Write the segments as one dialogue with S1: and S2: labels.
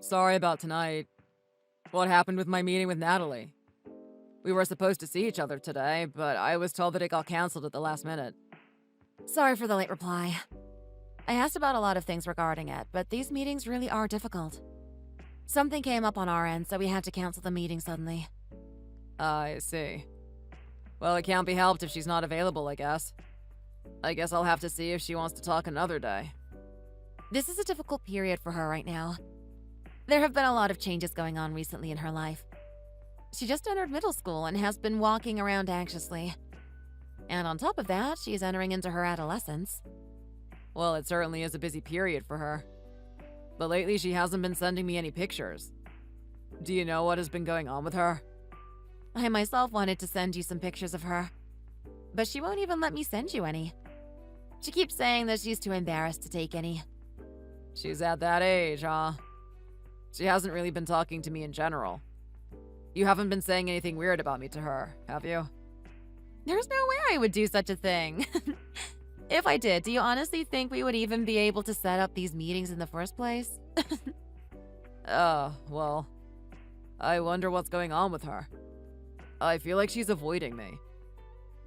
S1: Sorry about tonight. What happened with my meeting with Natalie? We were supposed to see each other today, but I was told that it got canceled at the last minute.
S2: Sorry for the late reply. I asked about a lot of things regarding it, but these meetings really are difficult. Something came up on our end, so we had to cancel the meeting suddenly.
S1: I see. Well, it can't be helped if she's not available, I guess. I guess I'll have to see if she wants to talk another day.
S2: This is a difficult period for her right now. There have been a lot of changes going on recently in her life. She just entered middle school and has been walking around anxiously. And on top of that, she's entering into her adolescence.
S1: Well, it certainly is a busy period for her. But lately she hasn't been sending me any pictures. Do you know what has been going on with her?
S2: I myself wanted to send you some pictures of her, but she won't even let me send you any. She keeps saying that she's too embarrassed to take any.
S1: She's at that age, huh? She hasn't really been talking to me in general. You haven't been saying anything weird about me to her, have you?
S2: There's no way I would do such a thing. If I did, do you honestly think we would even be able to set up these meetings in the first place?
S1: Well, I wonder what's going on with her. I feel like she's avoiding me.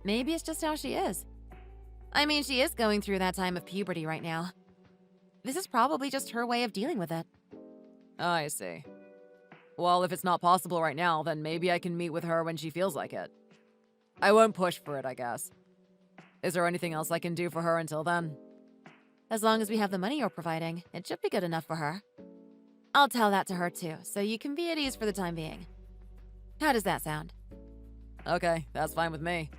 S2: Maybe it's just how she is. I mean, she is going through that time of puberty right now. This is probably just her way of dealing with it.
S1: I see. Well, if it's not possible right now, then maybe I can meet with her when she feels like it. I won't push for it, I guess. Is there anything else I can do for her until then?
S2: As long as we have the money you're providing, it should be good enough for her. I'll tell that to her too, so you can be at ease for the time being. How does that sound?
S1: Okay, that's fine with me.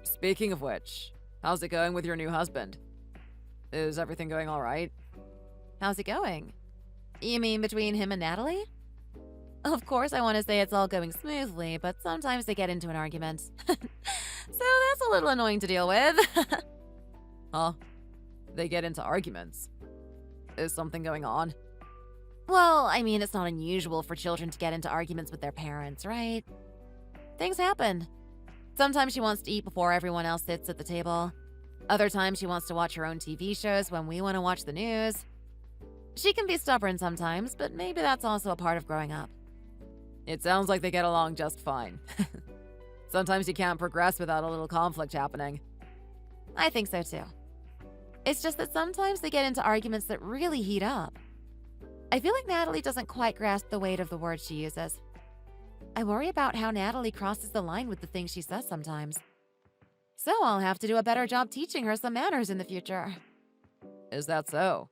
S1: Speaking of which, how's it going with your new husband? Is everything going all right?
S2: How's it going? You mean between him and Natalie? Of course, I want to say it's all going smoothly, but sometimes they get into an argument. So that's a little annoying to deal with.
S1: Huh? They get into arguments? Is something going on?
S2: Well, I mean, it's not unusual for children to get into arguments with their parents, right? Things happen. Sometimes she wants to eat before everyone else sits at the table. Other times she wants to watch her own TV shows when we want to watch the news. She can be stubborn sometimes, but maybe that's also a part of growing up.
S1: It sounds like they get along just fine. Sometimes you can't progress without a little conflict happening.
S2: I think so too. It's just that sometimes they get into arguments that really heat up. I feel like Natalie doesn't quite grasp the weight of the words she uses. I worry about how Natalie crosses the line with the things she says sometimes. So I'll have to do a better job teaching her some manners in the future.
S1: Is that so?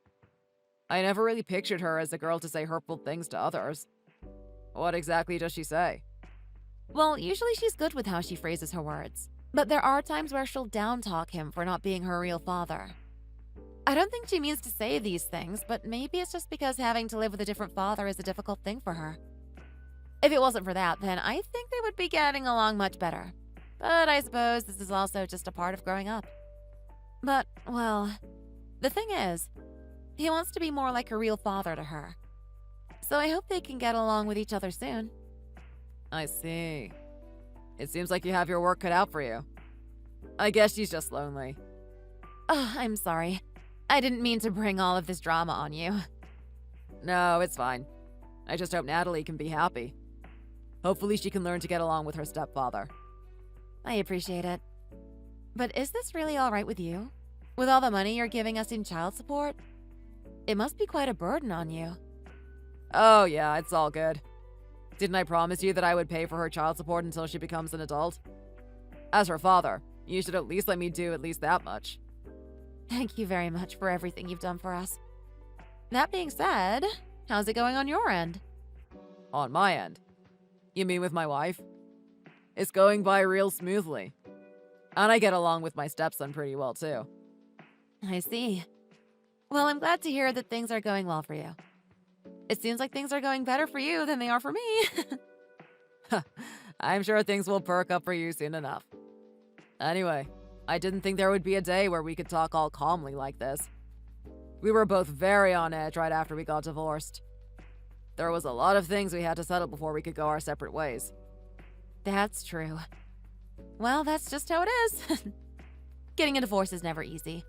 S1: I never really pictured her as a girl to say hurtful things to others. What exactly does she say?
S2: Well, usually she's good with how she phrases her words, but there are times where she'll down-talk him for not being her real father. I don't think she means to say these things, but maybe it's just because having to live with a different father is a difficult thing for her. If it wasn't for that, then I think they would be getting along much better. But I suppose this is also just a part of growing up. But, well, the thing is, he wants to be more like a real father to her. So I hope they can get along with each other soon.
S1: I see. It seems like you have your work cut out for you. I guess she's just lonely.
S2: Oh, I'm sorry. I didn't mean to bring all of this drama on you.
S1: No, it's fine. I just hope Natalie can be happy. Hopefully she can learn to get along with her stepfather.
S2: I appreciate it. But is this really all right with you? With all the money you're giving us in child support? It must be quite a burden on you.
S1: Oh yeah, it's all good. Didn't I promise you that I would pay for her child support until she becomes an adult? As her father, you should at least let me do at least that much.
S2: Thank you very much for everything you've done for us. That being said, how's it going on your end?
S1: On my end? You mean with my wife? It's going by real smoothly. And I get along with my stepson pretty well too.
S2: I see. Well, I'm glad to hear that things are going well for you. It seems like things are going better for you than they are for me.
S1: I'm sure things will perk up for you soon enough. Anyway, I didn't think there would be a day where we could talk all calmly like this. We were both very on edge right after we got divorced. There was a lot of things we had to settle before we could go our separate ways.
S2: That's true. Well, that's just how it is. Getting a divorce is never easy.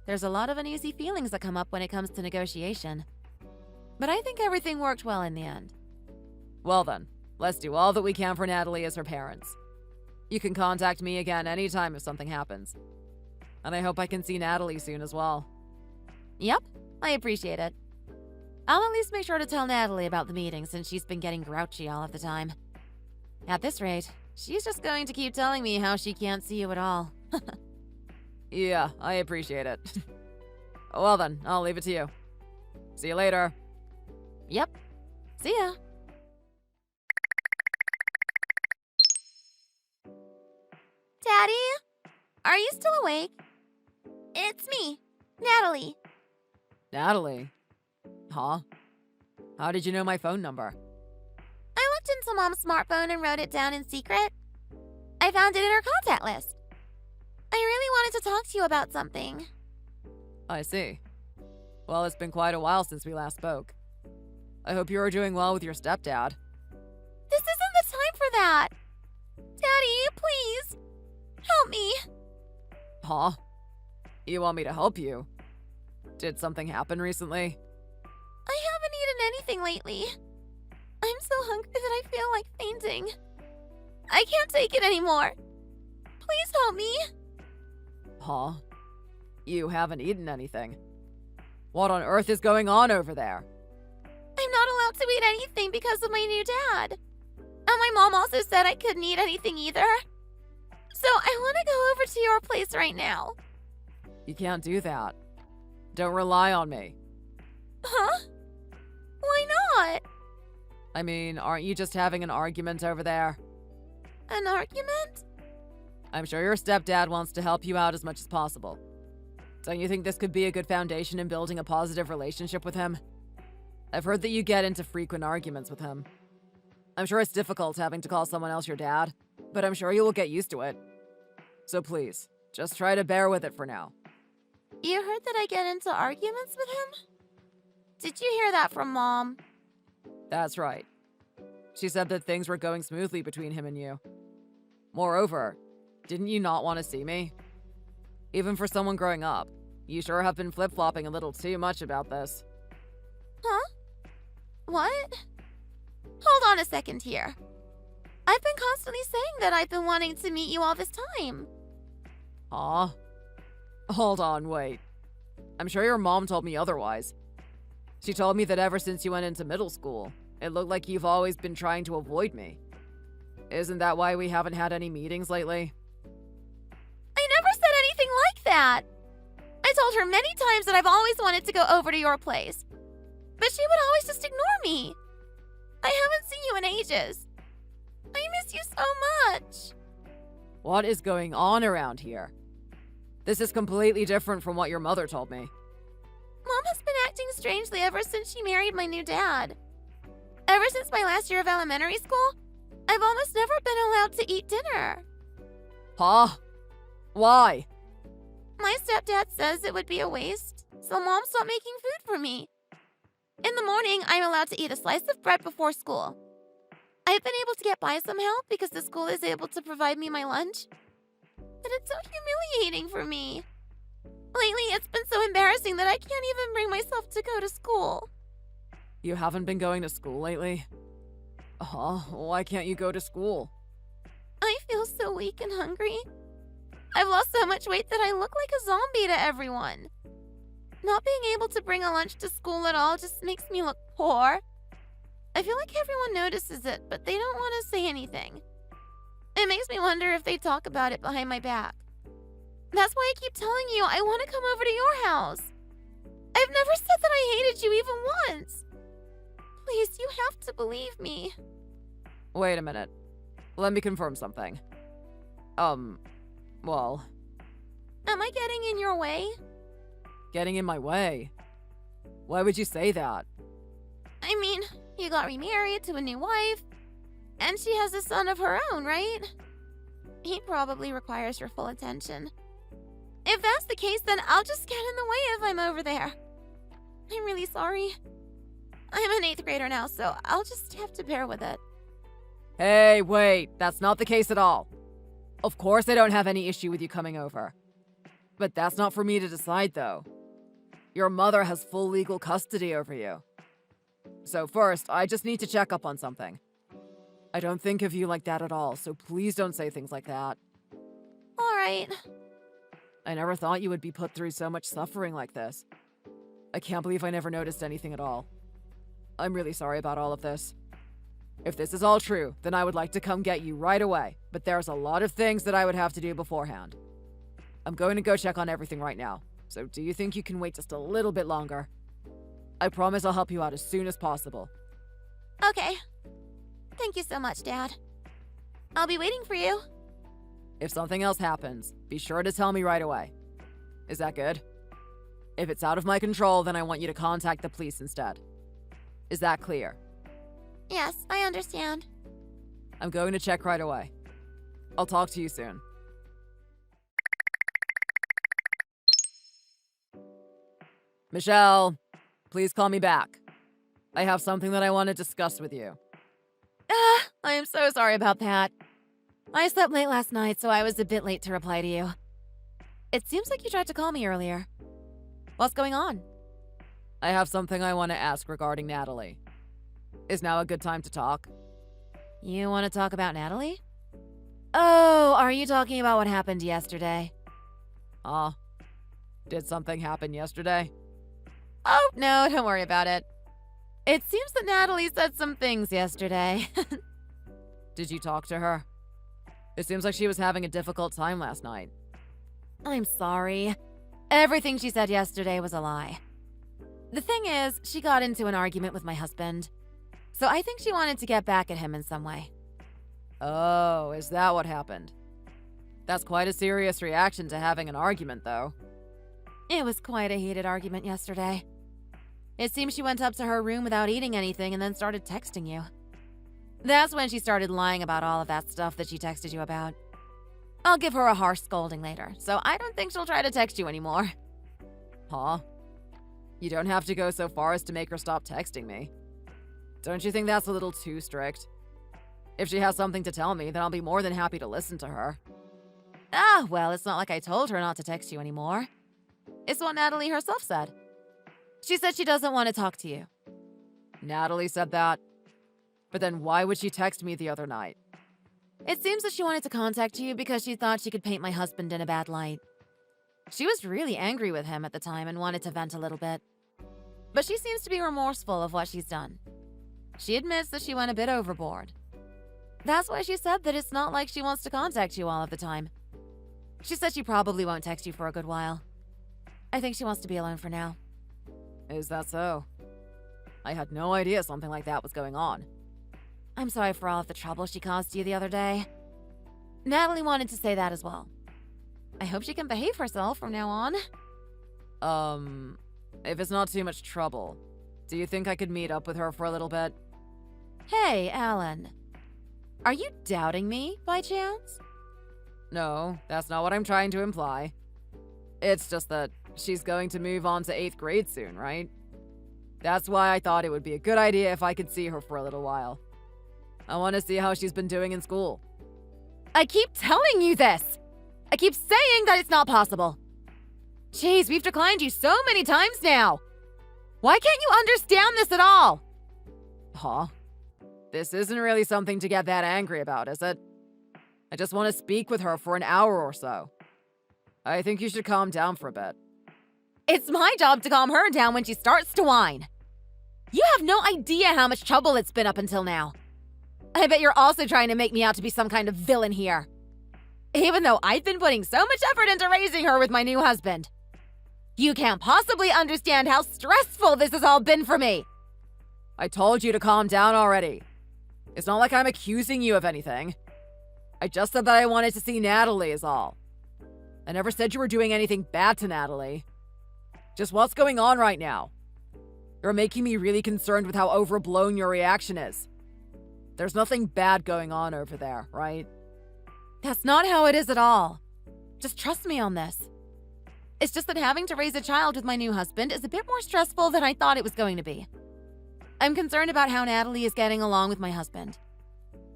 S2: There's a lot of uneasy feelings that come up when it comes to negotiation. but I think everything worked well in the end.
S1: Well then, let's do all that we can for Natalie as her parents. You can contact me again anytime if something happens. And I hope I can see Natalie soon as well.
S2: Yep, I appreciate it. I'll at least make sure to tell Natalie about the meeting since she's been getting grouchy all of the time. At this rate, she's just going to keep telling me how she can't see you at all.
S1: Yeah, I appreciate it. Well then, I'll leave it to you. See you later.
S2: Yep. See ya. Daddy? Are you still awake? It's me, Natalie.
S1: Natalie? Huh? How did you know my phone number?
S2: I looked into Mom's smartphone and wrote it down in secret. I found it in her contact list. I really wanted to talk to you about something.
S1: I see. Well, it's been quite a while since we last spoke. I hope you are doing well with your stepdad.
S2: This isn't the time for that. Daddy, please. Help me.
S1: Huh? You want me to help you? Did something happen recently?
S2: I haven't eaten anything lately. I'm so hungry that I feel like fainting. I can't take it anymore. Please help me.
S1: Huh? You haven't eaten anything. What on earth is going on over there?
S2: I'm not allowed to eat anything because of my new dad. And my mom also said I couldn't eat anything either. So I want to go over to your place right now.
S1: You can't do that. Don't rely on me.
S2: Huh? Why not?
S1: I mean, aren't you just having an argument over there?
S2: An argument?
S1: I'm sure your stepdad wants to help you out as much as possible. Don't you think this could be a good foundation in building a positive relationship with him? I've heard that you get into frequent arguments with him. I'm sure it's difficult having to call someone else your dad, but I'm sure you will get used to it. So please, just try to bear with it for now.
S2: You heard that I get into arguments with him? Did you hear that from Mom?
S1: That's right. She said that things were going smoothly between him and you. Moreover, didn't you not want to see me? Even for someone growing up, you sure have been flip-flopping a little too much about this.
S2: Huh? What? Hold on a second here. I've been constantly saying that I've been wanting to meet you all this time.
S1: Huh? Hold on, wait. I'm sure your mom told me otherwise. She told me that ever since you went into middle school, it looked like you've always been trying to avoid me. Isn't that why we haven't had any meetings lately?
S2: I never said anything like that. I told her many times that I've always wanted to go over to your place. But she would always just ignore me. I haven't seen you in ages. I miss you so much.
S1: What is going on around here? This is completely different from what your mother told me.
S2: Mom has been acting strangely ever since she married my new dad. Ever since my last year of elementary school, I've almost never been allowed to eat dinner.
S1: Huh? Why?
S2: My stepdad says it would be a waste, so Mom stopped making food for me. In the morning, I'm allowed to eat a slice of bread before school. I've been able to get by somehow because the school is able to provide me my lunch. But it's so humiliating for me. Lately, it's been so embarrassing that I can't even bring myself to go to school.
S1: You haven't been going to school lately? Huh? Why can't you go to school?
S2: I feel so weak and hungry. I've lost so much weight that I look like a zombie to everyone. Not being able to bring a lunch to school at all just makes me look poor. I feel like everyone notices it, but they don't want to say anything. It makes me wonder if they talk about it behind my back. That's why I keep telling you I want to come over to your house. I've never said that I hated you even once. Please, you have to believe me.
S1: Wait a minute. Let me confirm something. Well...
S2: Am I getting in your way?
S1: Getting in my way? Why would you say that?
S2: I mean, you got remarried to a new wife, and she has a son of her own, right? He probably requires your full attention. If that's the case, then I'll just get in the way if I'm over there. I'm really sorry. I'm an 8th grader now, so I'll just have to bear with it.
S1: Hey, wait, that's not the case at all. Of course I don't have any issue with you coming over. But that's not for me to decide, though. Your mother has full legal custody over you. So first, I just need to check up on something. I don't think of you like that at all, so please don't say things like that.
S2: All right.
S1: I never thought you would be put through so much suffering like this. I can't believe I never noticed anything at all. I'm really sorry about all of this. If this is all true, then I would like to come get you right away, but there's a lot of things that I would have to do beforehand. I'm going to go check on everything right now, so do you think you can wait just a little bit longer? I promise I'll help you out as soon as possible.
S2: Okay. Thank you so much, Dad. I'll be waiting for you.
S1: If something else happens, be sure to tell me right away. Is that good? If it's out of my control, then I want you to contact the police instead. Is that clear?
S2: Yes, I understand.
S1: I'm going to check right away. I'll talk to you soon. Michelle, please call me back. I have something that I want to discuss with you.
S2: I am so sorry about that. I slept late last night, so I was a bit late to reply to you. It seems like you tried to call me earlier. What's going on?
S1: I have something I want to ask regarding Natalie. Is now a good time to talk?
S2: You want to talk about Natalie? Oh, are you talking about what happened yesterday?
S1: Did something happen yesterday?
S2: Oh, no, don't worry about it. It seems that Natalie said some things yesterday.
S1: Did you talk to her? It seems like she was having a difficult time last night.
S2: I'm sorry. Everything she said yesterday was a lie. The thing is, she got into an argument with my husband. So I think she wanted to get back at him in some way.
S1: Oh, is that what happened? That's quite a serious reaction to having an argument, though.
S2: It was quite a heated argument yesterday. It seems she went up to her room without eating anything and then started texting you. That's when she started lying about all of that stuff that she texted you about. I'll give her a harsh scolding later, so I don't think she'll try to text you anymore.
S1: Huh? You don't have to go so far as to make her stop texting me. Don't you think that's a little too strict? If she has something to tell me, then I'll be more than happy to listen to her.
S2: Well, it's not like I told her not to text you anymore. It's what Natalie herself said. She said she doesn't want to talk to you.
S1: Natalie said that? But then why would she text me the other night?
S2: It seems that she wanted to contact you because she thought she could paint my husband in a bad light. She was really angry with him at the time and wanted to vent a little bit. But she seems to be remorseful of what she's done. She admits that she went a bit overboard. That's why she said that it's not like she wants to contact you all of the time. She said she probably won't text you for a good while. I think she wants to be alone for now.
S1: Is that so? I had no idea something like that was going on.
S2: I'm sorry for all of the trouble she caused you the other day. Natalie wanted to say that as well. I hope she can behave herself from now on.
S1: If it's not too much trouble, do you think I could meet up with her for a little bit?
S2: Hey, Alan. Are you doubting me, by chance?
S1: No, that's not what I'm trying to imply. It's just that she's going to move on to 8th grade soon, right? That's why I thought it would be a good idea if I could see her for a little while. I want to see how she's been doing in school.
S2: I keep telling you this! I keep saying that it's not possible. Jeez, we've declined you so many times now. Why can't you understand this at all?
S1: Huh? This isn't really something to get that angry about, is it? I just want to speak with her for an hour or so. I think you should calm down for a bit.
S2: It's my job to calm her down when she starts to whine. You have no idea how much trouble it's been up until now. I bet you're also trying to make me out to be some kind of villain here. Even though I've been putting so much effort into raising her with my new husband. You can't possibly understand how stressful this has all been for me.
S1: I told you to calm down already. It's not like I'm accusing you of anything. I just said that I wanted to see Natalie is all. I never said you were doing anything bad to Natalie. Just what's going on right now? You're making me really concerned with how overblown your reaction is. There's nothing bad going on over there, right?
S2: That's not how it is at all. Just trust me on this. It's just that having to raise a child with my new husband is a bit more stressful than I thought it was going to be. I'm concerned about how Natalie is getting along with my husband.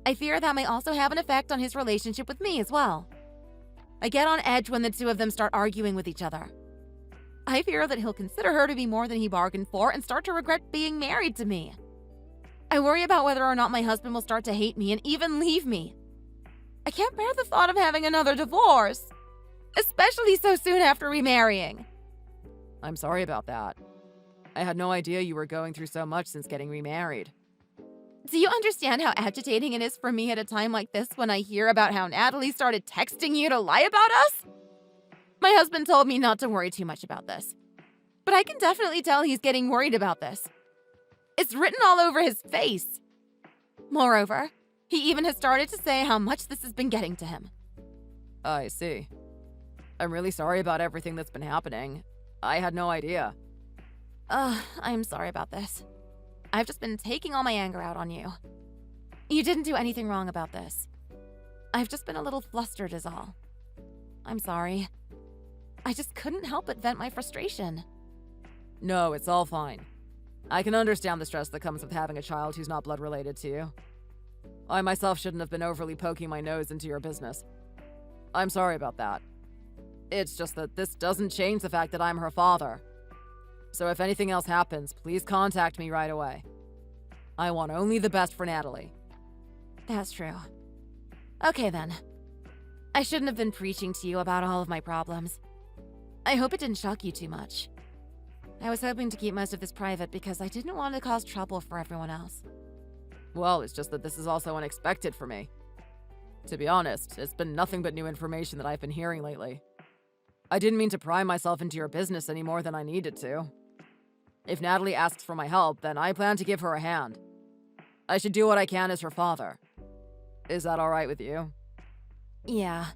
S2: I fear that may also have an effect on his relationship with me as well. I get on edge when the two of them start arguing with each other. I fear that he'll consider her to be more than he bargained for and start to regret being married to me. I worry about whether or not my husband will start to hate me and even leave me. I can't bear the thought of having another divorce, especially so soon after remarrying.
S1: I'm sorry about that. I had no idea you were going through so much since getting remarried.
S2: Do you understand how agitating it is for me at a time like this when I hear about how Natalie started texting you to lie about us? My husband told me not to worry too much about this, but I can definitely tell he's getting worried about this. It's written all over his face. Moreover, he even has started to say how much this has been getting to him.
S1: I see. I'm really sorry about everything that's been happening. I had no idea.
S2: I'm sorry about this. I've just been taking all my anger out on you. You didn't do anything wrong about this. I've just been a little flustered is all. I'm sorry. I just couldn't help but vent my frustration.
S1: No, it's all fine. I can understand the stress that comes with having a child who's not blood related to you. I myself shouldn't have been overly poking my nose into your business. I'm sorry about that. It's just that this doesn't change the fact that I'm her father. So if anything else happens, please contact me right away. I want only the best for Natalie.
S2: That's true. Okay then. I shouldn't have been preaching to you about all of my problems. I hope it didn't shock you too much. I was hoping to keep most of this private because I didn't want to cause trouble for everyone else.
S1: Well, it's just that this is also unexpected for me. To be honest, it's been nothing but new information that I've been hearing lately. I didn't mean to pry myself into your business any more than I needed to. If Natalie asks for my help, then I plan to give her a hand. I should do what I can as her father. Is that all right with you?
S2: Yeah.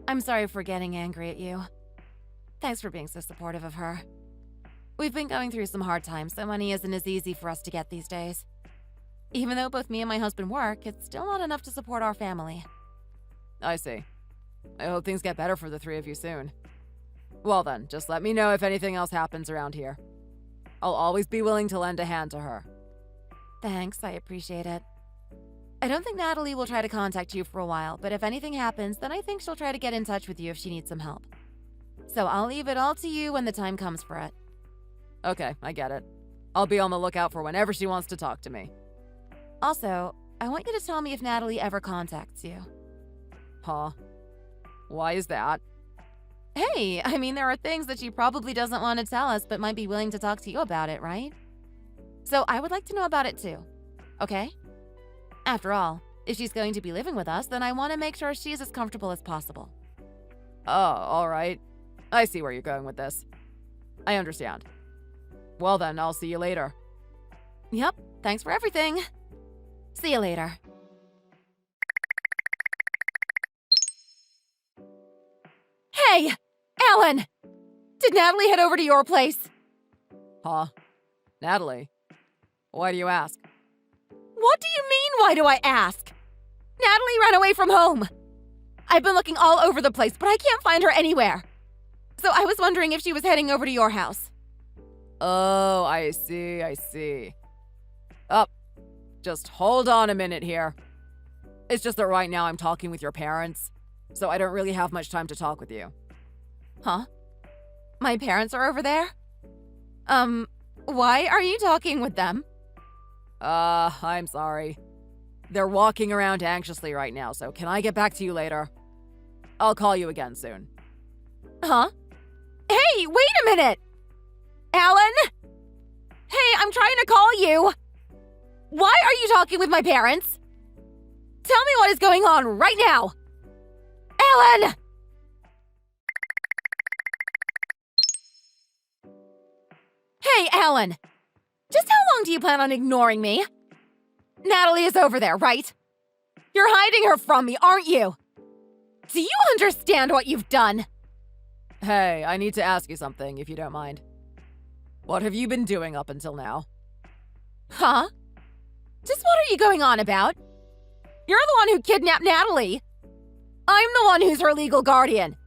S2: I'm sorry for getting angry at you. Thanks for being so supportive of her. We've been going through some hard times, so money isn't as easy for us to get these days. Even though both me and my husband work, it's still not enough to support our family.
S1: I see. I hope things get better for the three of you soon. Well then, just let me know if anything else happens around here. I'll always be willing to lend a hand to her.
S2: Thanks, I appreciate it. I don't think Natalie will try to contact you for a while, but if anything happens, then I think she'll try to get in touch with you if she needs some help. So I'll leave it all to you when the time comes for it.
S1: Okay, I get it. I'll be on the lookout for whenever she wants to talk to me.
S2: Also, I want you to tell me if Natalie ever contacts you.
S1: Huh? Why is that?
S2: Hey, I mean, there are things that she probably doesn't want to tell us but might be willing to talk to you about it, right? So I would like to know about it too. Okay? After all, if she's going to be living with us, then I want to make sure she's as comfortable as possible.
S1: Oh, all right. I see where you're going with this. I understand. Well then, I'll see you later.
S2: Yep, thanks for everything. See you later. Hey! Alan! Did Natalie head over to your place?
S1: Huh? Natalie? Why do you ask?
S2: What do you mean, why do I ask? Natalie ran away from home. I've been looking all over the place, but I can't find her anywhere. So I was wondering if she was heading over to your house.
S1: Oh, I see. Up. Just hold on a minute here. It's just that right now I'm talking with your parents, so I don't really have much time to talk with you.
S2: Huh? My parents are over there? Why are you talking with them?
S1: I'm sorry. They're walking around anxiously right now, so can I get back to you later? I'll call you again soon.
S2: Huh? Hey, wait a minute! Alan? Hey, I'm trying to call you! Why are you talking with my parents? Tell me what is going on right now! Alan! Hey, Alan! Just how long do you plan on ignoring me? Natalie is over there, right? You're hiding her from me, aren't you? Do you understand what you've done?
S1: Hey, I need to ask you something, if you don't mind. What have you been doing up until now?
S2: Huh? Just what are you going on about? You're the one who kidnapped Natalie. I'm the one who's her legal guardian.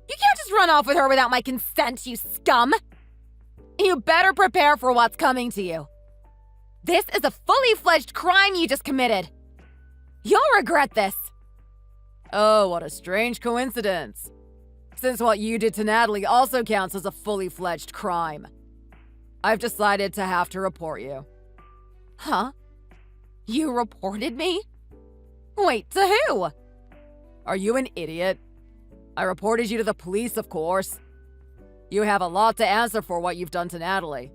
S2: You can't just run off with her without my consent, you scum. You better prepare for what's coming to you. This is a fully fledged crime you just committed. You'll regret this.
S1: Oh, what a strange coincidence. since what you did to Natalie also counts as a fully fledged crime. I've decided to have to report you.
S2: Huh? You reported me? Wait, to who?
S1: Are you an idiot? I reported you to the police, of course. You have a lot to answer for what you've done to Natalie.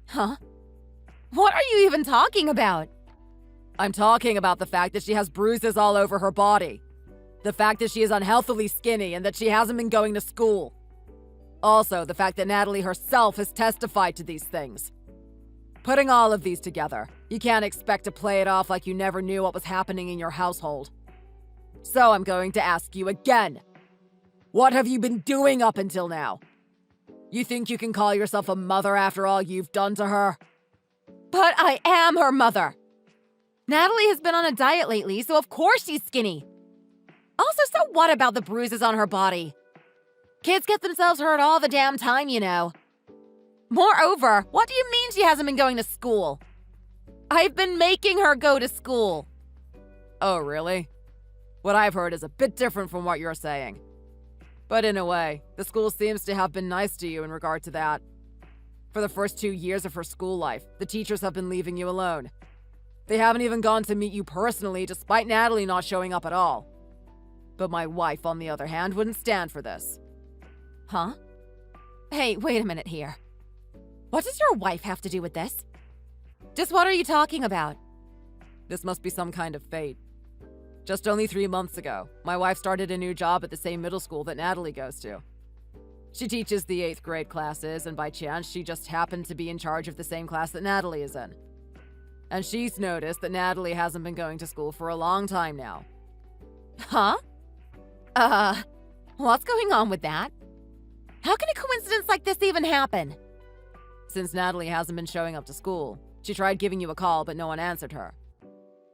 S2: Huh? What are you even talking about?
S1: I'm talking about the fact that she has bruises all over her body. The fact that she is unhealthily skinny and that she hasn't been going to school. Also, the fact that Natalie herself has testified to these things. Putting all of these together, you can't expect to play it off like you never knew what was happening in your household. So I'm going to ask you again. What have you been doing up until now? You think you can call yourself a mother after all you've done to her?
S2: But I am her mother. Natalie has been on a diet lately, so of course she's skinny. Also, so what about the bruises on her body? Kids get themselves hurt all the damn time, you know. Moreover, what do you mean she hasn't been going to school? I've been making her go to school.
S1: Oh, really? What I've heard is a bit different from what you're saying. But in a way, the school seems to have been nice to you in regard to that. For the first 2 years of her school life, the teachers have been leaving you alone. They haven't even gone to meet you personally, despite Natalie not showing up at all. But my wife, on the other hand, wouldn't stand for this.
S2: Huh? Hey, wait a minute here. What does your wife have to do with this? Just what are you talking about?
S1: This must be some kind of fate. Just only 3 months ago, my wife started a new job at the same middle school that Natalie goes to. She teaches the 8th grade classes, and by chance, she just happened to be in charge of the same class that Natalie is in. And she's noticed that Natalie hasn't been going to school for a long time now.
S2: Huh? What's going on with that? How can a coincidence like this even happen?
S1: Since Natalie hasn't been showing up to school, she tried giving you a call, but no one answered her.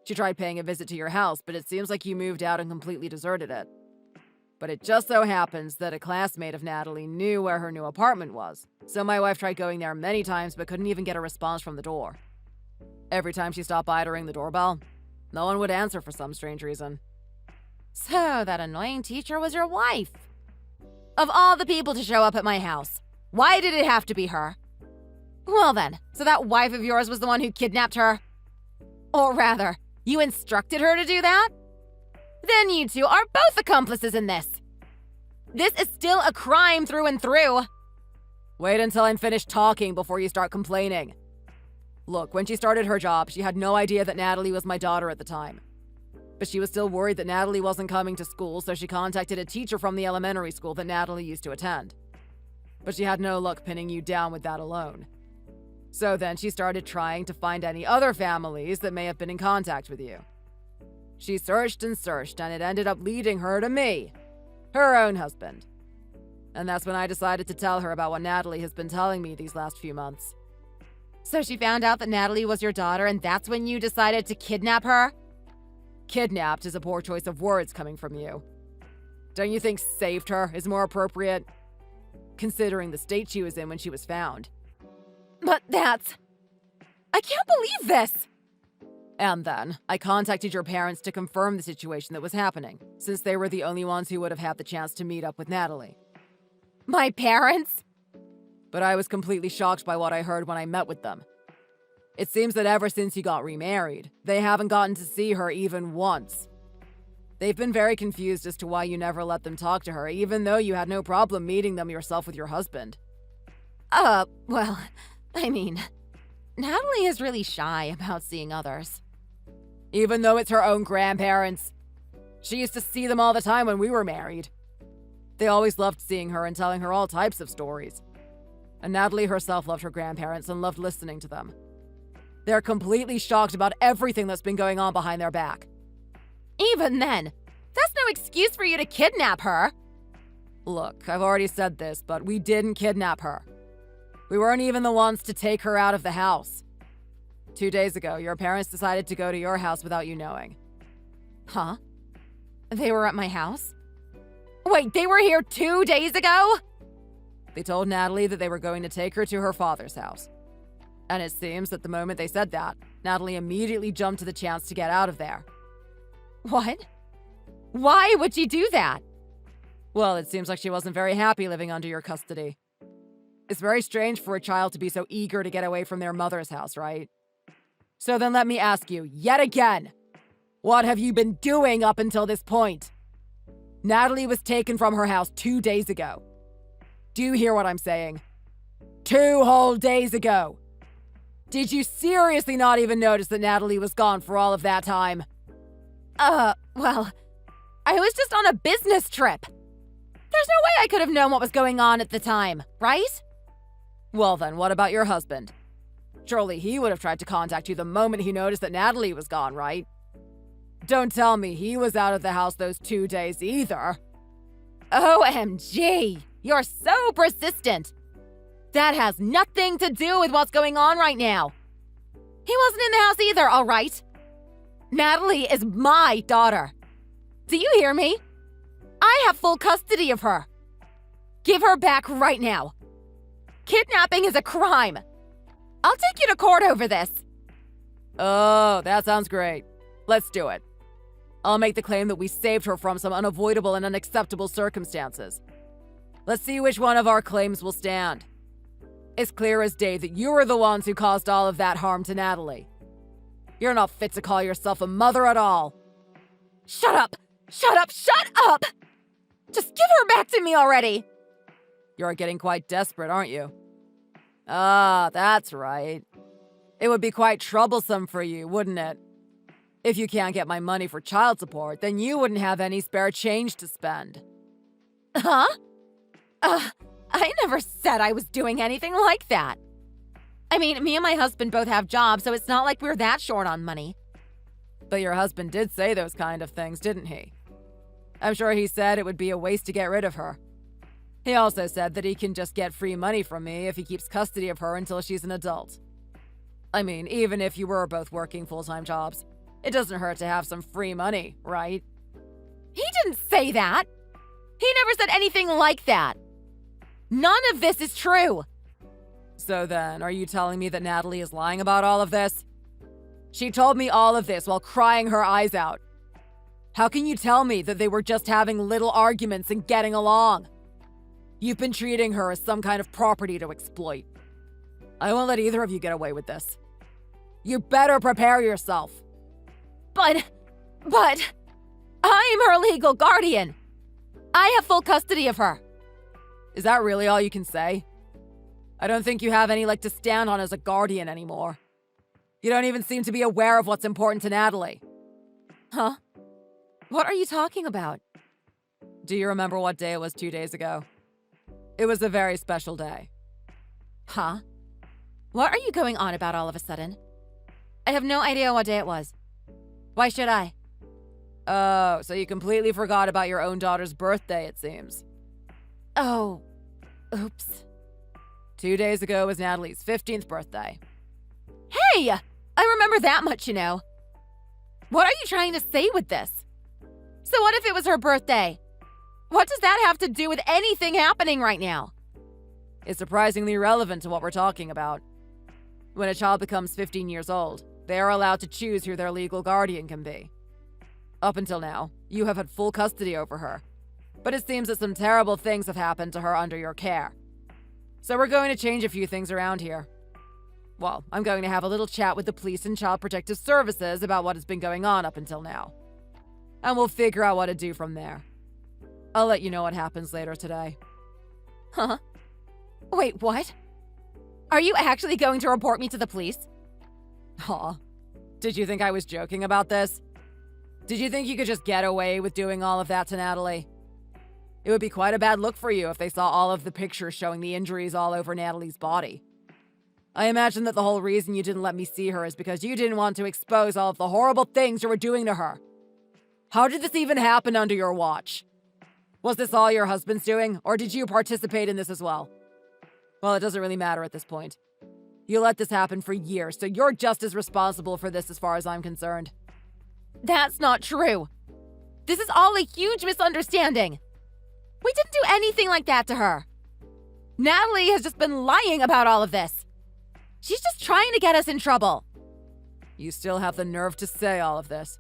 S1: She tried paying a visit to your house, but it seems like you moved out and completely deserted it. But it just so happens that a classmate of Natalie knew where her new apartment was, so my wife tried going there many times but couldn't even get a response from the door. Every time she stopped by to ring the doorbell, no one would answer for some strange reason.
S2: So that annoying teacher was your wife. Of all the people to show up at my house, why did it have to be her? Well then, so that wife of yours was the one who kidnapped her? Or rather, you instructed her to do that? Then you two are both accomplices in this. This is still a crime through and through.
S1: Wait until I'm finished talking before you start complaining. Look, when she started her job, she had no idea that Natalie was my daughter at the time. But she was still worried that Natalie wasn't coming to school, so she contacted a teacher from the elementary school that Natalie used to attend. But she had no luck pinning you down with that alone. So then she started trying to find any other families that may have been in contact with you. She searched and searched, and it ended up leading her to me, her own husband. And that's when I decided to tell her about what Natalie has been telling me these last few months.
S2: So she found out that Natalie was your daughter, and that's when you decided to kidnap her?
S1: Kidnapped is a poor choice of words coming from you. Don't you think saved her is more appropriate? Considering the state she was in when she was found.
S2: But that's... I can't believe this!
S1: And then, I contacted your parents to confirm the situation that was happening, since they were the only ones who would have had the chance to meet up with Natalie.
S2: My parents?
S1: But I was completely shocked by what I heard when I met with them. It seems that ever since you got remarried, they haven't gotten to see her even once. They've been very confused as to why you never let them talk to her, even though you had no problem meeting them yourself with your husband.
S2: Well, I mean, Natalie is really shy about seeing others.
S1: Even though it's her own grandparents. She used to see them all the time when we were married. They always loved seeing her and telling her all types of stories. And Natalie herself loved her grandparents and loved listening to them. They're completely shocked about everything that's been going on behind their back.
S2: Even then, that's no excuse for you to kidnap her.
S1: Look, I've already said this, but we didn't kidnap her. We weren't even the ones to take her out of the house. 2 days ago, your parents decided to go to your house without you knowing.
S2: Huh? They were at my house? Wait, they were here 2 days ago?
S1: They told Natalie that they were going to take her to her father's house. And it seems that the moment they said that, Natalie immediately jumped to the chance to get out of there.
S2: What? Why would she do that?
S1: Well, it seems like she wasn't very happy living under your custody. It's very strange for a child to be so eager to get away from their mother's house, right? So then let me ask you, yet again, what have you been doing up until this point? Natalie was taken from her house 2 days ago. Do you hear what I'm saying? 2 whole days ago. Did you seriously not even notice that Natalie was gone for all of that time?
S2: Well, I was just on a business trip. There's no way I could have known what was going on at the time, right?
S1: Well then, what about your husband? Surely he would have tried to contact you the moment he noticed that Natalie was gone, right? Don't tell me he was out of the house those 2 days either.
S2: OMG, you're so persistent. That has nothing to do with what's going on right now. He wasn't in the house either, all right? Natalie is my daughter. Do you hear me? I have full custody of her. Give her back right now. Kidnapping is a crime. I'll take you to court over this.
S1: Oh, that sounds great. Let's do it. I'll make the claim that we saved her from some unavoidable and unacceptable circumstances. Let's see which one of our claims will stand. It's clear as day that you were the ones who caused all of that harm to Natalie. You're not fit to call yourself a mother at all.
S2: Shut up! Shut up! Shut up! Just give her back to me already!
S1: You're getting quite desperate, aren't you? Ah, that's right. It would be quite troublesome for you, wouldn't it? If you can't get my money for child support, then you wouldn't have any spare change to spend.
S2: Huh? I never said I was doing anything like that. I mean, me and my husband both have jobs, so it's not like we're that short on money.
S1: But your husband did say those kind of things, didn't he? I'm sure he said it would be a waste to get rid of her. He also said that he can just get free money from me if he keeps custody of her until she's an adult. I mean, even if you were both working full-time jobs, it doesn't hurt to have some free money, right?
S2: He didn't say that. He never said anything like that. None of this is true.
S1: So then, are you telling me that Natalie is lying about all of this? She told me all of this while crying her eyes out. How can you tell me that they were just having little arguments and getting along? You've been treating her as some kind of property to exploit. I won't let either of you get away with this. You better prepare yourself.
S2: But, I'm her legal guardian. I have full custody of her.
S1: Is that really all you can say? I don't think you have any leg to stand on as a guardian anymore. You don't even seem to be aware of what's important to Natalie.
S2: Huh? What are you talking about?
S1: Do you remember what day it was 2 days ago? It was a very special day.
S2: Huh? What are you going on about all of a sudden? I have no idea what day it was. Why should I?
S1: Oh, so you completely forgot about your own daughter's birthday, it seems.
S2: Oh, oops.
S1: 2 days ago was Natalie's 15th birthday.
S2: Hey! I remember that much, you know. What are you trying to say with this? So what if it was her birthday? What does that have to do with anything happening right now?
S1: It's surprisingly relevant to what we're talking about. When a child becomes 15 years old, they are allowed to choose who their legal guardian can be. Up until now, you have had full custody over her, but it seems that some terrible things have happened to her under your care. So we're going to change a few things around here. Well, I'm going to have a little chat with the police and Child Protective Services about what has been going on up until now. And we'll figure out what to do from there. I'll let you know what happens later today.
S2: Huh? Wait, what? Are you actually going to report me to the police?
S1: Aw. Did you think I was joking about this? Did you think you could just get away with doing all of that to Natalie? It would be quite a bad look for you if they saw all of the pictures showing the injuries all over Natalie's body. I imagine that the whole reason you didn't let me see her is because you didn't want to expose all of the horrible things you were doing to her. How did this even happen under your watch? Was this all your husband's doing, or did you participate in this as well? Well, it doesn't really matter at this point. You let this happen for years, so you're just as responsible for this as far as I'm concerned.
S2: That's not true. This is all a huge misunderstanding. We didn't do anything like that to her. Natalie has just been lying about all of this. She's just trying to get us in trouble.
S1: You still have the nerve to say all of this.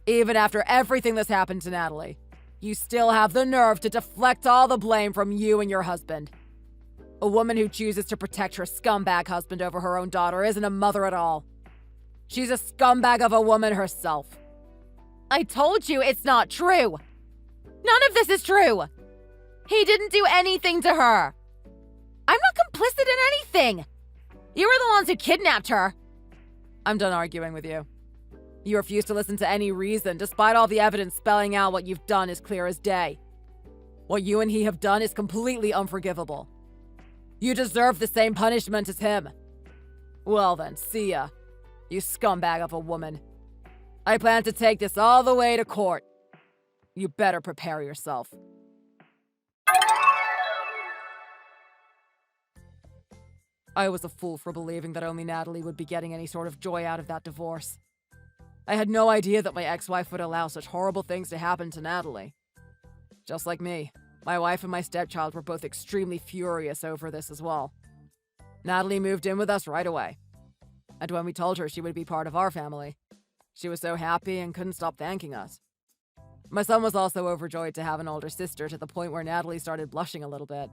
S1: Even after everything that's happened to Natalie. You still have the nerve to deflect all the blame from you and your husband. A woman who chooses to protect her scumbag husband over her own daughter isn't a mother at all. She's a scumbag of a woman herself.
S2: I told you it's not true. None of this is true. He didn't do anything to her. I'm not complicit in anything. You were the ones who kidnapped her.
S1: I'm done arguing with you. You refuse to listen to any reason, despite all the evidence spelling out what you've done is clear as day. What you and he have done is completely unforgivable. You deserve the same punishment as him. Well then, see ya, you scumbag of a woman. I plan to take this all the way to court. You better prepare yourself. I was a fool for believing that only Natalie would be getting any sort of joy out of that divorce. I had no idea that my ex-wife would allow such horrible things to happen to Natalie. Just like me, my wife and my stepchild were both extremely furious over this as well. Natalie moved in with us right away. And when we told her she would be part of our family, she was so happy and couldn't stop thanking us. My son was also overjoyed to have an older sister, to the point where Natalie started blushing a little bit.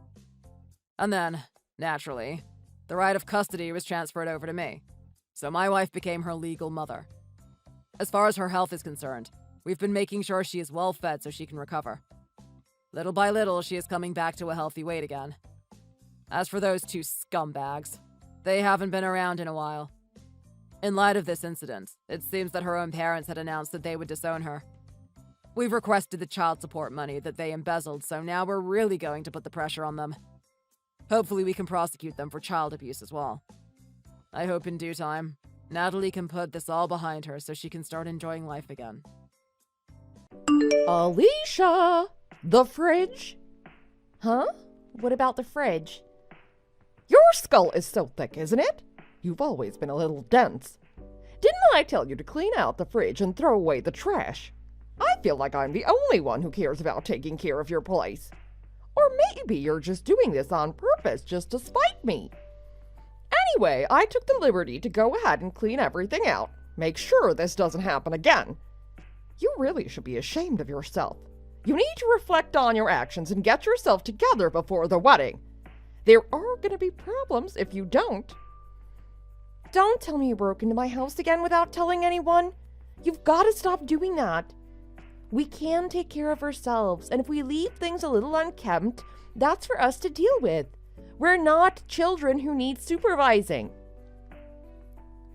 S1: And then, naturally, the right of custody was transferred over to me, so my wife became her legal mother. As far as her health is concerned, we've been making sure she is well fed so she can recover. Little by little, she is coming back to a healthy weight again. As for those two scumbags, they haven't been around in a while. In light of this incident, it seems that her own parents had announced that they would disown her. We've requested the child support money that they embezzled, so now we're really going to put the pressure on them. Hopefully we can prosecute them for child abuse as well. I hope in due time, Natalie can put this all behind her so she can start enjoying life again.
S3: Alicia! The fridge? Huh? What about the fridge? Your skull is so thick, isn't it? You've always been a little dense. Didn't I tell you to clean out the fridge and throw away the trash? I feel like I'm the only one who cares about taking care of your place. Or maybe you're just doing this on purpose just to spite me. Anyway, I took the liberty to go ahead and clean everything out. Make sure this doesn't happen again. You really should be ashamed of yourself. You need to reflect on your actions and get yourself together before the wedding. There are going to be problems if you don't. Don't tell me you broke into my house again without telling anyone. You've got to stop doing that. We can take care of ourselves, and if we leave things a little unkempt, that's for us to deal with. We're not children who need supervising.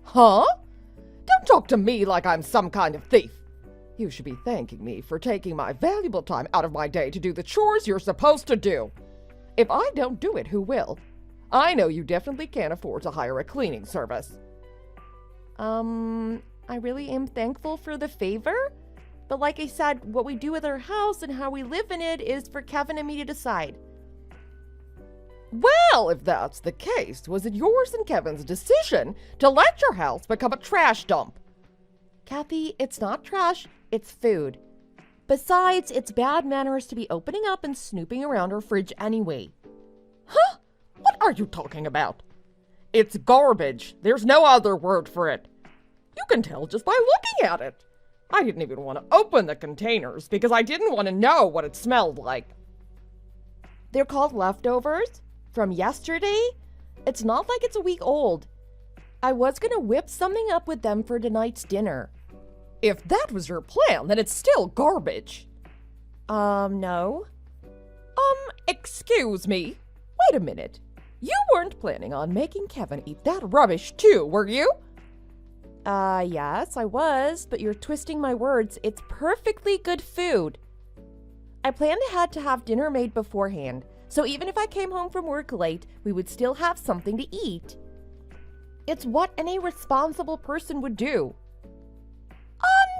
S3: Huh? Don't talk to me like I'm some kind of thief. You should be thanking me for taking my valuable time out of my day to do the chores you're supposed to do. If I don't do it, who will? I know you definitely can't afford to hire a cleaning service. I really am thankful for the favor. But like I said, what we do with our house and how we live in it is for Kevin and me to decide. Well, if that's the case, was it yours and Kevin's decision to let your house become a trash dump? Kathy, it's not trash, it's food. Besides, it's bad manners to be opening up and snooping around our fridge anyway. Huh? What are you talking about? It's garbage. There's no other word for it. You can tell just by looking at it. I didn't even want to open the containers because I didn't want to know what it smelled like. They're called leftovers from yesterday. It's not like it's a week old. I was going to whip something up with them for tonight's dinner. If that was your plan, then it's still garbage. No. Excuse me. Wait a minute. You weren't planning on making Kevin eat that rubbish too, were you? Yes, I was, but you're twisting my words. It's perfectly good food. I planned ahead to have dinner made beforehand, so even if I came home from work late, we would still have something to eat. It's what any responsible person would do.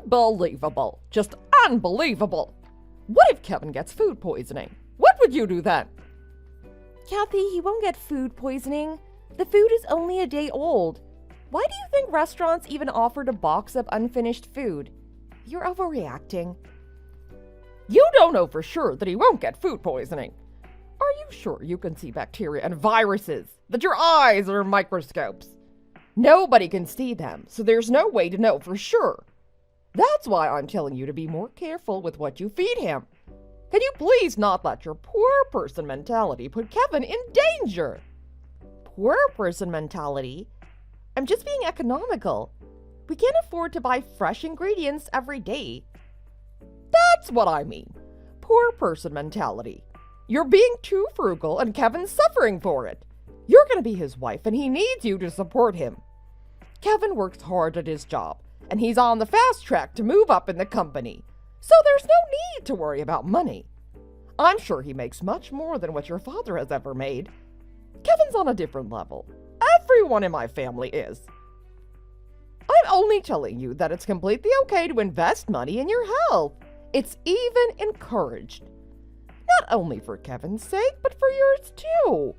S3: Unbelievable. Just unbelievable. What if Kevin gets food poisoning? What would you do then? Kathy, he won't get food poisoning. The food is only a day old. Why do you think restaurants even offered a box of unfinished food? You're overreacting. You don't know for sure that he won't get food poisoning. Are you sure you can see bacteria and viruses? That your eyes are microscopes? Nobody can see them, so there's no way to know for sure. That's why I'm telling you to be more careful with what you feed him. Can you please not let your poor person mentality put Kevin in danger? Poor person mentality? I'm just being economical. We can't afford to buy fresh ingredients every day. That's what I mean. Poor person mentality. You're being too frugal and Kevin's suffering for it. You're going to be his wife and he needs you to support him. Kevin works hard at his job and he's on the fast track to move up in the company. So there's no need to worry about money. I'm sure he makes much more than what your father has ever made. Kevin's on a different level. Everyone in my family is. I'm only telling you that it's completely okay to invest money in your health. It's even encouraged. Not only for Kevin's sake, but for yours too.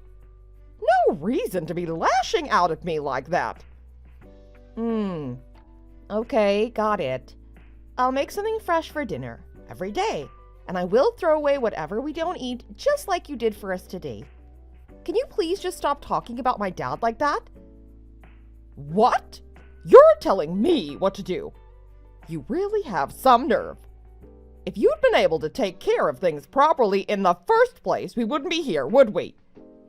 S3: No reason to be lashing out at me like that. Okay, got it. I'll make something fresh for dinner every day, and I will throw away whatever we don't eat, just like you did for us today. Can you please just stop talking about my dad like that? What? You're telling me what to do? You really have some nerve. If you'd been able to take care of things properly in the first place, we wouldn't be here, would we?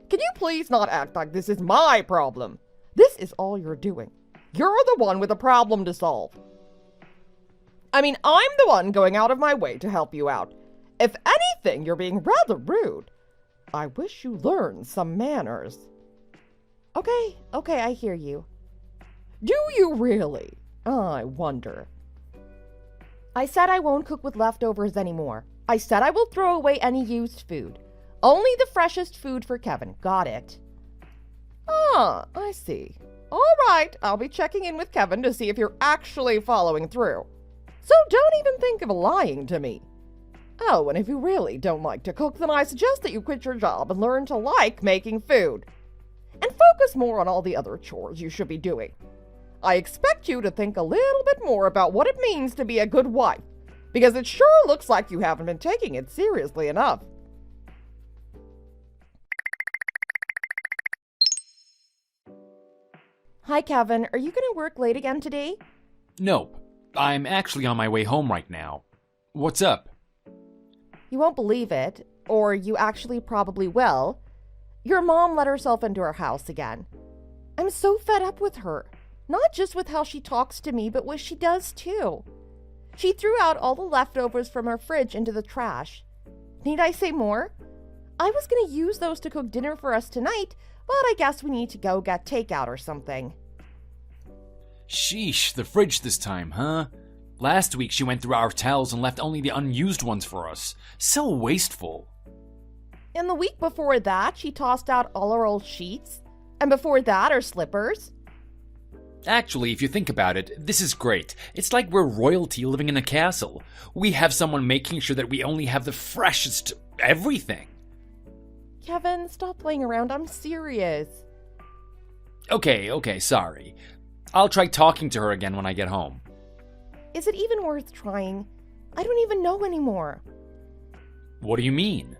S3: Can you please not act like this is my problem? This is all you're doing. You're the one with a problem to solve. I mean, I'm the one going out of my way to help you out. If anything, you're being rather rude. I wish you learned some manners. Okay, I hear you. Do you really? I wonder. I said I won't cook with leftovers anymore. I said I will throw away any used food. Only the freshest food for Kevin. Got it. Ah, I see. All right, I'll be checking in with Kevin to see if you're actually following through. So don't even think of lying to me. Oh, and if you really don't like to cook, then I suggest that you quit your job and learn to like making food. And focus more on all the other chores you should be doing. I expect you to think a little bit more about what it means to be a good wife, because it sure looks like you haven't been taking it seriously enough. Hi, Kevin. Are you going to work late again today?
S4: Nope. I'm actually on my way home right now. What's up?
S3: You won't believe it, or you actually probably will. Your mom let herself into our house again. I'm so fed up with her. Not just with how she talks to me, but what she does too. She threw out all the leftovers from our fridge into the trash. Need I say more? I was going to use those to cook dinner for us tonight, but I guess we need to go get takeout or something.
S4: Sheesh, the fridge this time, huh? Last week she went through our towels and left only the unused ones for us. So wasteful.
S3: And the week before that, she tossed out all our old sheets. And before that, our slippers.
S4: Actually, if you think about it, this is great. It's like we're royalty living in a castle. We have someone making sure that we only have the freshest everything.
S3: Kevin, stop playing around. I'm serious.
S4: Okay, sorry. I'll try talking to her again when I get home.
S3: Is it even worth trying? I don't even know anymore.
S4: What do you mean?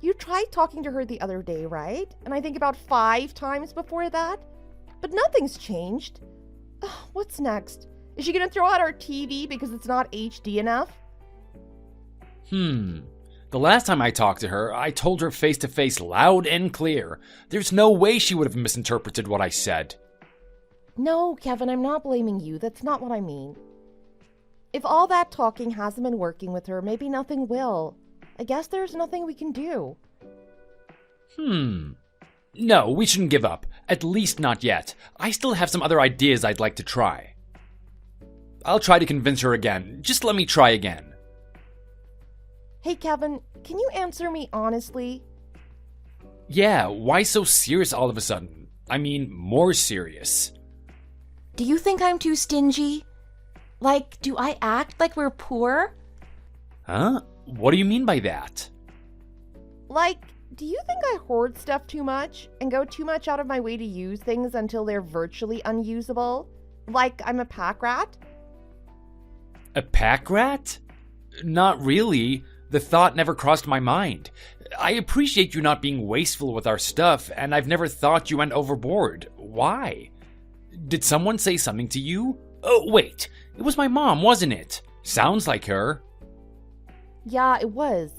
S3: You tried talking to her the other day, right? And I think about 5 times before that. But nothing's changed. Ugh, what's next? Is she gonna throw out our TV because it's not HD enough?
S4: The last time I talked to her, I told her face to face loud and clear. There's no way she would have misinterpreted what I said.
S3: No, Kevin, I'm not blaming you. That's not what I mean. If all that talking hasn't been working with her, maybe nothing will. I guess there's nothing we can do.
S4: No, we shouldn't give up. At least not yet. I still have some other ideas I'd like to try. I'll try to convince her again. Just let me try again.
S3: Hey, Kevin, can you answer me honestly?
S4: Yeah, why so serious all of a sudden? I mean, more serious.
S2: Do you think I'm too stingy? Like, do I act like we're poor?
S4: Huh? What do you mean by that?
S3: Like, do you think I hoard stuff too much and go too much out of my way to use things until they're virtually unusable? Like I'm a pack rat?
S4: A pack rat? Not really. The thought never crossed my mind. I appreciate you not being wasteful with our stuff, and I've never thought you went overboard. Why? Did someone say something to you? Oh, wait. It was my mom, wasn't it? Sounds like her.
S3: Yeah, it was.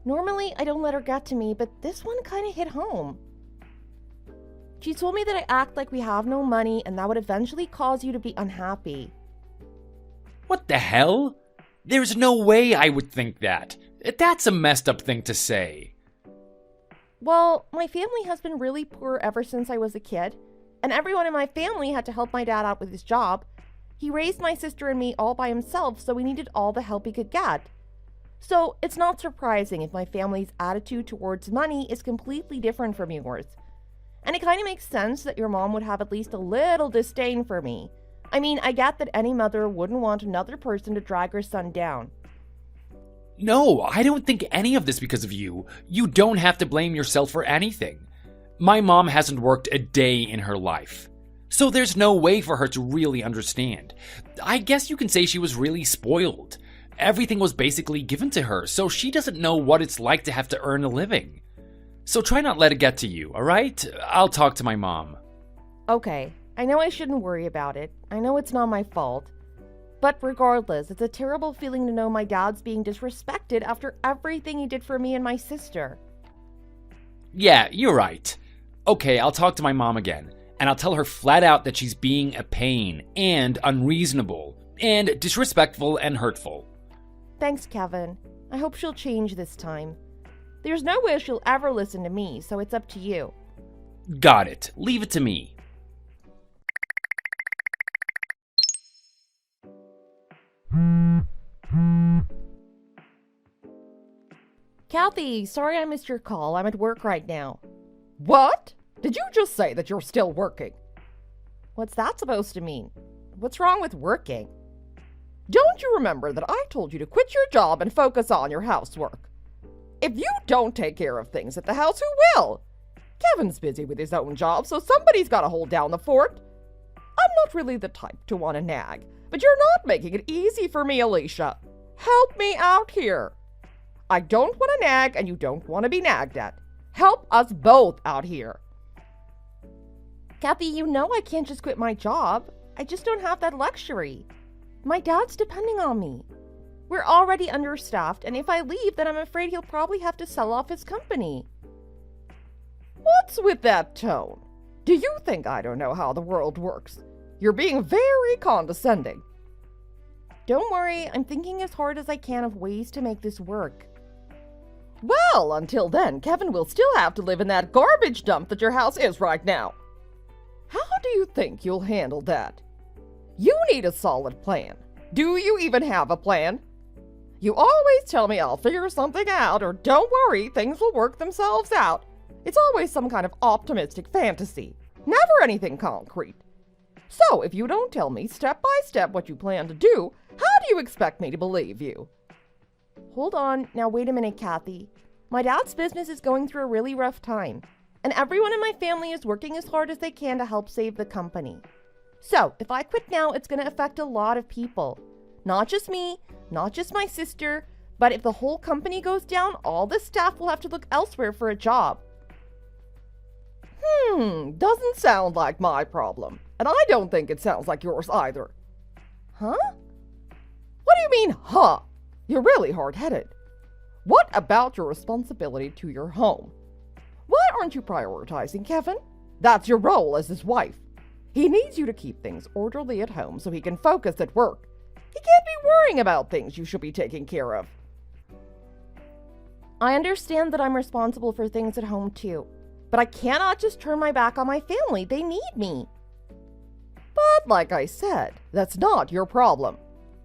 S3: Normally, I don't let her get to me, but this one kind of hit home. She told me that I act like we have no money and that would eventually cause you to be unhappy.
S4: What the hell? There's no way I would think that. That's a messed up thing to say.
S3: Well, my family has been really poor ever since I was a kid, and everyone in my family had to help my dad out with his job. He raised my sister and me all by himself, so we needed all the help he could get. So it's not surprising if my family's attitude towards money is completely different from yours. And it kind of makes sense that your mom would have at least a little disdain for me. I mean, I get that any mother wouldn't want another person to drag her son down.
S4: No, I don't think any of this because of you. You don't have to blame yourself for anything. My mom hasn't worked a day in her life, so there's no way for her to really understand. I guess you can say she was really spoiled. Everything was basically given to her, so she doesn't know what it's like to have to earn a living. So try not let it get to you, alright? I'll talk to my mom.
S3: Okay, I know I shouldn't worry about it. I know it's not my fault. But regardless, it's a terrible feeling to know my dad's being disrespected after everything he did for me and my sister.
S4: Yeah, you're right. Okay, I'll talk to my mom again, and I'll tell her flat out that she's being a pain, and unreasonable, and disrespectful and hurtful.
S3: Thanks, Kevin. I hope she'll change this time. There's no way she'll ever listen to me, so it's up to you.
S4: Got it. Leave it to me.
S3: Kathy, sorry I missed your call. I'm at work right now. What? Did you just say that you're still working? What's that supposed to mean? What's wrong with working? Don't you remember that I told you to quit your job and focus on your housework? If you don't take care of things at the house, who will? Kevin's busy with his own job, so somebody's got to hold down the fort. I'm not really the type to want to nag, but you're not making it easy for me, Alicia. Help me out here. I don't want to nag, and you don't want to be nagged at. Help us both out here. Kathy, you know I can't just quit my job. I just don't have that luxury. My dad's depending on me. We're already understaffed, and if I leave, then I'm afraid he'll probably have to sell off his company. What's with that tone? Do you think I don't know how the world works? You're being very condescending. Don't worry, I'm thinking as hard as I can of ways to make this work. Well, until then, Kevin will still have to live in that garbage dump that your house is right now. How do you think you'll handle that? You need a solid plan. Do you even have a plan? You always tell me I'll figure something out, or don't worry, things will work themselves out. It's always some kind of optimistic fantasy, never anything concrete. So if you don't tell me step by step what you plan to do, how do you expect me to believe you? Hold on, now wait a minute, Kathy. My dad's business is going through a really rough time, and everyone in my family is working as hard as they can to help save the company. So if I quit now, it's going to affect a lot of people. Not just me, not just my sister, but if the whole company goes down, all the staff will have to look elsewhere for a job. Doesn't sound like my problem, and I don't think it sounds like yours either. Huh? What do you mean, huh? You're really hard-headed. What about your responsibility to your home? Why aren't you prioritizing Kevin? That's your role as his wife. He needs you to keep things orderly at home so he can focus at work. He can't be worrying about things you should be taking care of. I understand that I'm responsible for things at home too, but I cannot just turn my back on my family. They need me. But like I said, that's not your problem.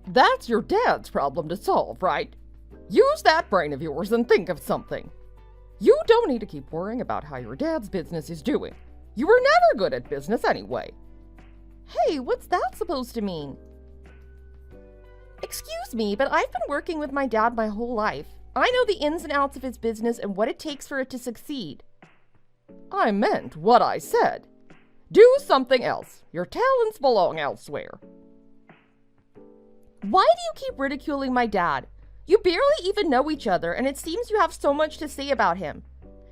S3: That's your dad's problem to solve, right? Use that brain of yours and think of something. You don't need to keep worrying about how your dad's business is doing. You were never good at business anyway. Hey, what's that supposed to mean? Excuse me, but I've been working with my dad my whole life. I know the ins and outs of his business and what it takes for it to succeed. I meant what I said. Do something else. Your talents belong elsewhere. Why do you keep ridiculing my dad? You barely even know each other, and it seems you have so much to say about him.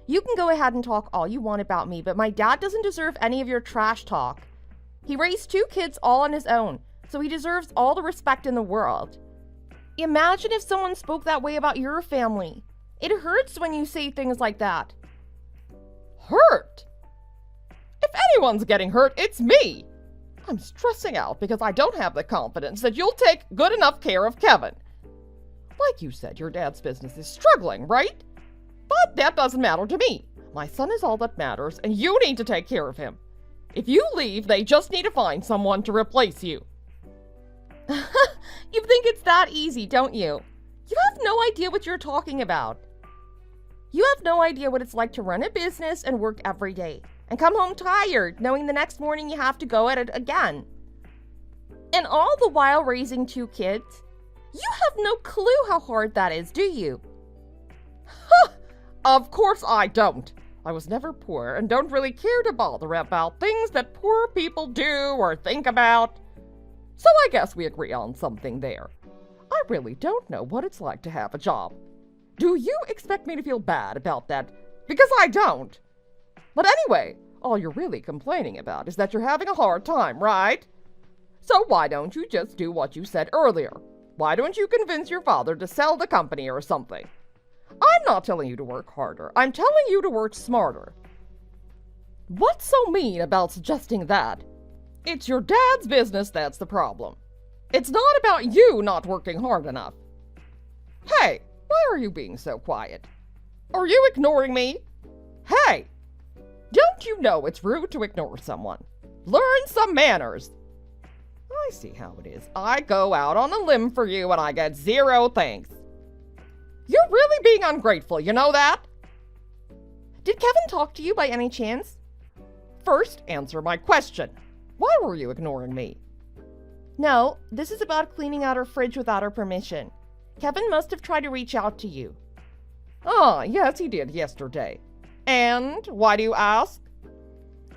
S3: You can go ahead and talk all you want about me, but my dad doesn't deserve any of your trash talk. He raised 2 kids all on his own, so he deserves all the respect in the world. Imagine if someone spoke that way about your family. It hurts when you say things like that. Hurt? If anyone's getting hurt, it's me. I'm stressing out because I don't have the confidence that you'll take good enough care of Kevin. Like you said, your dad's business is struggling, right? But that doesn't matter to me. My son is all that matters, and you need to take care of him. If you leave, they just need to find someone to replace you. You think it's that easy, don't you? You have no idea what you're talking about. You have no idea what it's like to run a business and work every day, and come home tired, knowing the next morning you have to go at it again. And all the while raising 2 kids? You have no clue how hard that is, do you? Of course I don't. I was never poor and don't really care to bother about things that poor people do or think about. So I guess we agree on something there. I really don't know what it's like to have a job. Do you expect me to feel bad about that? Because I don't. But anyway, all you're really complaining about is that you're having a hard time, right? So why don't you just do what you said earlier? Why don't you convince your father to sell the company or something? I'm not telling you to work harder. I'm telling you to work smarter. What's so mean about suggesting that? It's your dad's business that's the problem. It's not about you not working hard enough. Hey, why are you being so quiet? Are you ignoring me? Hey, don't you know it's rude to ignore someone? Learn some manners. I see how it is. I go out on a limb for you and I get 0 thanks. You're really being ungrateful, you know that? Did Kevin talk to you by any chance? First, answer my question. Why were you ignoring me? No, this is about cleaning out her fridge without her permission. Kevin must have tried to reach out to you. Ah, yes, he did yesterday. And why do you ask?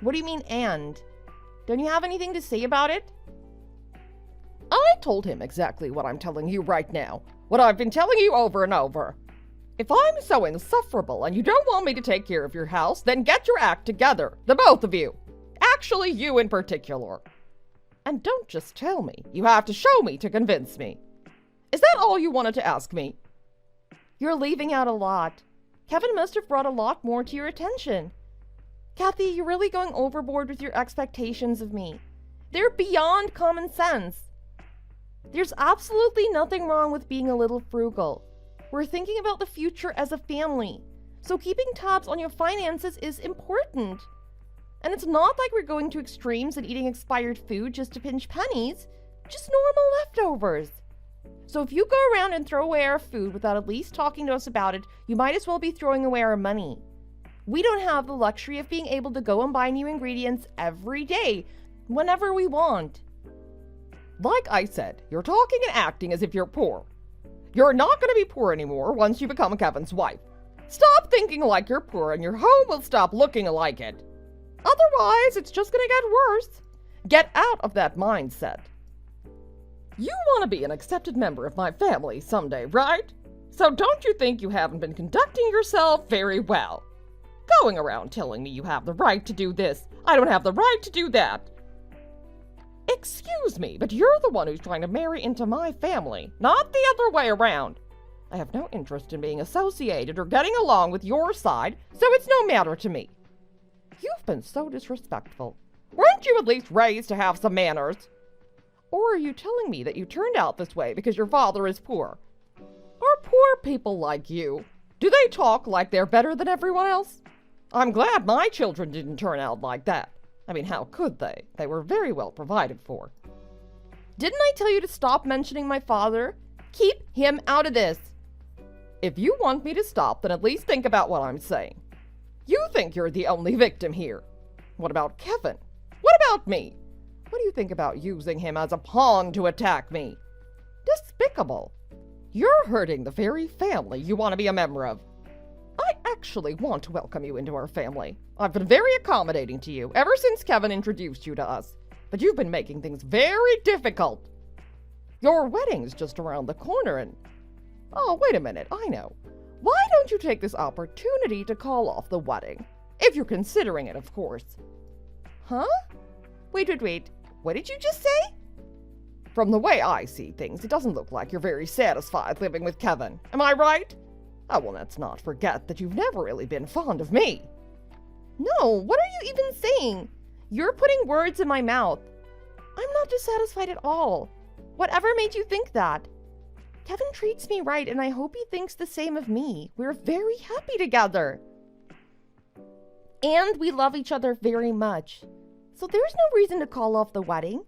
S3: What do you mean, and? Don't you have anything to say about it? I told him exactly what I'm telling you right now. What I've been telling you over and over. If I'm so insufferable and you don't want me to take care of your house, then get your act together, the both of you. Actually, you in particular. And don't just tell me. You have to show me to convince me. Is that all you wanted to ask me? You're leaving out a lot. Kevin must have brought a lot more to your attention. Kathy, you're really going overboard with your expectations of me. They're beyond common sense. There's absolutely nothing wrong with being a little frugal. We're thinking about the future as a family, so keeping tabs on your finances is important. And it's not like we're going to extremes and eating expired food just to pinch pennies, just normal leftovers. So if you go around and throw away our food without at least talking to us about it, you might as well be throwing away our money. We don't have the luxury of being able to go and buy new ingredients every day, whenever we want. Like I said, you're talking and acting as if you're poor. You're not going to be poor anymore once you become Kevin's wife. Stop thinking like you're poor and your home will stop looking like it. Otherwise, it's just going to get worse. Get out of that mindset. You want to be an accepted member of my family someday, right? So don't you think you haven't been conducting yourself very well? Going around telling me you have the right to do this, I don't have the right to do that. Excuse me, but you're the one who's trying to marry into my family, not the other way around. I have no interest in being associated or getting along with your side, so it's no matter to me. You've been so disrespectful. Weren't you at least raised to have some manners? Or are you telling me that you turned out this way because your father is poor? Are poor people like you? Do they talk like they're better than everyone else? I'm glad my children didn't turn out like that. I mean, how could they? They were very well provided for. Didn't I tell you to stop mentioning my father? Keep him out of this. If you want me to stop, then at least think about what I'm saying. You think you're the only victim here. What about Kevin? What about me? What do you think about using him as a pawn to attack me? Despicable. You're hurting the very family you want to be a member of. I actually want to welcome you into our family. I've been very accommodating to you ever since Kevin introduced you to us, but you've been making things very difficult. Your wedding's just around the corner and... Oh, wait a minute, I know. Why don't you take this opportunity to call off the wedding? If you're considering it, of course. Huh? Wait. What did you just say? From the way I see things, it doesn't look like you're very satisfied living with Kevin. Am I right? Oh, well, let's not forget that you've never really been fond of me.
S2: No, what are you even saying? You're putting words in my mouth. I'm not dissatisfied at all. Whatever made you think that? Kevin treats me right, and I hope he thinks the same of me. We're very happy together. And we love each other very much. So there's no reason to call off the wedding.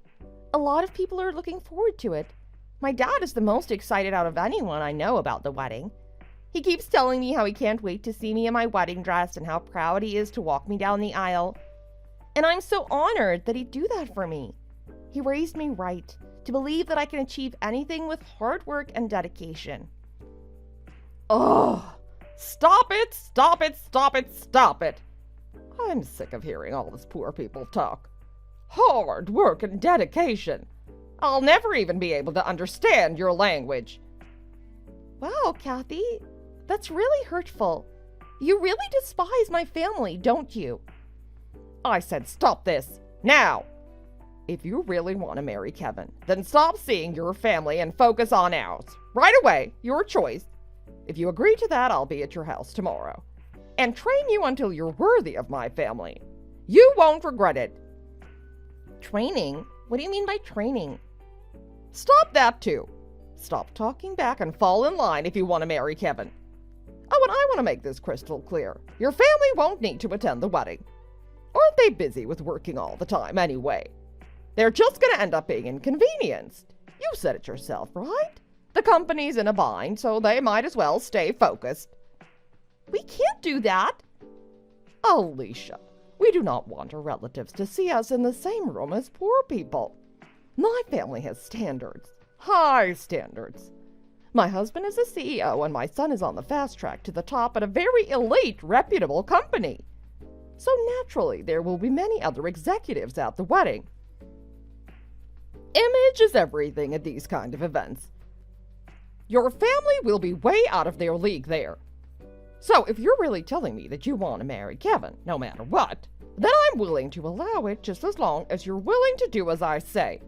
S2: A lot of people are looking forward to it. My dad is the most excited out of anyone I know about the wedding. He keeps telling me how he can't wait to see me in my wedding dress and how proud he is to walk me down the aisle. And I'm so honored that he'd do that for me. He raised me right to believe that I can achieve anything with hard work and dedication.
S3: Oh, stop it, stop it, stop it, stop it. I'm sick of hearing all this poor people talk. Hard work and dedication. I'll never even be able to understand your language.
S2: Wow, Kathy, that's really hurtful. You really despise my family, don't you?
S3: I said stop this, now! If you really want to marry Kevin, then stop seeing your family and focus on ours. Right away, your choice. If you agree to that, I'll be at your house tomorrow and train you until you're worthy of my family. You won't regret it.
S2: Training? What do you mean by training?
S3: Stop that too. Stop talking back and fall in line if you want to marry Kevin. Oh, and I want to make this crystal clear. Your family won't need to attend the wedding. Aren't they busy with working all the time anyway? They're just going to end up being inconvenienced. You said it yourself, right? The company's in a bind, so they might as well stay focused.
S2: We can't do that.
S3: Alicia, we do not want our relatives to see us in the same room as poor people. My family has standards, high standards. My husband is a CEO and my son is on the fast track to the top at a very elite, reputable company. So naturally, there will be many other executives at the wedding. Image is everything at these kind of events. Your family will be way out of their league there. So if you're really telling me that you want to marry Kevin, no matter what, then I'm willing to allow it just as long as you're willing to do as I say.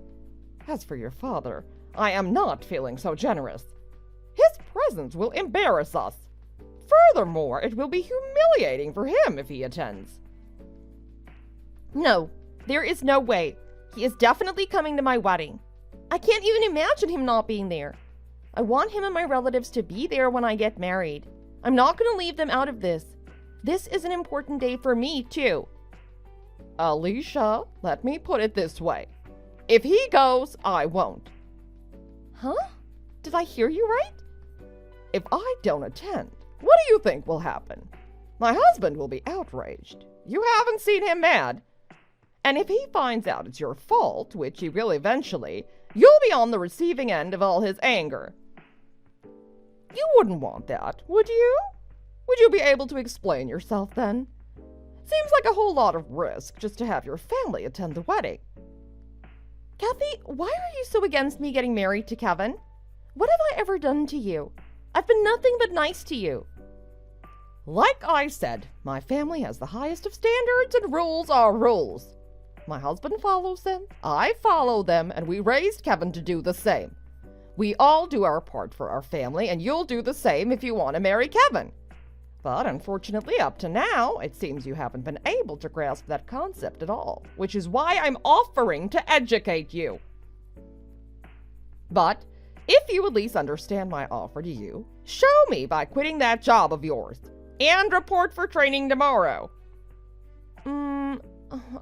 S3: As for your father, I am not feeling so generous. His presence will embarrass us. Furthermore, it will be humiliating for him if he attends.
S2: No, there is no way. He is definitely coming to my wedding. I can't even imagine him not being there. I want him and my relatives to be there when I get married. I'm not going to leave them out of this. This is an important day for me, too.
S3: Alicia, let me put it this way. If he goes, I won't.
S2: Huh? Did I hear you right?
S3: If I don't attend, what do you think will happen? My husband will be outraged. You haven't seen him mad. And if he finds out it's your fault, which he will eventually, you'll be on the receiving end of all his anger. You wouldn't want that, would you? Would you be able to explain yourself then? Seems like a whole lot of risk just to have your family attend the wedding.
S2: Kathy, why are you so against me getting married to Kevin? What have I ever done to you? I've been nothing but nice to you.
S3: Like I said, my family has the highest of standards and rules are rules. My husband follows them, I follow them, and we raised Kevin to do the same. We all do our part for our family, and you'll do the same if you want to marry Kevin. But unfortunately, up to now, it seems you haven't been able to grasp that concept at all, which is why I'm offering to educate you. But if you at least understand my offer to you, show me by quitting that job of yours, and report for training tomorrow.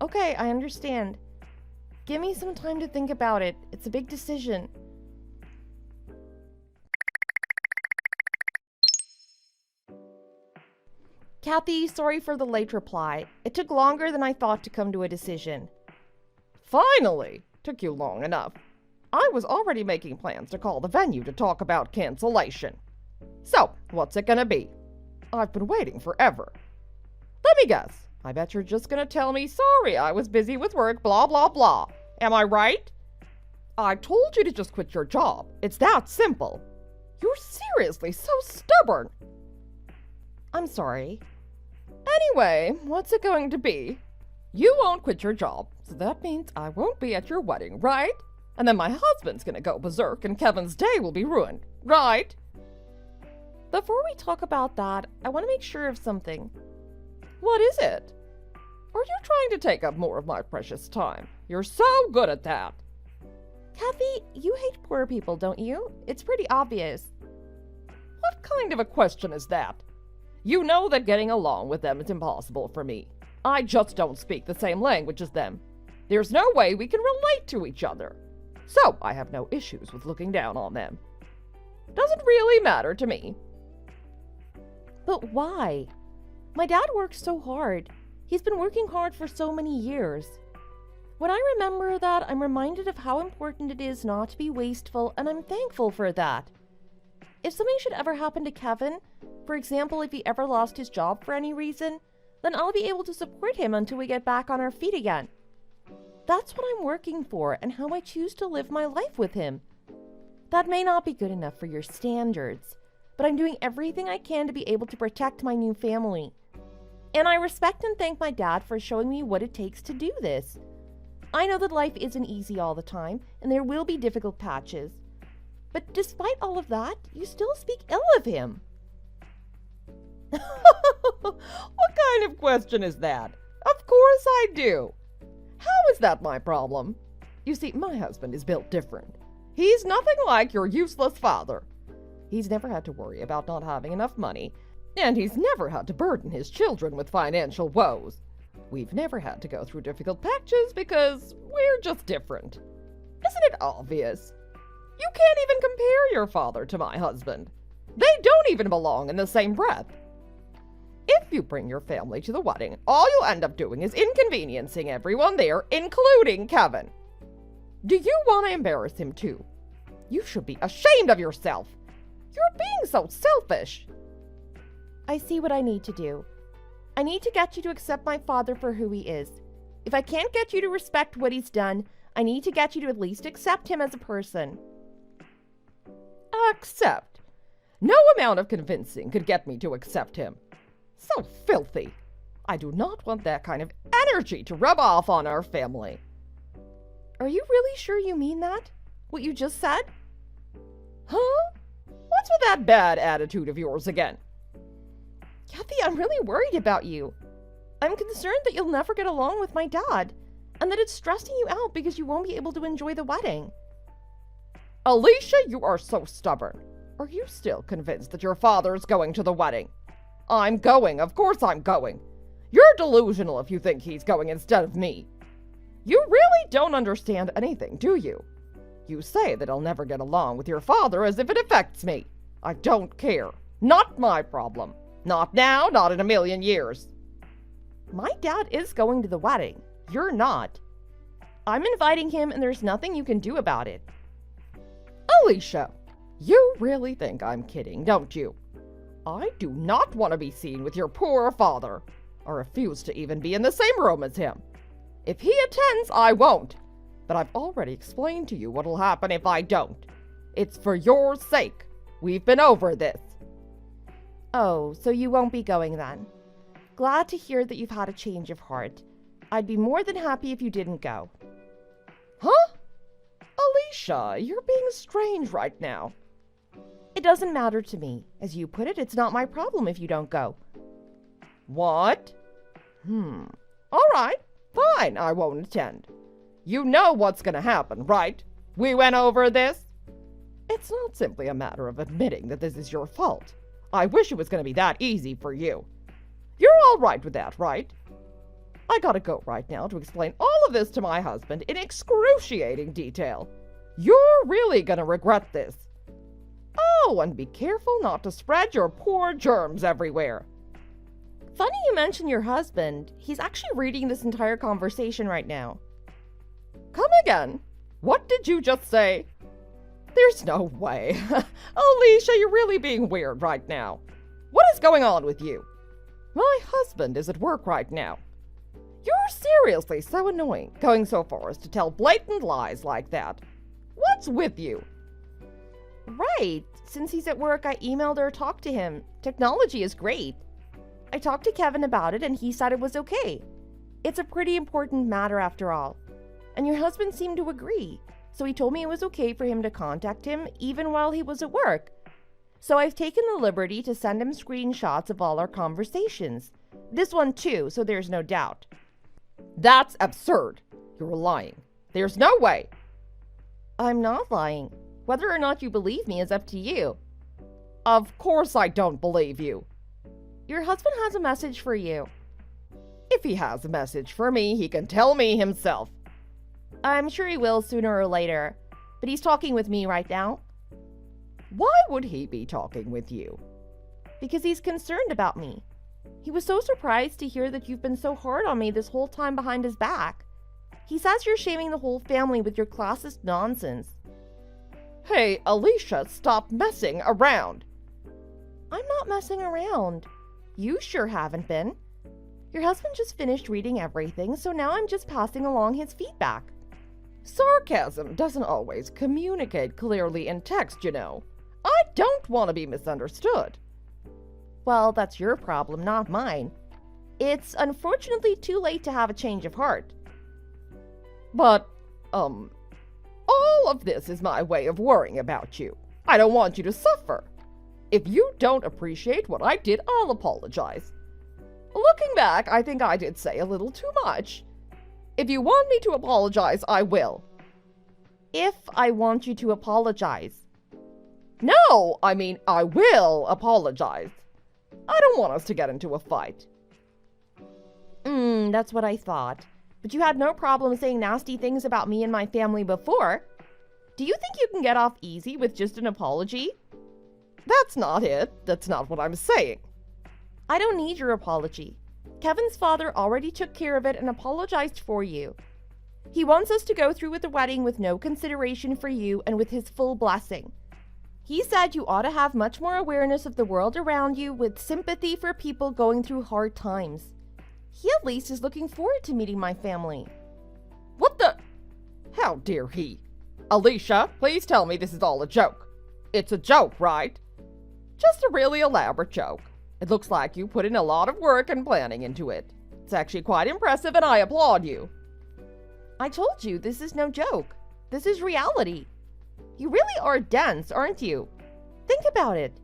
S2: Okay, I understand. Give me some time to think about it. It's a big decision. Kathy, sorry for the late reply. It took longer than I thought to come to a decision.
S3: Finally! Took you long enough. I was already making plans to call the venue to talk about cancellation. So, what's it gonna be? I've been waiting forever. Let me guess. I bet you're just gonna tell me, sorry, I was busy with work, blah, blah, blah. Am I right? I told you to just quit your job. It's that simple. You're seriously so stubborn.
S2: I'm sorry.
S3: Anyway, what's it going to be? You won't quit your job, so that means I won't be at your wedding, right? And then my husband's gonna go berserk and Kevin's day will be ruined, right? Before we talk about that, I want to make sure of something. What is it? Are you trying to take up more of my precious time? You're so good at that.
S2: Kathy, you hate poor people, don't you? It's pretty obvious.
S3: What kind of a question is that? You know that getting along with them is impossible for me. I just don't speak the same language as them. There's no way we can relate to each other. So I have no issues with looking down on them. Doesn't really matter to me.
S2: But why? My dad works so hard. He's been working hard for so many years. When I remember that, I'm reminded of how important it is not to be wasteful, and I'm thankful for that. If something should ever happen to Kevin, for example, if he ever lost his job for any reason, then I'll be able to support him until we get back on our feet again. That's what I'm working for and how I choose to live my life with him. That may not be good enough for your standards, but I'm doing everything I can to be able to protect my new family. And I respect and thank my dad for showing me what it takes to do this. I know that life isn't easy all the time, and there will be difficult patches. But despite all of that, you still speak ill of him.
S3: What kind of question is that? Of course I do. How is that my problem? You see, my husband is built different. He's nothing like your useless father. He's never had to worry about not having enough money, and he's never had to burden his children with financial woes. We've never had to go through difficult patches because we're just different. Isn't it obvious? You can't even compare your father to my husband. They don't even belong in the same breath. If you bring your family to the wedding, all you'll end up doing is inconveniencing everyone there, including Kevin. Do you want to embarrass him too? You should be ashamed of yourself. You're being so selfish.
S2: I see what I need to do. I need to get you to accept my father for who he is. If I can't get you to respect what he's done, I need to get you to at least accept him as a person.
S3: Accept? No amount of convincing could get me to accept him. So filthy. I do not want that kind of energy to rub off on our family.
S2: Are you really sure you mean that? What you just said?
S3: Huh? What's with that bad attitude of yours again?
S2: Kathy, I'm really worried about you. I'm concerned that you'll never get along with my dad, and that it's stressing you out because you won't be able to enjoy the wedding.
S3: Alicia, you are so stubborn. Are you still convinced that your father's going to the wedding? I'm going, of course I'm going. You're delusional if you think he's going instead of me. You really don't understand anything, do you? You say that I'll never get along with your father as if it affects me. I don't care. Not my problem. Not now, not in a million years.
S2: My dad is going to the wedding. You're not. I'm inviting him, and there's nothing you can do about it.
S3: Alicia, you really think I'm kidding, don't you? I do not want to be seen with your poor father. I refuse to even be in the same room as him. If he attends, I won't. But I've already explained to you what'll happen if I don't. It's for your sake. We've been over this.
S2: Oh, so you won't be going then. Glad to hear that you've had a change of heart. I'd be more than happy if you didn't go.
S3: Huh? Alicia, you're being strange right now.
S2: It doesn't matter to me. As you put it, it's not my problem if you don't go.
S3: What? All right, fine, I won't attend. You know what's gonna happen, right? We went over this. It's not simply a matter of admitting that this is your fault. I wish it was gonna be that easy for you. You're all right with that, right? I gotta go right now to explain all of this to my husband in excruciating detail. You're really gonna regret this. Oh, and be careful not to spread your poor germs everywhere.
S2: Funny you mention your husband. He's actually reading this entire conversation right now.
S3: Come again? What did you just say? There's no way. Alicia, you're really being weird right now. What is going on with you? My husband is at work right now. You're seriously so annoying, going so far as to tell blatant lies like that. What's with you?
S2: Right. Since he's at work, I emailed or talked to him. Technology is great. I talked to Kevin about it, and he said it was okay. It's a pretty important matter after all. And your husband seemed to agree.
S3: so he told me it was okay for him to contact him even while he was at work. So I've taken the liberty to send him screenshots of all our conversations. This one too, so there's no doubt. That's absurd. You're lying. There's no way. I'm not lying. Whether or not you believe me is up to you. Of course I don't believe you. Your husband has a message for you. If he has a message for me, he can tell me himself. I'm sure he will sooner or later, but he's talking with me right now. Why would he be talking with you? Because he's concerned about me. He was so surprised to hear that you've been so hard on me this whole time behind his back. He says you're shaming the whole family with your classist nonsense. Hey, Alicia, stop messing around. I'm not messing around. You sure haven't been. Your husband just finished reading everything, so now I'm just passing along his feedback. Sarcasm doesn't always communicate clearly in text, you know. I don't want to be misunderstood. Well, that's your problem, not mine. It's unfortunately too late to have a change of heart. But, all of this is my way of worrying about you. I don't want you to suffer. If you don't appreciate what I did, I'll apologize. Looking back, I think I did say a little too much. If you want me to apologize, I will. If I want you to apologize. No, I mean, I will apologize. I don't want us to get into a fight. That's what I thought. But you had no problem saying nasty things about me and my family before. Do you think you can get off easy with just an apology? That's not it. That's not what I'm saying. I don't need your apology. Kevin's father already took care of it and apologized for you. He wants us to go through with the wedding with no consideration for you and with his full blessing. He said you ought to have much more awareness of the world around you with sympathy for people going through hard times. He at least is looking forward to meeting my family. What the? How dare he? Alicia, please tell me this is all a joke. It's a joke, right? Just a really elaborate joke. It looks like you put in a lot of work and planning into it. It's actually quite impressive and I applaud you. I told you, this is no joke. This is reality. You really are dense, aren't you? Think about it.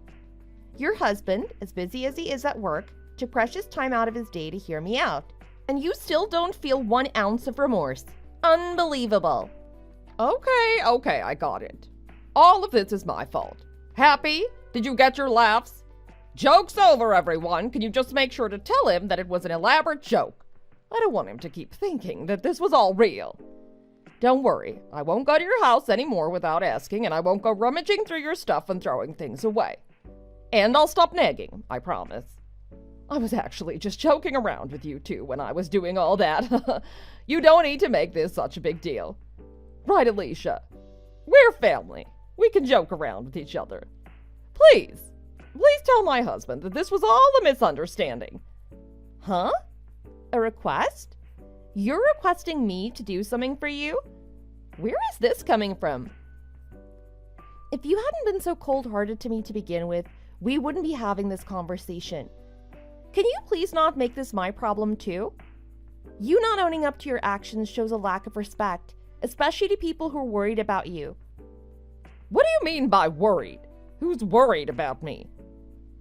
S3: Your husband, as busy as he is at work, took precious time out of his day to hear me out. And you still don't feel 1 ounce of remorse. Unbelievable. Okay, I got it. All of this is my fault. Happy? Did you get your laughs? Joke's over, everyone. Can you just make sure to tell him that it was an elaborate joke? I don't want him to keep thinking that this was all real. Don't worry, I won't go to your house anymore without asking, and I won't go rummaging through your stuff and throwing things away. And I'll stop nagging, I promise. I was actually just joking around with you two when I was doing all that. You don't need to make this such a big deal. Right, Alicia? We're family. We can joke around with each other. Please tell my husband that this was all a misunderstanding. Huh? A request? You're requesting me to do something for you? Where is this coming from? If you hadn't been so cold-hearted to me to begin with, we wouldn't be having this conversation. Can you please not make this my problem too? You not owning up to your actions shows a lack of respect, especially to people who are worried about you. What do you mean by worried? Who's worried about me?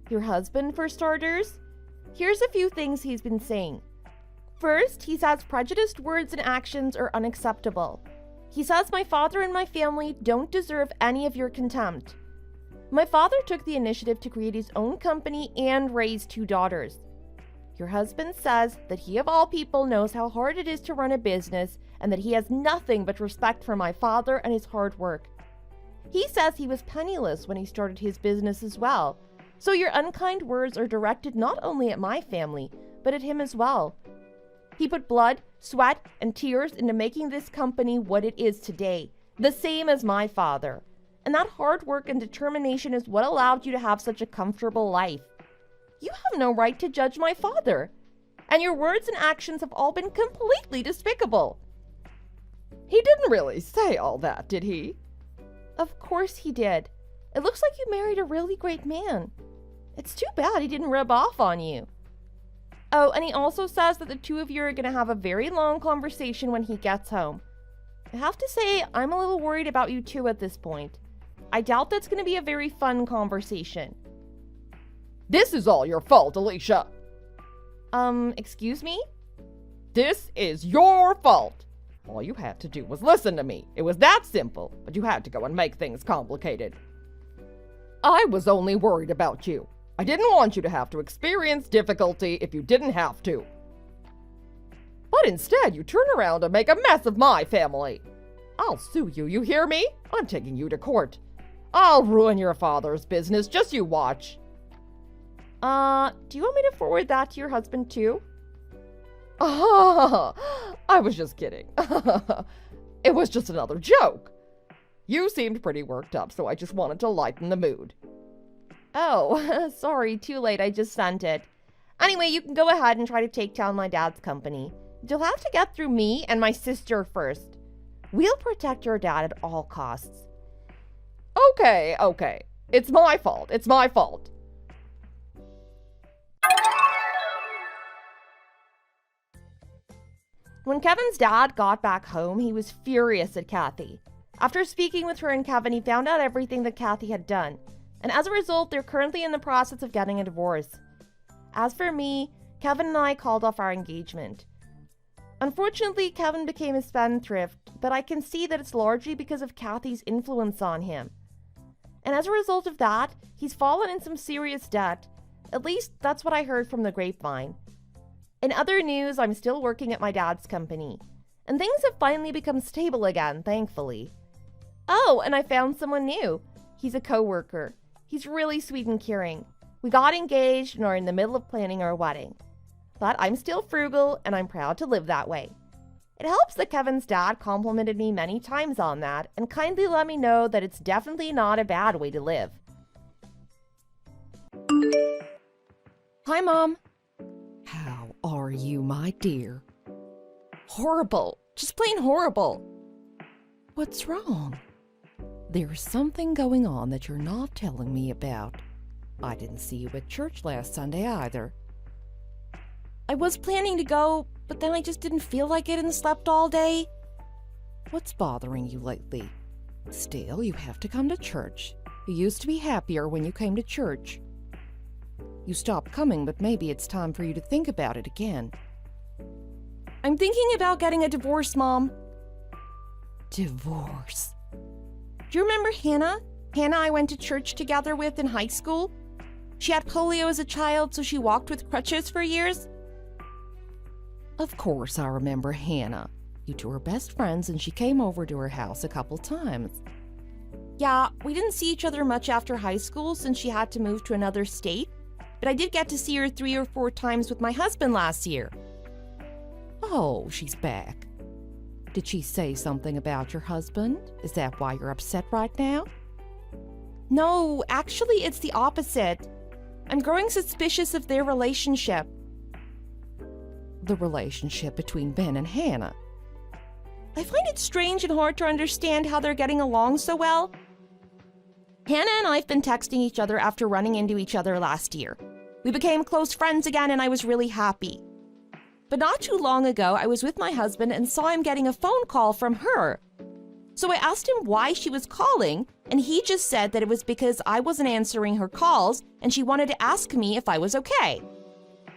S3: Your husband, for starters. Here's a few things he's been saying. First, he says prejudiced words and actions are unacceptable. He says my father and my family don't deserve any of your contempt. My father took the initiative to create his own company and raise 2 daughters. Your husband says that he of all people knows how hard it is to run a business and that he has nothing but respect for my father and his hard work. He says he was penniless when he started his business as well, so your unkind words are directed not only at my family, but at him as well. He put blood, sweat, and tears into making this company what it is today, the same as my father. And that hard work and determination is what allowed you to have such a comfortable life. You have no right to judge my father. And your words and actions have all been completely despicable. He didn't really say all that, did he? Of course he did. It looks like you married a really great man. It's too bad he didn't rub off on you. Oh, and he also says that the 2 of you are going to have a very long conversation when he gets home. I have to say, I'm a little worried about you two at this point. I doubt that's going to be a very fun conversation.
S5: This is all your fault, Alicia.
S3: Excuse me?
S5: This is your fault. All you had to do was listen to me. It was that simple, but you had to go and make things complicated. I was only worried about you. I didn't want you to have to experience difficulty if you didn't have to. But instead, you turn around and make a mess of my family. I'll sue you, you hear me? I'm taking you to court. I'll ruin your father's business, just you watch.
S3: Do you want me to forward that to your husband too?
S5: I was just kidding. It was just another joke. You seemed pretty worked up, so I just wanted to lighten the mood.
S3: Oh, sorry, too late, I just sent it. Anyway, you can go ahead and try to take down my dad's company. You'll have to get through me and my sister first. We'll protect your dad at all costs.
S5: Okay. It's my fault.
S3: When Kevin's dad got back home, he was furious at Kathy. After speaking with her and Kevin, he found out everything that Kathy had done. And as a result, they're currently in the process of getting a divorce. As for me, Kevin and I called off our engagement. Unfortunately, Kevin became a spendthrift, but I can see that it's largely because of Kathy's influence on him. And as a result of that, he's fallen in some serious debt. At least, that's what I heard from the grapevine. In other news, I'm still working at my dad's company. And things have finally become stable again, thankfully. Oh, and I found someone new. He's a coworker. He's really sweet and caring. We got engaged and are in the middle of planning our wedding. But I'm still frugal, and I'm proud to live that way. It helps that Kevin's dad complimented me many times on that and kindly let me know that it's definitely not a bad way to live.
S2: Hi, Mom.
S3: How are you, my dear? Horrible. Just plain horrible.
S6: What's wrong? There's something going on that you're not telling me about. I didn't see you at church last Sunday either.
S3: I was planning to go, but then I just didn't feel like it and slept all day.
S6: What's bothering you lately? Still, you have to come to church. You used to be happier when you came to church. You stopped coming, but maybe it's time for you to think about it again.
S3: I'm thinking about getting a divorce, Mom.
S6: Divorce?
S3: Do you remember Hannah? Hannah I went to church together with in high school? She had polio as a child, so she walked with crutches for years.
S6: Of course I remember Hannah. You two were best friends and she came over to her house a couple times.
S3: Yeah, we didn't see each other much after high school since she had to move to another state, but I did get to see her 3 or 4 times with my husband last year.
S6: Oh, she's back. Did she say something about your husband? Is that why you're upset right now?
S3: No, actually it's the opposite. I'm growing suspicious of their relationship.
S6: The relationship between Ben and Hannah.
S3: I find it strange and hard to understand how they're getting along so well. Hannah and I have been texting each other after running into each other last year. We became close friends again and I was really happy. But not too long ago, I was with my husband and saw him getting a phone call from her. So I asked him why she was calling, and he just said that it was because I wasn't answering her calls and she wanted to ask me if I was okay.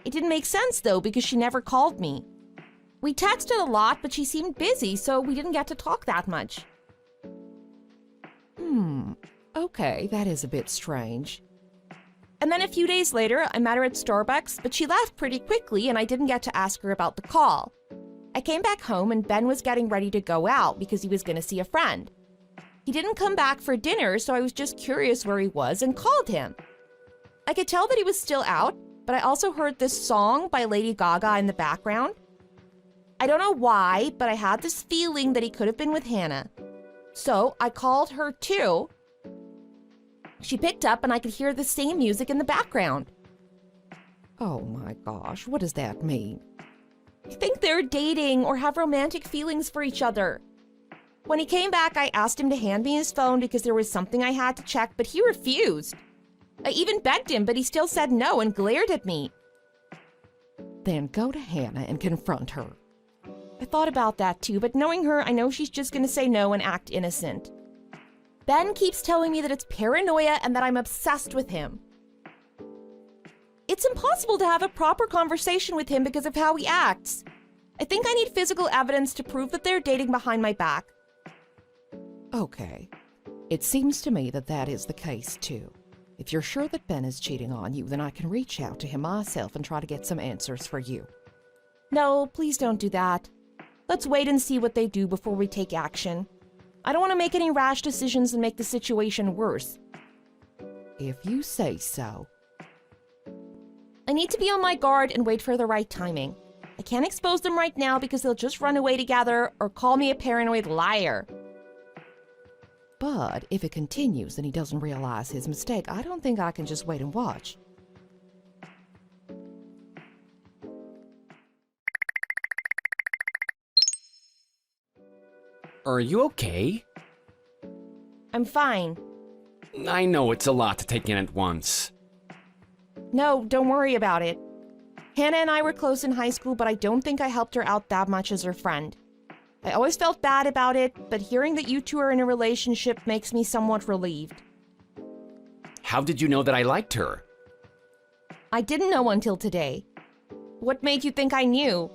S3: It didn't make sense though because she never called me. We texted a lot, but she seemed busy, so we didn't get to talk that much.
S6: Okay, that is a bit strange.
S3: And then a few days later, I met her at Starbucks, but she left pretty quickly and I didn't get to ask her about the call. I came back home and Ben was getting ready to go out because he was going to see a friend. He didn't come back for dinner, so I was just curious where he was and called him. I could tell that he was still out, but I also heard this song by Lady Gaga in the background. I don't know why, but I had this feeling that he could have been with Hannah. So I called her too. She picked up and I could hear the same music in the background.
S6: Oh my gosh, what does that mean?
S3: I think they're dating or have romantic feelings for each other. When he came back, I asked him to hand me his phone because there was something I had to check, but he refused. I even begged him, but he still said no and glared at me.
S6: Then go to Hannah and confront her.
S3: I thought about that too, but knowing her, I know she's just gonna say no and act innocent. Ben keeps telling me that it's paranoia and that I'm obsessed with him. It's impossible to have a proper conversation with him because of how he acts. I think I need physical evidence to prove that they're dating behind my back.
S6: Okay. It seems to me that that is the case, too. If you're sure that Ben is cheating on you, then I can reach out to him myself and try to get some answers for you.
S3: No, please don't do that. Let's wait and see what they do before we take action. I don't want to make any rash decisions and make the situation worse.
S6: If you say so.
S3: I need to be on my guard and wait for the right timing. I can't expose them right now because they'll just run away together or call me a paranoid liar.
S6: But if it continues and he doesn't realize his mistake, I don't think I can just wait and watch.
S7: Are you okay?
S3: I'm fine.
S7: I know it's a lot to take in at once.
S3: No, don't worry about it. Hannah and I were close in high school, but I don't think I helped her out that much as her friend. I always felt bad about it, but hearing that you two are in a relationship makes me somewhat relieved.
S7: How did you know that I liked her?
S3: I didn't know until today. What made you think I knew?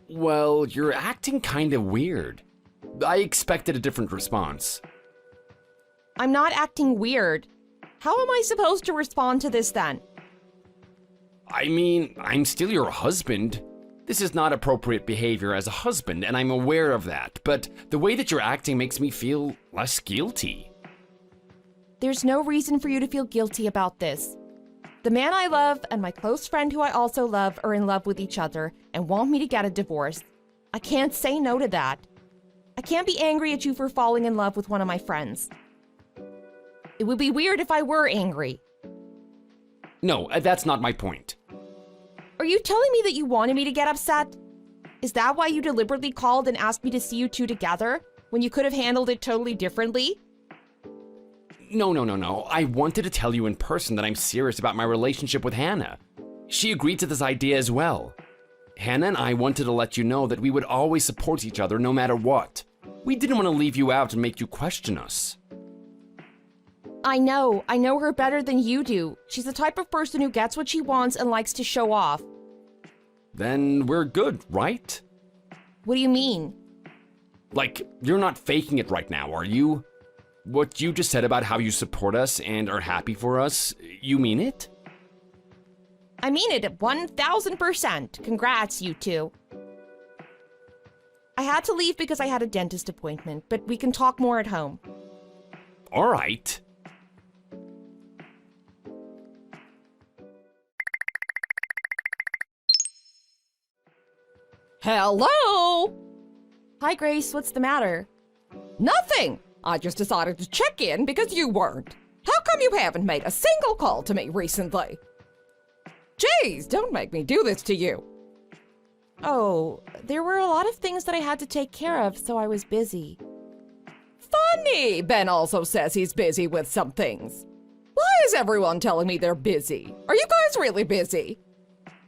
S7: Well, you're acting kind of weird. I expected a different response.
S3: I'm not acting weird. How am I supposed to respond to this then?
S7: I mean, I'm still your husband. This is not appropriate behavior as a husband, and I'm aware of that, but the way that you're acting makes me feel less guilty.
S3: There's no reason for you to feel guilty about this. The man I love and my close friend who I also love are in love with each other and want me to get a divorce. I can't say no to that. I can't be angry at you for falling in love with one of my friends. It would be weird if I were angry.
S7: No, that's not my point.
S3: Are you telling me that you wanted me to get upset? Is that why you deliberately called and asked me to see you two together, when you could have handled it totally differently?
S7: No. I wanted to tell you in person that I'm serious about my relationship with Hannah. She agreed to this idea as well. Hannah and I wanted to let you know that we would always support each other no matter what. We didn't want to leave you out and make you question us.
S3: I know her better than you do. She's the type of person who gets what she wants and likes to show off.
S7: Then we're good, right?
S3: What do you mean?
S7: Like, you're not faking it right now, are you? What you just said about how you support us and are happy for us, you mean it?
S3: I mean it at 1000%. Congrats, you two. I had to leave because I had a dentist appointment, but we can talk more at home.
S7: All right.
S5: Hello?
S3: Hi, Grace. What's the matter?
S5: Nothing. I just decided to check in because you weren't. How come you haven't made a single call to me recently? Jeez, don't make me do this to you.
S3: Oh, there were a lot of things that I had to take care of, so I was busy.
S5: Funny, Ben also says he's busy with some things. Why is everyone telling me they're busy? Are you guys really busy?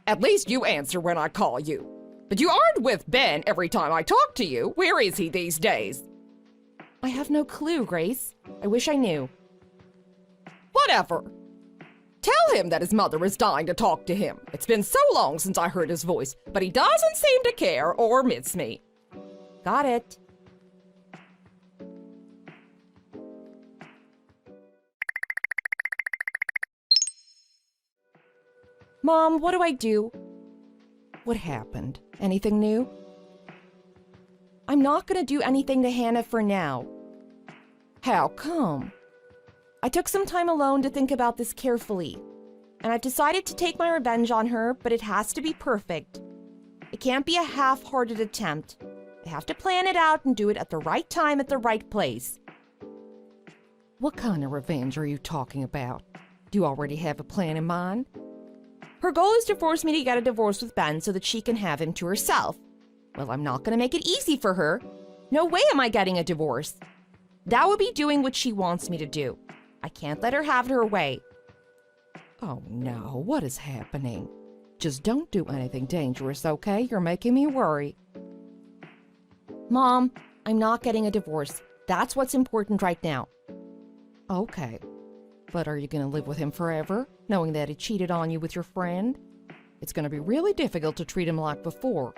S5: At least you answer when I call you. But you aren't with Ben every time I talk to you. Where is he these days?
S3: I have no clue, Grace. I wish I knew.
S5: Whatever. Tell him that his mother is dying to talk to him. It's been so long since I heard his voice, but he doesn't seem to care or miss me.
S3: Got it. Mom, what do I do?
S6: What happened? Anything new?
S3: I'm not gonna do anything to Hannah for now.
S6: How come?
S3: I took some time alone to think about this carefully, and I've decided to take my revenge on her, but it has to be perfect. It can't be a half-hearted attempt. I have to plan it out and do it at the right time at the right place.
S6: What kind of revenge are you talking about? Do you already have a plan in mind?
S3: Her goal is to force me to get a divorce with Ben so that she can have him to herself. Well, I'm not going to make it easy for her. No way am I getting a divorce. That would be doing what she wants me to do. I can't let her have her way.
S6: Oh no, what is happening? Just don't do anything dangerous, okay? You're making me worry.
S3: Mom, I'm not getting a divorce. That's what's important right now.
S6: Okay, but are you going to live with him forever, knowing that he cheated on you with your friend? It's going to be really difficult to treat him like before.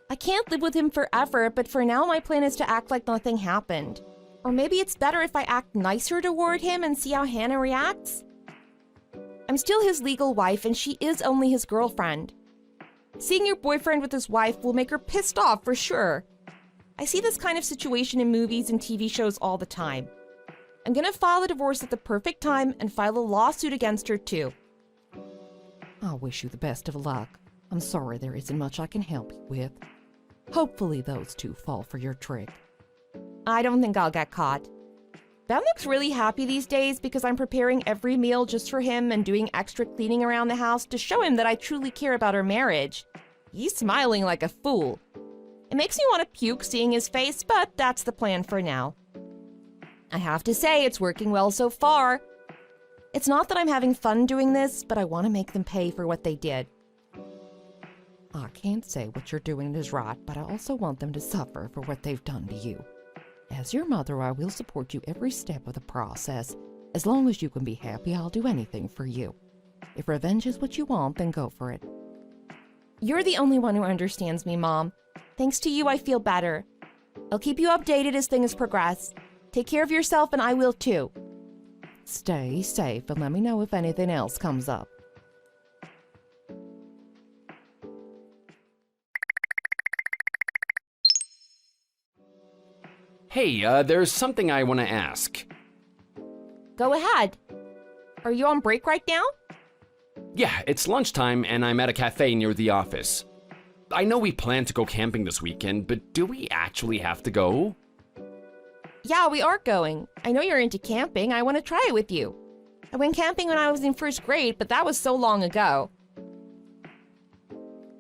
S3: I can't live with him forever, but for now my plan is to act like nothing happened. Or maybe it's better if I act nicer toward him and see how Hannah reacts? I'm still his legal wife and she is only his girlfriend. Seeing your boyfriend with his wife will make her pissed off for sure. I see this kind of situation in movies and TV shows all the time. I'm gonna file a divorce at the perfect time and file a lawsuit against her too.
S6: I wish you the best of luck. I'm sorry there isn't much I can help you with. Hopefully those two fall for your trick.
S3: I don't think I'll get caught. Ben looks really happy these days because I'm preparing every meal just for him and doing extra cleaning around the house to show him that I truly care about our marriage. He's smiling like a fool. It makes me want to puke seeing his face, but that's the plan for now. I have to say, it's working well so far. It's not that I'm having fun doing this, but I want to make them pay for what they did.
S6: I can't say what you're doing is right, but I also want them to suffer for what they've done to you. As your mother, I will support you every step of the process. As long as you can be happy, I'll do anything for you. If revenge is what you want, then go for it.
S3: You're the only one who understands me, Mom. Thanks to you, I feel better. I'll keep you updated as things progress. Take care of yourself and I will too.
S6: Stay safe and let me know if anything else comes up.
S7: Hey, there's something I want to ask.
S3: Go ahead. Are you on break right now?
S7: Yeah, it's lunchtime and I'm at a cafe near the office. I know we plan to go camping this weekend, but do we actually have to go?
S3: Yeah, we are going. I know you're into camping. I want to try it with you. I went camping when I was in first grade, but that was so long ago.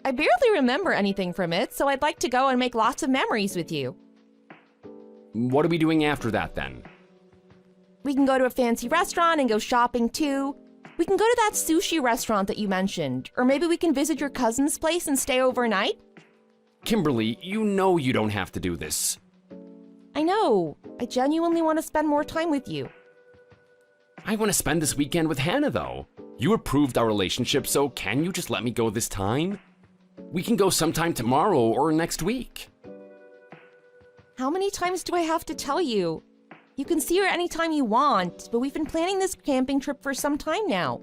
S3: I barely remember anything from it, so I'd like to go and make lots of memories with you.
S7: What are we doing after that then?
S3: We can go to a fancy restaurant and go shopping too. We can go to that sushi restaurant that you mentioned, or maybe we can visit your cousin's place and stay overnight.
S7: Kimberly, you know you don't have to do this.
S3: I know. I genuinely want to spend more time with you.
S7: I want to spend this weekend with Hannah though. You approved our relationship, so can you just let me go this time? We can go sometime tomorrow or next week.
S3: How many times do I have to tell you? You can see her anytime you want, but we've been planning this camping trip for some time now.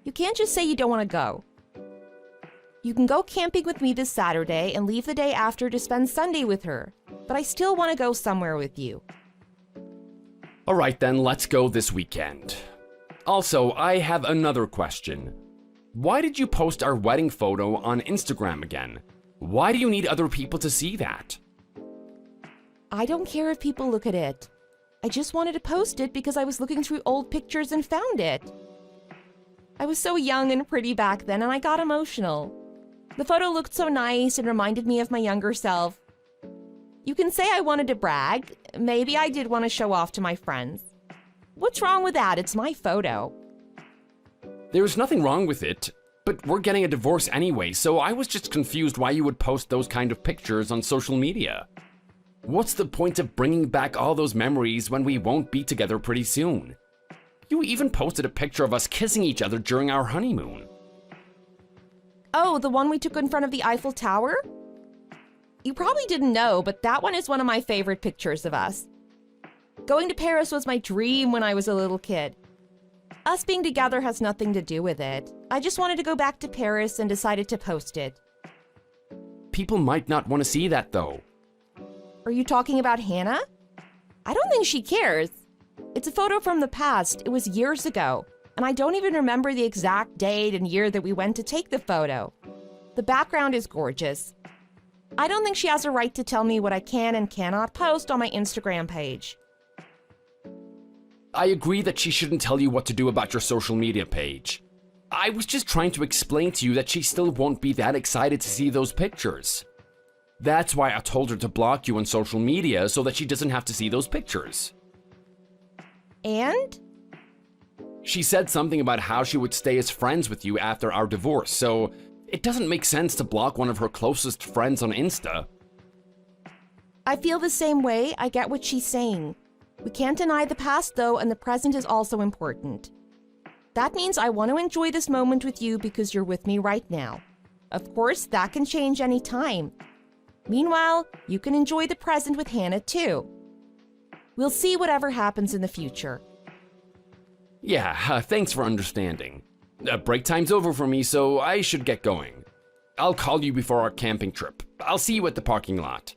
S3: You can't just say you don't want to go. You can go camping with me this Saturday and leave the day after to spend Sunday with her, but I still want to go somewhere with you.
S7: All right then, let's go this weekend. Also, I have another question. Why did you post our wedding photo on Instagram again? Why do you need other people to see that?
S3: I don't care if people look at it. I just wanted to post it because I was looking through old pictures and found it. I was so young and pretty back then and I got emotional. The photo looked so nice and reminded me of my younger self. You can say I wanted to brag. Maybe I did want to show off to my friends. What's wrong with that? It's my photo.
S7: There's nothing wrong with it, but we're getting a divorce anyway, so I was just confused why you would post those kind of pictures on social media. What's the point of bringing back all those memories when we won't be together pretty soon? You even posted a picture of us kissing each other during our honeymoon.
S3: Oh, the one we took in front of the Eiffel Tower? You probably didn't know, but that one is one of my favorite pictures of us. Going to Paris was my dream when I was a little kid. Us being together has nothing to do with it. I just wanted to go back to Paris and decided to post it.
S7: People might not want to see that though.
S3: Are you talking about Hannah? I don't think she cares. It's a photo from the past. It was years ago, and I don't even remember the exact date and year that we went to take the photo. The background is gorgeous. I don't think she has a right to tell me what I can and cannot post on my Instagram page.
S7: I agree that she shouldn't tell you what to do about your social media page. I was just trying to explain to you that she still won't be that excited to see those pictures. That's why I told her to block you on social media so that she doesn't have to see those pictures.
S3: And?
S7: She said something about how she would stay as friends with you after our divorce, so it doesn't make sense to block one of her closest friends on Insta.
S6: I feel the same way. I get what she's saying. We can't deny the past, though, and the present is also important. That means I want to enjoy this moment with you because you're with me right now. Of course, that can change any time. Meanwhile, you can enjoy the present with Hannah, too. We'll see whatever happens in the future.
S7: Yeah, thanks for understanding. Break time's over for me, so I should get going. I'll call you before our camping trip. I'll see you at the parking lot.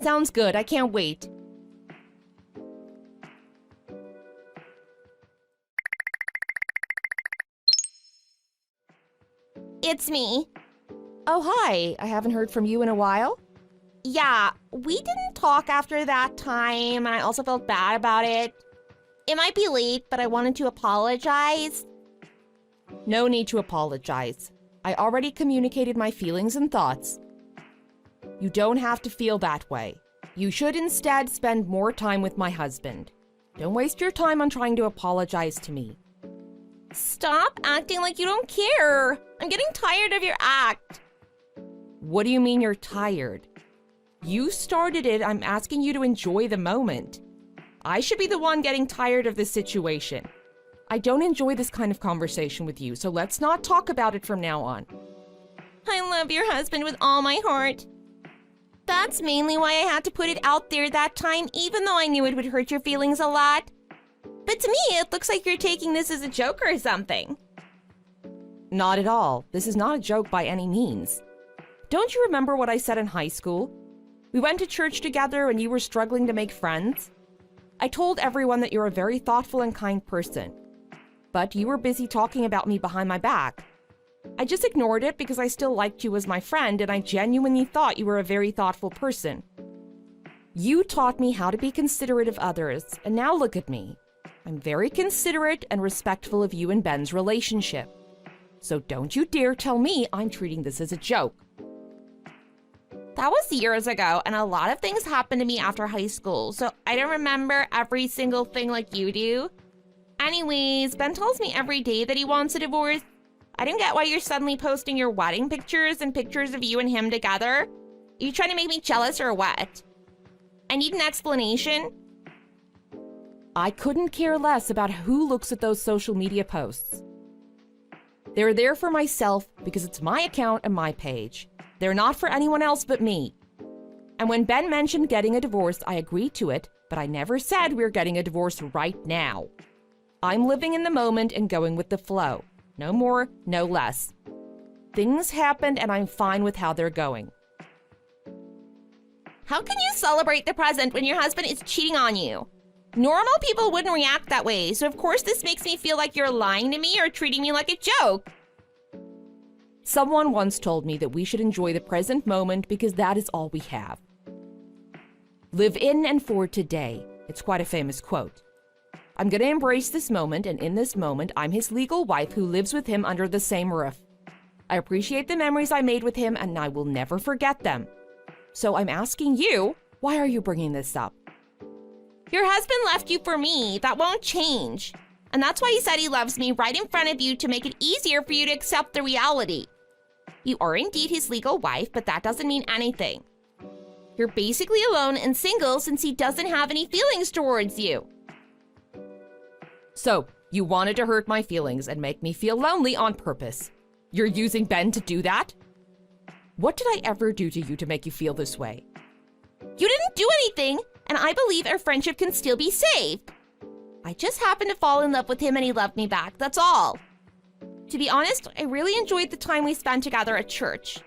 S6: Sounds good. I can't wait.
S8: It's me.
S6: Oh, hi. I haven't heard from you in a while.
S8: Yeah, we didn't talk after that time, and I also felt bad about it. It might be late, but I wanted to apologize.
S6: No need to apologize. I already communicated my feelings and thoughts. You don't have to feel that way. You should instead spend more time with my husband. Don't waste your time on trying to apologize to me.
S8: Stop acting like you don't care. I'm getting tired of your act.
S6: What do you mean you're tired? You started it. I'm asking you to enjoy the moment. I should be the one getting tired of this situation. I don't enjoy this kind of conversation with you, so let's not talk about it from now on.
S8: I love your husband with all my heart. That's mainly why I had to put it out there that time, even though I knew it would hurt your feelings a lot. But to me, it looks like you're taking this as a joke or something.
S6: Not at all. This is not a joke by any means. Don't you remember what I said in high school? We went to church together and you were struggling to make friends. I told everyone that you're a very thoughtful and kind person. But you were busy talking about me behind my back. I just ignored it because I still liked you as my friend and I genuinely thought you were a very thoughtful person. You taught me how to be considerate of others, and now look at me. I'm very considerate and respectful of you and Ben's relationship. So don't you dare tell me I'm treating this as a joke.
S8: That was years ago, and a lot of things happened to me after high school, so I don't remember every single thing like you do. Anyways, Ben tells me every day that he wants a divorce. I don't get why you're suddenly posting your wedding pictures and pictures of you and him together. Are you trying to make me jealous or what? I need an explanation.
S6: I couldn't care less about who looks at those social media posts. They're there for myself because it's my account and my page. They're not for anyone else but me. And when Ben mentioned getting a divorce, I agreed to it, but I never said we're getting a divorce right now. I'm living in the moment and going with the flow. No more, no less. Things happened and I'm fine with how they're going.
S8: How can you celebrate the present when your husband is cheating on you? Normal people wouldn't react that way, so of course this makes me feel like you're lying to me or treating me like a joke.
S6: Someone once told me that we should enjoy the present moment because that is all we have. Live in and for today. It's quite a famous quote. I'm going to embrace this moment, and in this moment, I'm his legal wife who lives with him under the same roof. I appreciate the memories I made with him, and I will never forget them. So I'm asking you, why are you bringing this up?
S8: Your husband left you for me. That won't change. And that's why he said he loves me right in front of you to make it easier for you to accept the reality. You are indeed his legal wife, but that doesn't mean anything. You're basically alone and single since he doesn't have any feelings towards you.
S6: So, you wanted to hurt my feelings and make me feel lonely on purpose. You're using Ben to do that? What did I ever do to you to make you feel this way?
S8: You didn't do anything, and I believe our friendship can still be saved. I just happened to fall in love with him and he loved me back, that's all. To be honest, I really enjoyed the time we spent together at church.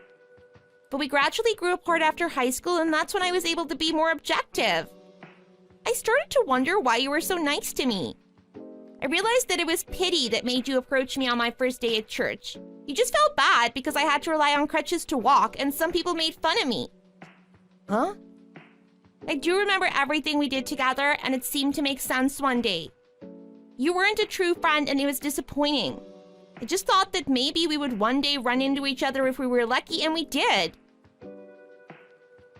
S8: But we gradually grew apart after high school, and that's when I was able to be more objective. I started to wonder why you were so nice to me. I realized that it was pity that made you approach me on my first day at church. You just felt bad because I had to rely on crutches to walk, and some people made fun of me.
S6: Huh?
S8: I do remember everything we did together, and it seemed to make sense one day. You weren't a true friend, and it was disappointing. I just thought that maybe we would one day run into each other if we were lucky, and we did.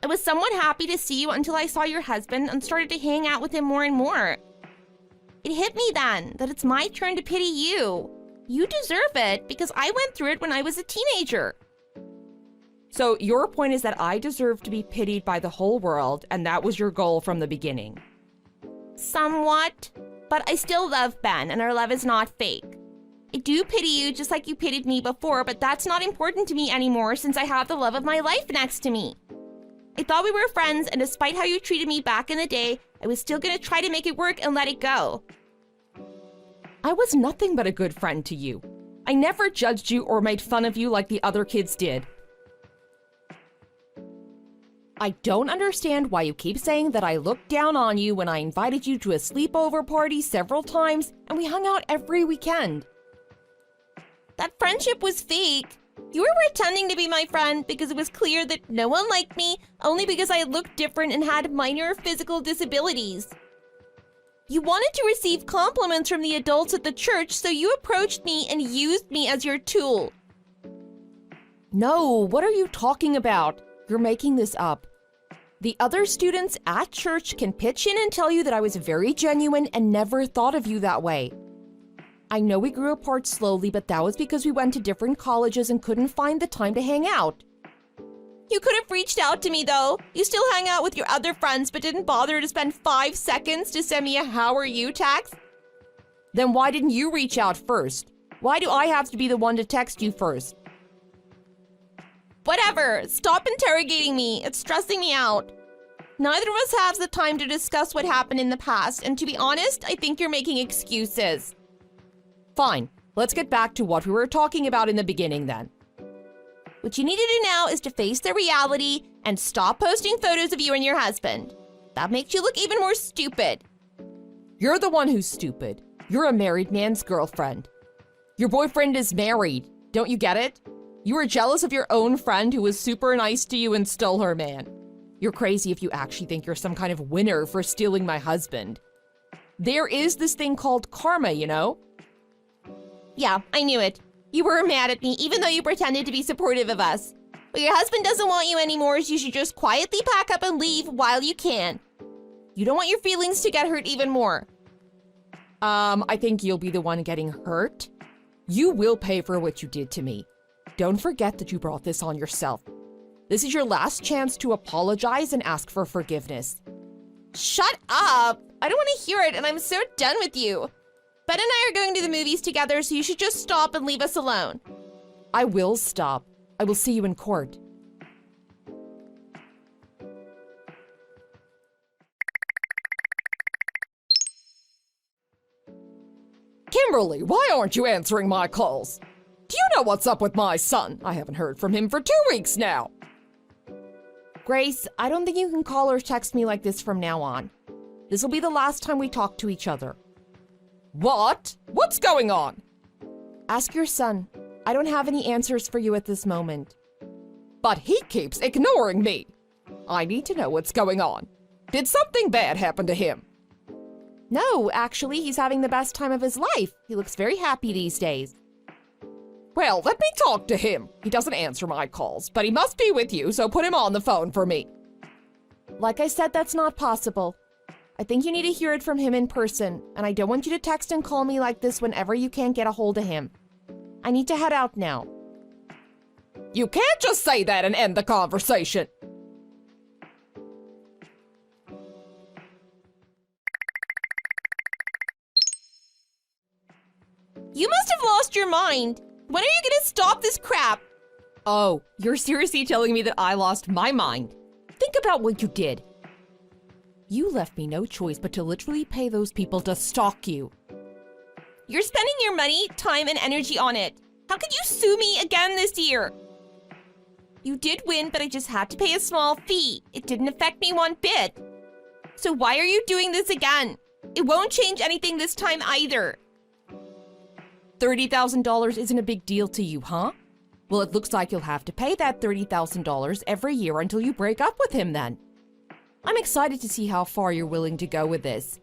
S8: I was somewhat happy to see you until I saw your husband and started to hang out with him more and more. It hit me then that it's my turn to pity you. You deserve it because I went through it when I was a teenager.
S5: So your point is that I deserve to be pitied by the whole world, and that was your goal from the beginning.
S8: Somewhat. But I still love Ben, and our love is not fake. I do pity you just like you pitied me before, but that's not important to me anymore since I have the love of my life next to me. I thought we were friends, and despite how you treated me back in the day, I was still gonna try to make it work and let it go.
S5: I was nothing but a good friend to you. I never judged you or made fun of you like the other kids did. I don't understand why you keep saying that I looked down on you when I invited you to a sleepover party several times and we hung out every weekend.
S8: That friendship was fake. You were pretending to be my friend because it was clear that no one liked me only because I looked different and had minor physical disabilities. You wanted to receive compliments from the adults at the church, so you approached me and used me as your tool.
S5: No, what are you talking about? You're making this up. The other students at church can pitch in and tell you that I was very genuine and never thought of you that way. I know we grew apart slowly, but that was because we went to different colleges and couldn't find the time to hang out.
S8: You could have reached out to me, though. You still hang out with your other friends, but didn't bother to spend 5 seconds to send me a "how are you" text?
S5: Then why didn't you reach out first? Why do I have to be the one to text you first?
S8: Whatever. Stop interrogating me. It's stressing me out. Neither of us has the time to discuss what happened in the past, and to be honest, I think you're making excuses.
S5: Fine. Let's get back to what we were talking about in the beginning then.
S8: What you need to do now is to face the reality and stop posting photos of you and your husband. That makes you look even more stupid.
S5: You're the one who's stupid. You're a married man's girlfriend. Your boyfriend is married. Don't you get it? You were jealous of your own friend who was super nice to you and stole her man. You're crazy if you actually think you're some kind of winner for stealing my husband. There is this thing called karma, you know?
S8: Yeah, I knew it. You were mad at me even though you pretended to be supportive of us. But your husband doesn't want you anymore, so you should just quietly pack up and leave while you can. You don't want your feelings to get hurt even more.
S5: I think you'll be the one getting hurt. You will pay for what you did to me. Don't forget that you brought this on yourself. This is your last chance to apologize and ask for forgiveness.
S8: Shut up! I don't want to hear it, and I'm so done with you. Ben and I are going to the movies together, so you should just stop and leave us alone.
S5: I will stop. I will see you in court. Kimberly, why aren't you answering my calls? Do you know what's up with my son? I haven't heard from him for 2 weeks now. Grace, I don't think you can call or text me like this from now on. This will be the last time we talk to each other. What? What's going on? Ask your son. I don't have any answers for you at this moment. But he keeps ignoring me. I need to know what's going on. Did something bad happen to him? No, actually, he's having the best time of his life. He looks very happy these days. Well, let me talk to him. He doesn't answer my calls, but he must be with you, so put him on the phone for me. Like I said, that's not possible. I think you need to hear it from him in person, and I don't want you to text and call me like this whenever you can't get a hold of him. I need to head out now. You can't just say that and end the conversation.
S8: You must have lost your mind. When are you gonna stop this crap?
S5: Oh, you're seriously telling me that I lost my mind? Think about what you did. You left me no choice but to literally pay those people to stalk you.
S8: You're spending your money, time, and energy on it. How could you sue me again this year? You did win, but I just had to pay a small fee. It didn't affect me one bit. So why are you doing this again? It won't change anything this time either.
S5: $30,000 isn't a big deal to you, huh? Well, it looks like you'll have to pay that $30,000 every year until you break up with him then. I'm excited to see how far you're willing to go with this.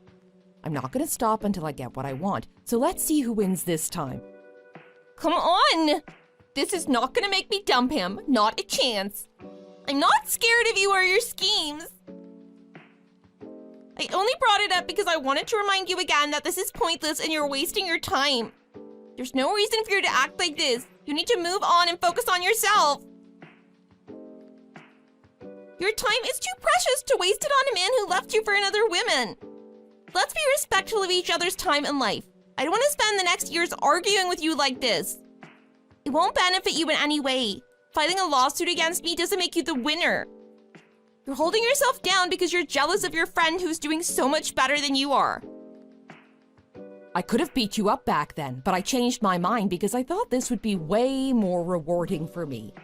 S5: I'm not going to stop until I get what I want, so let's see who wins this time.
S8: Come on! This is not going to make me dump him, not a chance. I'm not scared of you or your schemes. I only brought it up because I wanted to remind you again that this is pointless and you're wasting your time. There's no reason for you to act like this. You need to move on and focus on yourself. Your time is too precious to waste it on a man who left you for another woman. Let's be respectful of each other's time and life. I don't want to spend the next years arguing with you like this. It won't benefit you in any way. Filing a lawsuit against me doesn't make you the winner. You're holding yourself down because you're jealous of your friend who's doing so much better than you are.
S6: I could have beat you up back then, but I changed my mind because I thought this would be way more rewarding for me.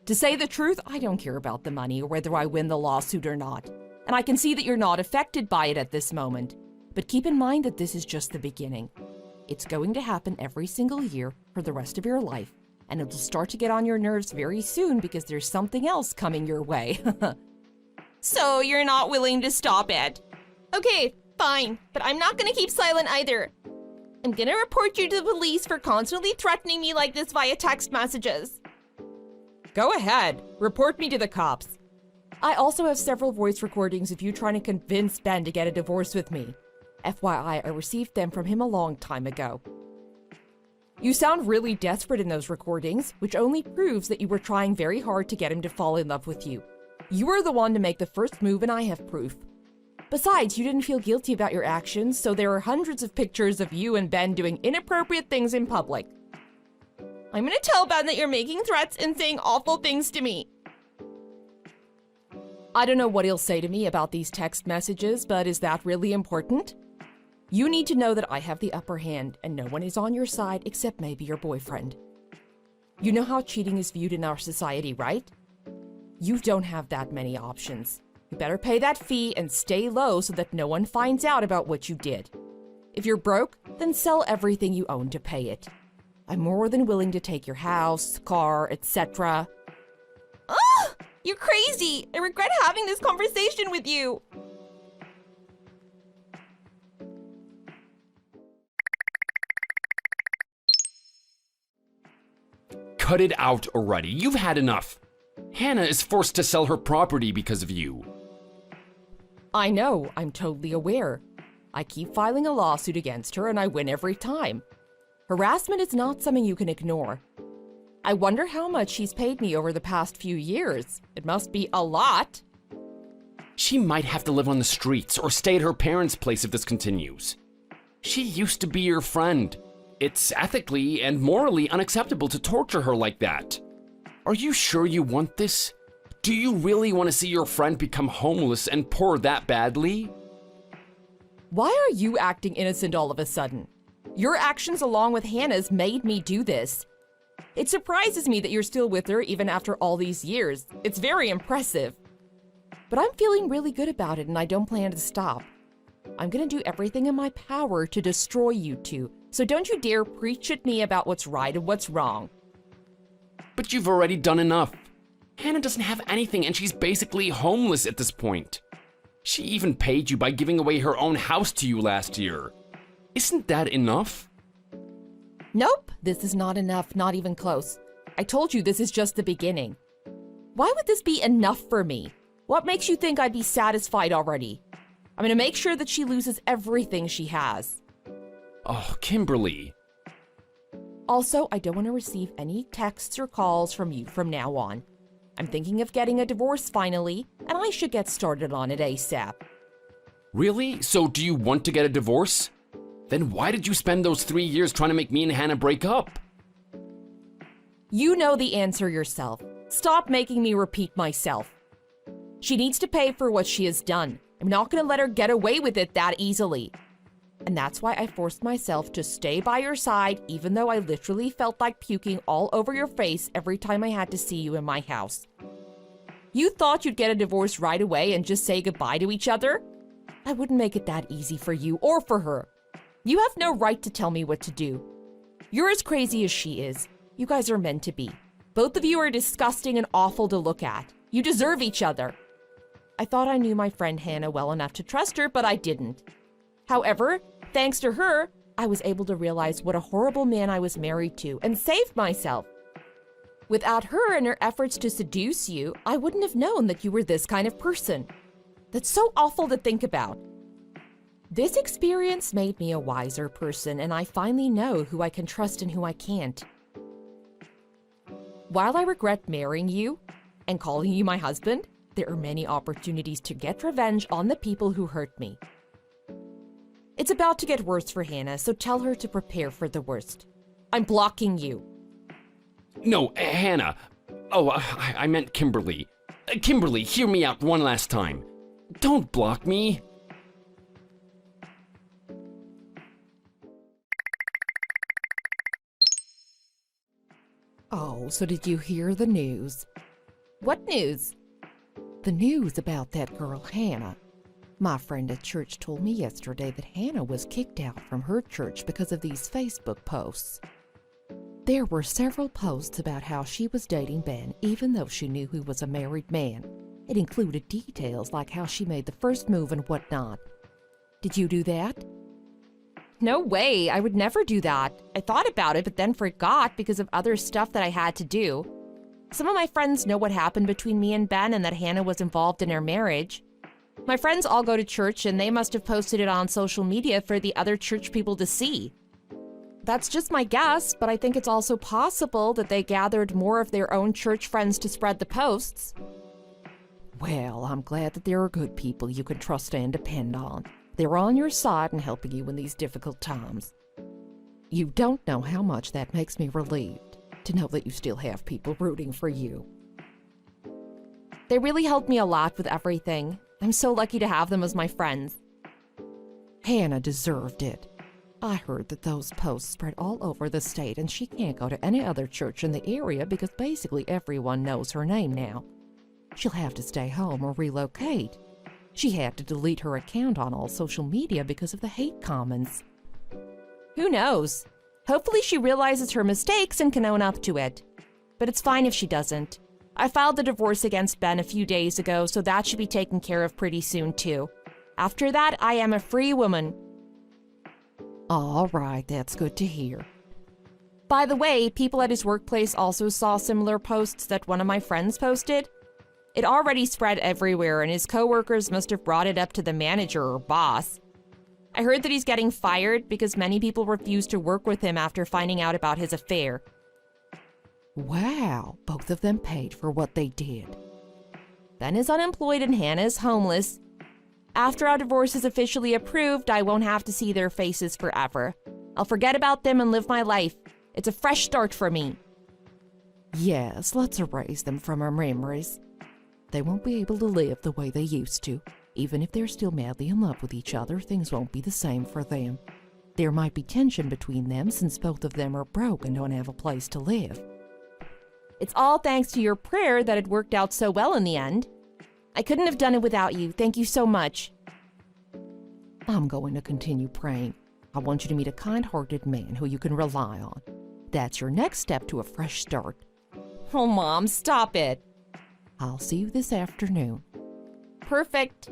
S6: To say the truth, I don't care about the money or whether I win the lawsuit or not. And I can see that you're not affected by it at this moment. But keep in mind that this is just the beginning. It's going to happen every single year for the rest of your life. And it'll start to get on your nerves very soon because there's something else coming your way.
S8: So you're not willing to stop it? Okay, fine. But I'm not gonna keep silent either. I'm gonna report you to the police for constantly threatening me like this via text messages.
S6: Go ahead. Report me to the cops. I also have several voice recordings of you trying to convince Ben to get a divorce with me. FYI, I received them from him a long time ago. You sound really desperate in those recordings, which only proves that you were trying very hard to get him to fall in love with you. You were the one to make the first move, and I have proof. Besides, you didn't feel guilty about your actions, so there are hundreds of pictures of you and Ben doing inappropriate things in public.
S8: I'm gonna tell Ben that you're making threats and saying awful things to me.
S6: I don't know what he'll say to me about these text messages, but is that really important? You need to know that I have the upper hand and no one is on your side except maybe your boyfriend. You know how cheating is viewed in our society, right? You don't have that many options. You better pay that fee and stay low so that no one finds out about what you did. If you're broke, then sell everything you own to pay it. I'm more than willing to take your house, car, etc.
S8: Ugh! You're crazy! I regret having this conversation with you!
S7: Cut it out already. You've had enough. Hannah is forced to sell her property because of you.
S6: I know, I'm totally aware. I keep filing a lawsuit against her and I win every time. Harassment is not something you can ignore. I wonder how much she's paid me over the past few years. It must be a lot.
S7: She might have to live on the streets or stay at her parents' place if this continues. She used to be your friend. It's ethically and morally unacceptable to torture her like that. Are you sure you want this? Do you really want to see your friend become homeless and poor that badly?
S6: Why are you acting innocent all of a sudden? Your actions along with Hannah's made me do this. It surprises me that you're still with her even after all these years. It's very impressive. But I'm feeling really good about it and I don't plan to stop. I'm gonna do everything in my power to destroy you two, so don't you dare preach at me about what's right and what's wrong.
S7: But you've already done enough. Hannah doesn't have anything and she's basically homeless at this point. She even paid you by giving away her own house to you last year. Isn't that enough?
S6: Nope, this is not enough, not even close. I told you this is just the beginning. Why would this be enough for me? What makes you think I'd be satisfied already? I'm gonna make sure that she loses everything she has.
S7: Oh, Kimberly.
S6: Also, I don't want to receive any texts or calls from you from now on. I'm thinking of getting a divorce finally, and I should get started on it ASAP.
S7: Really? So do you want to get a divorce? Then why did you spend those 3 years trying to make me and Hannah break up?
S6: You know the answer yourself. Stop making me repeat myself. She needs to pay for what she has done. I'm not going to let her get away with it that easily. And that's why I forced myself to stay by your side even though I literally felt like puking all over your face every time I had to see you in my house. You thought you'd get a divorce right away and just say goodbye to each other? I wouldn't make it that easy for you or for her. You have no right to tell me what to do. You're as crazy as she is. You guys are meant to be. Both of you are disgusting and awful to look at. You deserve each other. I thought I knew my friend Hannah well enough to trust her, but I didn't. However, thanks to her, I was able to realize what a horrible man I was married to and saved myself. Without her and her efforts to seduce you, I wouldn't have known that you were this kind of person. That's so awful to think about. This experience made me a wiser person, and I finally know who I can trust and who I can't. While I regret marrying you and calling you my husband,
S9: There are many opportunities to get revenge on the people who hurt me. It's about to get worse for Hannah, so tell her to prepare for the worst. I'm blocking you.
S7: No, Hannah. Oh, I meant Kimberly. Kimberly, hear me out one last time. Don't block me.
S6: Oh, so did you hear the news?
S9: What news?
S6: The news about that girl, Hannah. My friend at church told me yesterday that Hannah was kicked out from her church because of these Facebook posts. There were several posts about how she was dating Ben even though she knew he was a married man. It included details like how she made the first move and whatnot. Did you do that?
S9: No way, I would never do that. I thought about it, but then forgot because of other stuff that I had to do. Some of my friends know what happened between me and Ben and that Hannah was involved in our marriage. My friends all go to church and they must have posted it on social media for the other church people to see. That's just my guess, but I think it's also possible that they gathered more of their own church friends to spread the posts.
S6: Well, I'm glad that there are good people you can trust and depend on. They're on your side and helping you in these difficult times. You don't know how much that makes me relieved to know that you still have people rooting for you.
S9: They really helped me a lot with everything. I'm so lucky to have them as my friends.
S6: Hannah deserved it. I heard that those posts spread all over the state and she can't go to any other church in the area because basically everyone knows her name now. She'll have to stay home or relocate. She had to delete her account on all social media because of the hate comments.
S9: Who knows? Hopefully she realizes her mistakes and can own up to it. But it's fine if she doesn't. I filed the divorce against Ben a few days ago, so that should be taken care of pretty soon too. After that, I am a free woman.
S6: All right, that's good to hear.
S9: By the way, people at his workplace also saw similar posts that one of my friends posted. It already spread everywhere, and his coworkers must have brought it up to the manager or boss. I heard that he's getting fired because many people refused to work with him after finding out about his affair.
S6: Wow, both of them paid for what they did.
S9: Ben is unemployed and Hannah is homeless. After our divorce is officially approved, I won't have to see their faces forever. I'll forget about them and live my life. It's a fresh start for me.
S6: Yes, let's erase them from our memories. They won't be able to live the way they used to. Even if they're still madly in love with each other, things won't be the same for them. There might be tension between them since both of them are broke and don't have a place to live.
S9: It's all thanks to your prayer that it worked out so well in the end. I couldn't have done it without you. Thank you so much.
S6: I'm going to continue praying. I want you to meet a kind-hearted man who you can rely on. That's your next step to a fresh start.
S9: Oh, Mom, stop it.
S6: I'll see you this afternoon.
S9: Perfect.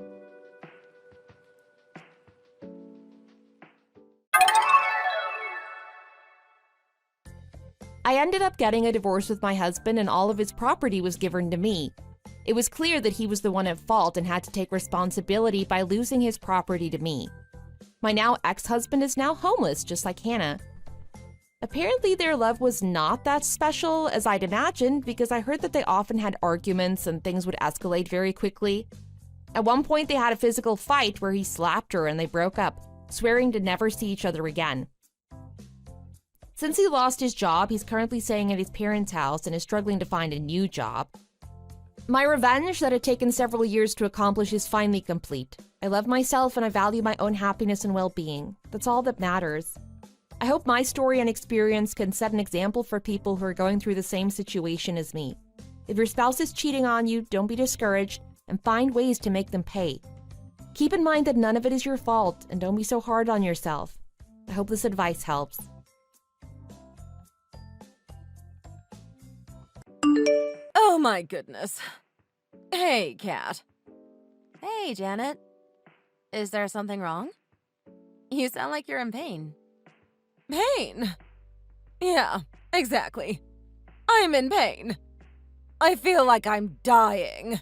S9: I ended up getting a divorce with my husband and all of his property was given to me. It was clear that he was the one at fault and had to take responsibility by losing his property to me. My now ex-husband is now homeless, just like Hannah. Apparently their love was not that special as I'd imagined because I heard that they often had arguments and things would escalate very quickly. At one point they had a physical fight where he slapped her and they broke up, swearing to never see each other again. Since he lost his job, he's currently staying at his parents' house and is struggling to find a new job. My revenge that had taken several years to accomplish is finally complete. I love myself and I value my own happiness and well-being. That's all that matters. I hope my story and experience can set an example for people who are going through the same situation as me. If your spouse is cheating on you, don't be discouraged and find ways to make them pay. Keep in mind that none of it is your fault and don't be so hard on yourself. I hope this advice helps.
S1: Oh my goodness. Hey, Kat.
S2: Hey, Janet. Is there something wrong? You sound like you're in pain.
S1: Pain? Yeah, exactly. I'm in pain. I feel like I'm dying.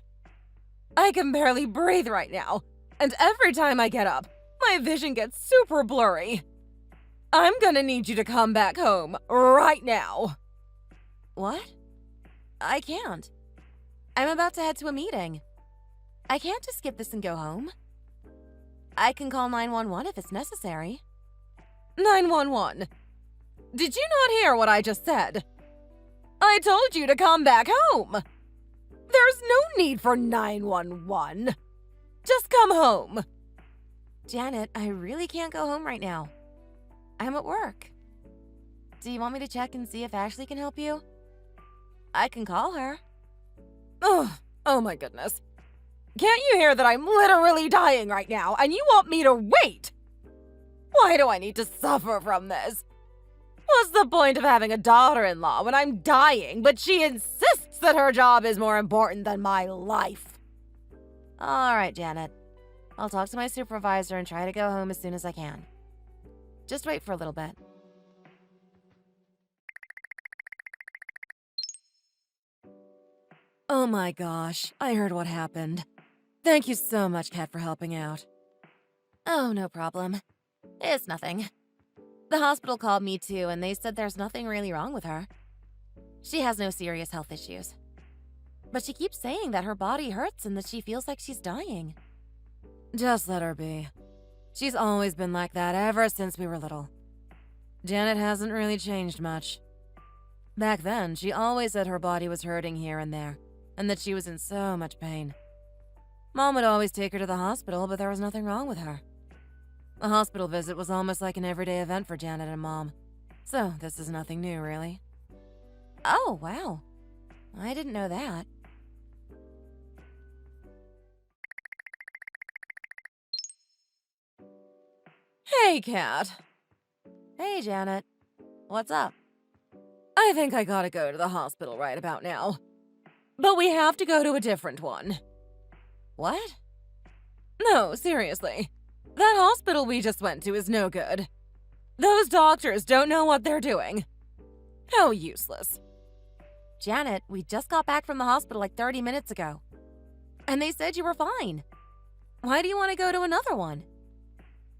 S1: I can barely breathe right now, and every time I get up, my vision gets super blurry. I'm gonna need you to come back home right now.
S2: What? I can't. I'm about to head to a meeting. I can't just skip this and go home. I can call 911 if it's necessary.
S1: 911. Did you not hear what I just said? I told you to come back home. There's no need for 911. Just come home.
S2: Janet, I really can't go home right now. I'm at work. Do you want me to check and see if Ashley can help you? I can call her.
S1: Oh my goodness. Can't you hear that I'm literally dying right now and you want me to wait? Why do I need to suffer from this? What's the point of having a daughter-in-law when I'm dying, but she insists that her job is more important than my life?
S2: All right, Janet. I'll talk to my supervisor and try to go home as soon as I can. Just wait for a little bit.
S1: Oh my gosh, I heard what happened. Thank you so much, Kat, for helping out.
S2: Oh, no problem. It's nothing. The hospital called me too, and they said there's nothing really wrong with her. She has no serious health issues. But she keeps saying that her body hurts and that she feels like she's dying.
S1: Just let her be. She's always been like that ever since we were little. Janet hasn't really changed much. Back then, she always said her body was hurting here and there, and that she was in so much pain. Mom would always take her to the hospital, but there was nothing wrong with her. A hospital visit was almost like an everyday event for Janet and Mom. So, this is nothing new, really.
S2: Oh, wow. I didn't know that.
S1: Hey, Kat.
S2: Hey, Janet. What's up?
S1: I think I gotta go to the hospital right about now. But we have to go to a different one.
S2: What?
S1: No, seriously. That hospital we just went to is no good. Those doctors don't know what they're doing. How useless.
S2: Janet, we just got back from the hospital like 30 minutes ago. And they said you were fine. Why do you want to go to another one?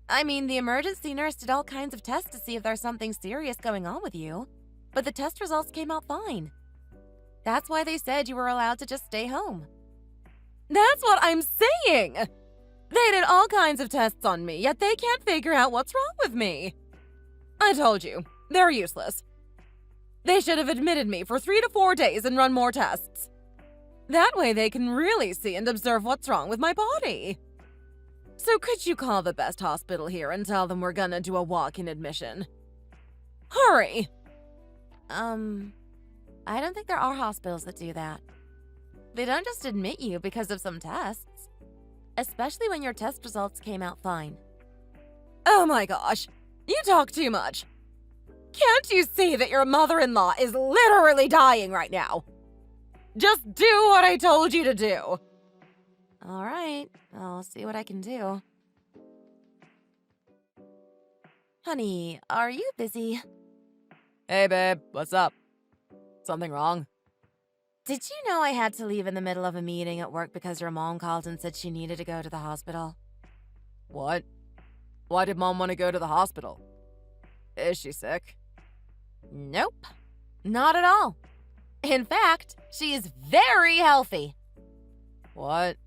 S2: I mean, the emergency nurse did all kinds of tests to see if there's something serious going on with you, but the test results came out fine. That's why they said you were allowed to just stay home.
S1: That's what I'm saying! They did all kinds of tests on me, yet they can't figure out what's wrong with me. I told you, they're useless. They should have admitted me for 3 to 4 days and run more tests. That way they can really see and observe what's wrong with my body. So could you call the best hospital here and tell them we're gonna do a walk-in admission? Hurry!
S2: I don't think there are hospitals that do that. They don't just admit you because of some tests. Especially when your test results came out fine.
S1: Oh my gosh, you talk too much. Can't you see that your mother-in-law is literally dying right now? Just do what I told you to do.
S2: All right, I'll see what I can do. Honey, are you busy?
S1: Hey babe, what's up? Something wrong?
S2: Did you know I had to leave in the middle of a meeting at work because your mom called and said she needed to go to the hospital?
S1: What? Why did Mom want to go to the hospital? Is she sick?
S2: Nope, not at all. In fact, she is very healthy.
S1: What?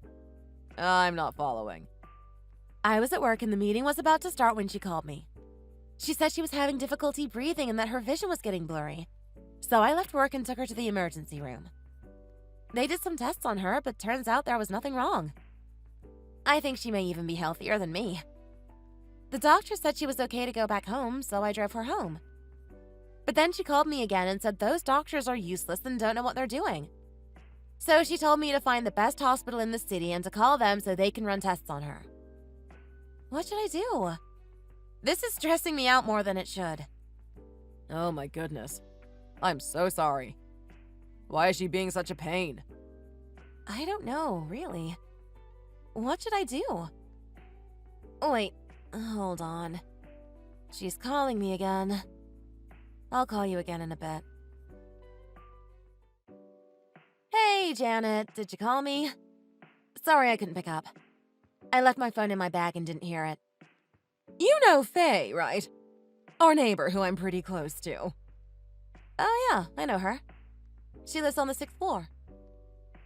S1: I'm not following.
S2: I was at work and the meeting was about to start when she called me. She said she was having difficulty breathing and that her vision was getting blurry. So I left work and took her to the emergency room. They did some tests on her, but turns out there was nothing wrong. I think she may even be healthier than me. The doctor said she was okay to go back home, so I drove her home. But then she called me again and said those doctors are useless and don't know what they're doing. So she told me to find the best hospital in the city and to call them so they can run tests on her. What should I do? This is stressing me out more than it should.
S1: Oh my goodness. I'm so sorry. Why is she being such a pain?
S2: I don't know, really. What should I do? Wait, hold on. She's calling me again. I'll call you again in a bit. Hey, Janet, did you call me? Sorry I couldn't pick up. I left my phone in my bag and didn't hear it.
S1: You know Faye, right? Our neighbor who I'm pretty close to.
S2: Oh yeah, I know her. She lives on the 6th floor.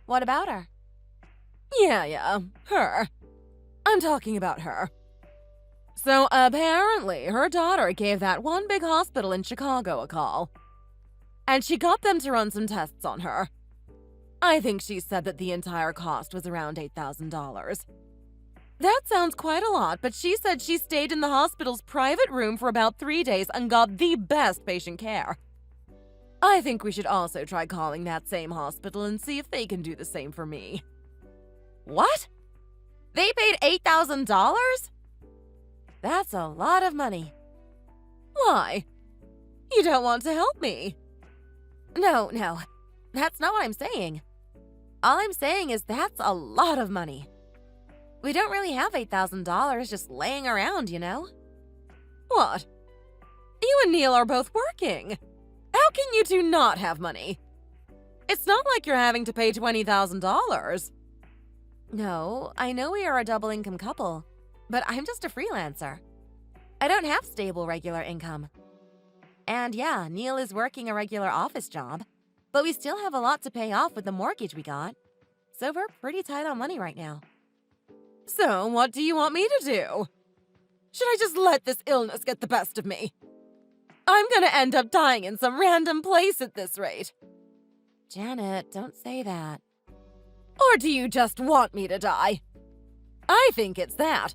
S2: What about her?
S1: Yeah, her. I'm talking about her. So apparently, her daughter gave that one big hospital in Chicago a call. And she got them to run some tests on her. I think she said that the entire cost was around $8,000. That sounds quite a lot, but she said she stayed in the hospital's private room for about 3 days and got the best patient care. I think we should also try calling that same hospital and see if they can do the same for me. What? They paid $8,000? That's a lot of money. Why? You don't want to help me? No, that's not what I'm saying. All I'm saying is that's a lot of money. We don't really have $8,000 just laying around, you know? What? You and Neil are both working. How can you two not have money? It's not like you're having to pay $20,000. No, I know we are a double-income couple, but I'm just a freelancer. I don't have stable regular income. And yeah, Neil is working a regular office job, but we still have a lot to pay off with the mortgage we got, so we're pretty tight on money right now. So, what do you want me to do? Should I just let this illness get the best of me? I'm gonna end up dying in some random place at this rate.
S2: Janet, don't say that.
S1: Or do you just want me to die? I think it's that.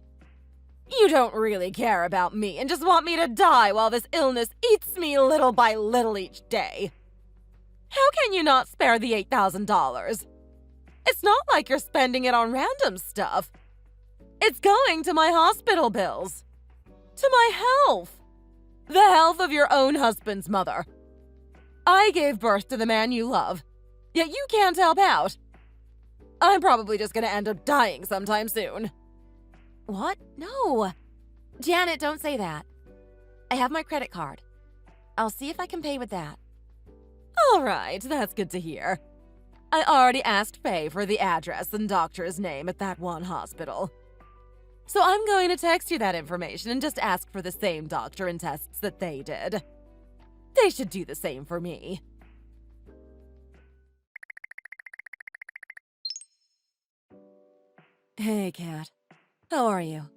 S1: You don't really care about me and just want me to die while this illness eats me little by little each day. How can you not spare the $8,000? It's not like you're spending it on random stuff. It's going to my hospital bills. To my health. The health of your own husband's mother. I gave birth to the man you love, yet you can't help out. I'm probably just gonna end up dying sometime soon.
S2: What? No. Janet, don't say that. I have my credit card. I'll see if I can pay with that.
S1: All right, that's good to hear. I already asked Faye for the address and doctor's name at that one hospital. So I'm going to text you that information and just ask for the same doctor and tests that they did. They should do the same for me. Hey, Kat. How are you?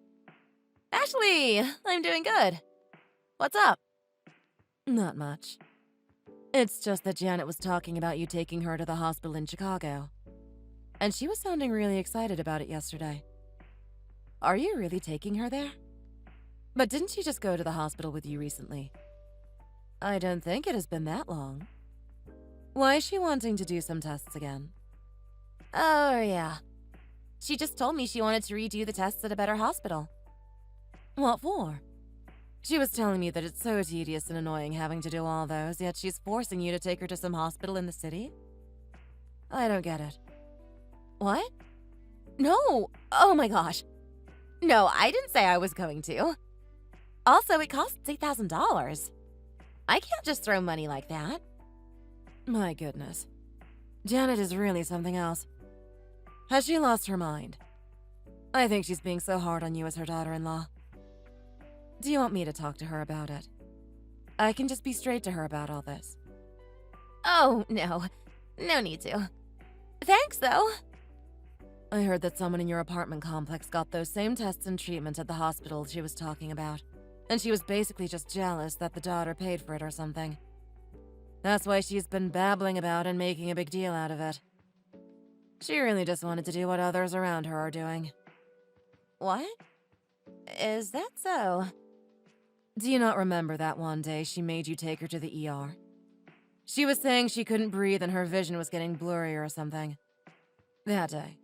S2: Ashley, I'm doing good. What's up?
S1: Not much. It's just that Janet was talking about you taking her to the hospital in Chicago. And she was sounding really excited about it yesterday. Are you really taking her there? But didn't she just go to the hospital with you recently? I don't think it has been that long. Why is she wanting to do some tests again?
S2: Oh, yeah. She just told me she wanted to redo the tests at a better hospital.
S1: What for? She was telling me that it's so tedious and annoying having to do all those, yet she's forcing you to take her to some hospital in the city? I don't get it.
S2: What? No! Oh my gosh. No, I didn't say I was going to. Also, it costs $8,000. I can't just throw money like that.
S1: My goodness. Janet is really something else. Has she lost her mind? I think she's being so hard on you as her daughter-in-law. Do you want me to talk to her about it? I can just be straight to her about all this.
S2: Oh, no. No need to. Thanks, though.
S1: I heard that someone in your apartment complex got those same tests and treatment at the hospital she was talking about, and she was basically just jealous that the daughter paid for it or something. That's why she's been babbling about and making a big deal out of it. She really just wanted to do what others around her are doing.
S2: What? Is that so?
S1: Do you not remember that one day she made you take her to the ER? She was saying she couldn't breathe and her vision was getting blurry or something. That day.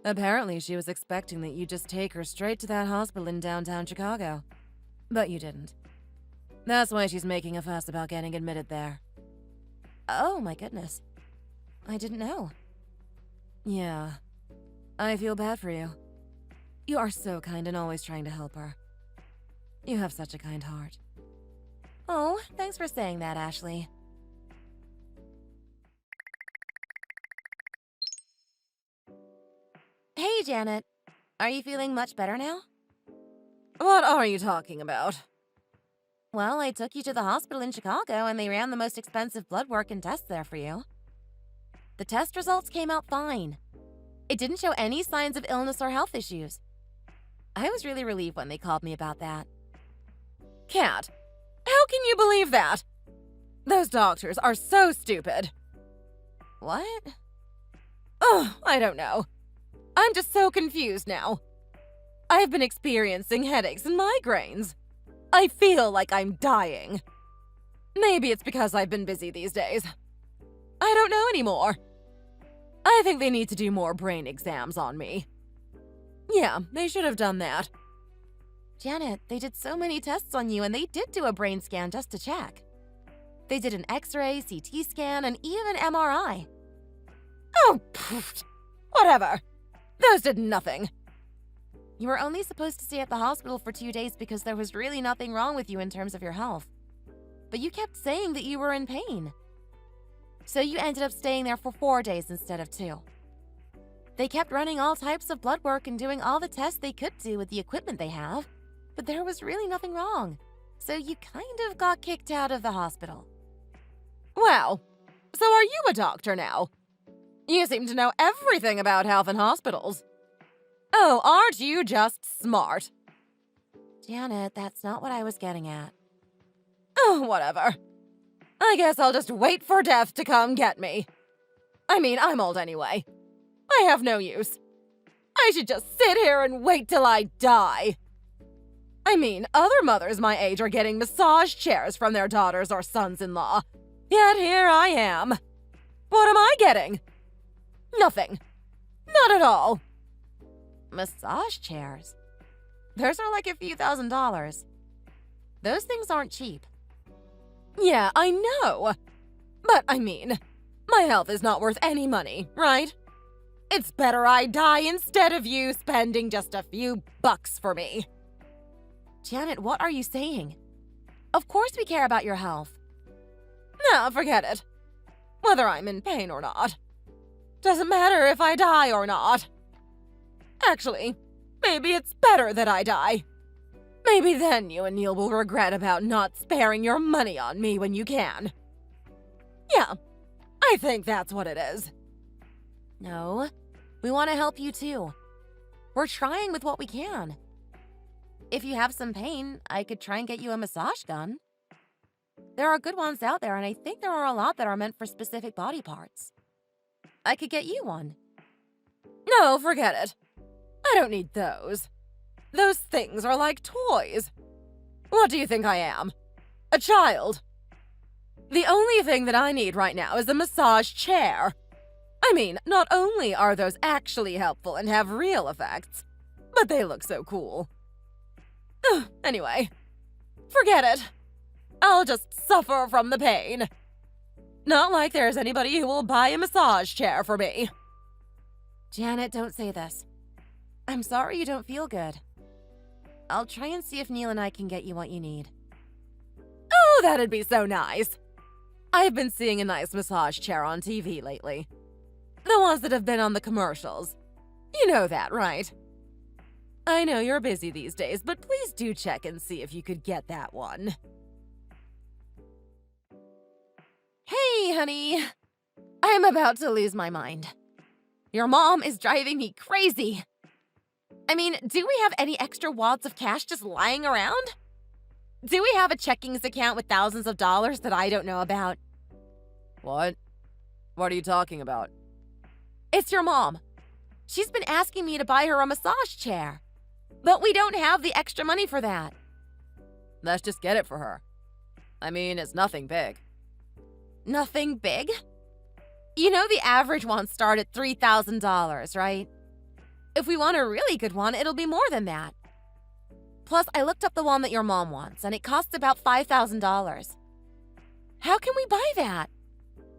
S1: Apparently, she was expecting that you'd just take her straight to that hospital in downtown Chicago. But you didn't. That's why she's making a fuss about getting admitted there.
S2: Oh, my goodness. I didn't know.
S1: Yeah. I feel bad for you. You are so kind and always trying to help her. You have such a kind heart.
S2: Oh, thanks for saying that, Ashley. Hey, Janet. Are you feeling much better now?
S1: What are you talking about?
S2: Well, I took you to the hospital in Chicago and they ran the most expensive blood work and tests there for you. The test results came out fine. It didn't show any signs of illness or health issues. I was really relieved when they called me about that.
S1: Kat, how can you believe that? Those doctors are so stupid.
S2: What?
S1: Oh, I don't know. I'm just so confused now. I've been experiencing headaches and migraines. I feel like I'm dying. Maybe it's because I've been busy these days. I don't know anymore. I think they need to do more brain exams on me. Yeah, they should have done that.
S2: Janet, they did so many tests on you, and they did do a brain scan just to check. They did an X-ray, CT scan, and even MRI.
S1: Oh, pfft. Whatever. Those did nothing.
S2: You were only supposed to stay at the hospital for 2 days because there was really nothing wrong with you in terms of your health. But you kept saying that you were in pain. So you ended up staying there for 4 days instead of 2. They kept running all types of blood work and doing all the tests they could do with the equipment they have, but there was really nothing wrong. So you kind of got kicked out of the hospital.
S1: Wow. So are you a doctor now? You seem to know everything about health and hospitals. Oh, aren't you just smart?
S2: Janet, that's not what I was getting at.
S1: Oh, whatever. I guess I'll just wait for death to come get me. I mean, I'm old anyway. I have no use. I should just sit here and wait till I die. I mean, other mothers my age are getting massage chairs from their daughters or sons-in-law. Yet here I am. What am I getting? Nothing. Not at all.
S2: Massage chairs? Those are like a few $1,000s. Those things aren't cheap.
S1: Yeah, I know. But I mean, my health is not worth any money, right? It's better I die instead of you spending just a few bucks for me.
S2: Janet, what are you saying? Of course we care about your health.
S1: No, forget it. Whether I'm in pain or not. Doesn't matter if I die or not. Actually, maybe it's better that I die. Maybe then you and Neil will regret about not sparing your money on me when you can. Yeah, I think that's what it is.
S2: No, we want to help you too. We're trying with what we can. If you have some pain, I could try and get you a massage gun. There are good ones out there, and I think there are a lot that are meant for specific body parts. I could get you one.
S1: No, forget it. I don't need those. Those things are like toys. What do you think I am? A child? The only thing that I need right now is a massage chair. I mean, not only are those actually helpful and have real effects, but they look so cool. Anyway, forget it. I'll just suffer from the pain. Not like there's anybody who will buy a massage chair for me.
S2: Janet, don't say this. I'm sorry you don't feel good. I'll try and see if Neil and I can get you what you need.
S1: Oh, that'd be so nice. I've been seeing a nice massage chair on TV lately. The ones that have been on the commercials. You know that, right? I know you're busy these days, but please do check and see if you could get that one.
S2: Hey, honey. I'm about to lose my mind. Your mom is driving me crazy. I mean, do we have any extra wads of cash just lying around? Do we have a checkings account with thousands of dollars that I don't know about?
S1: What? What are you talking about?
S2: It's your mom. She's been asking me to buy her a massage chair. But we don't have the extra money for that.
S1: Let's just get it for her. I mean, it's nothing big.
S2: Nothing big? You know the average ones start at $3,000, right? If we want a really good one, it'll be more than that. Plus, I looked up the one that your mom wants, and it costs about $5,000. How can we buy that?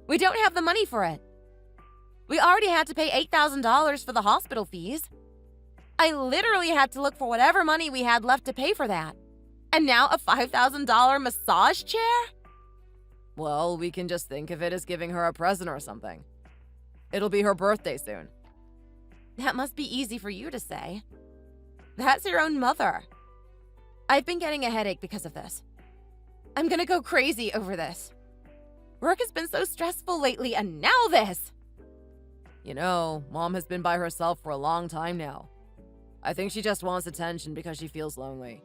S2: We don't have the money for it. We already had to pay $8,000 for the hospital fees. I literally had to look for whatever money we had left to pay for that. And now a $5,000 massage chair?
S1: Well, we can just think of it as giving her a present or something. It'll be her birthday soon.
S2: That must be easy for you to say. That's your own mother. I've been getting a headache because of this. I'm gonna go crazy over this. Work has been so stressful lately, and now this.
S1: You know, Mom has been by herself for a long time now. I think she just wants attention because she feels lonely.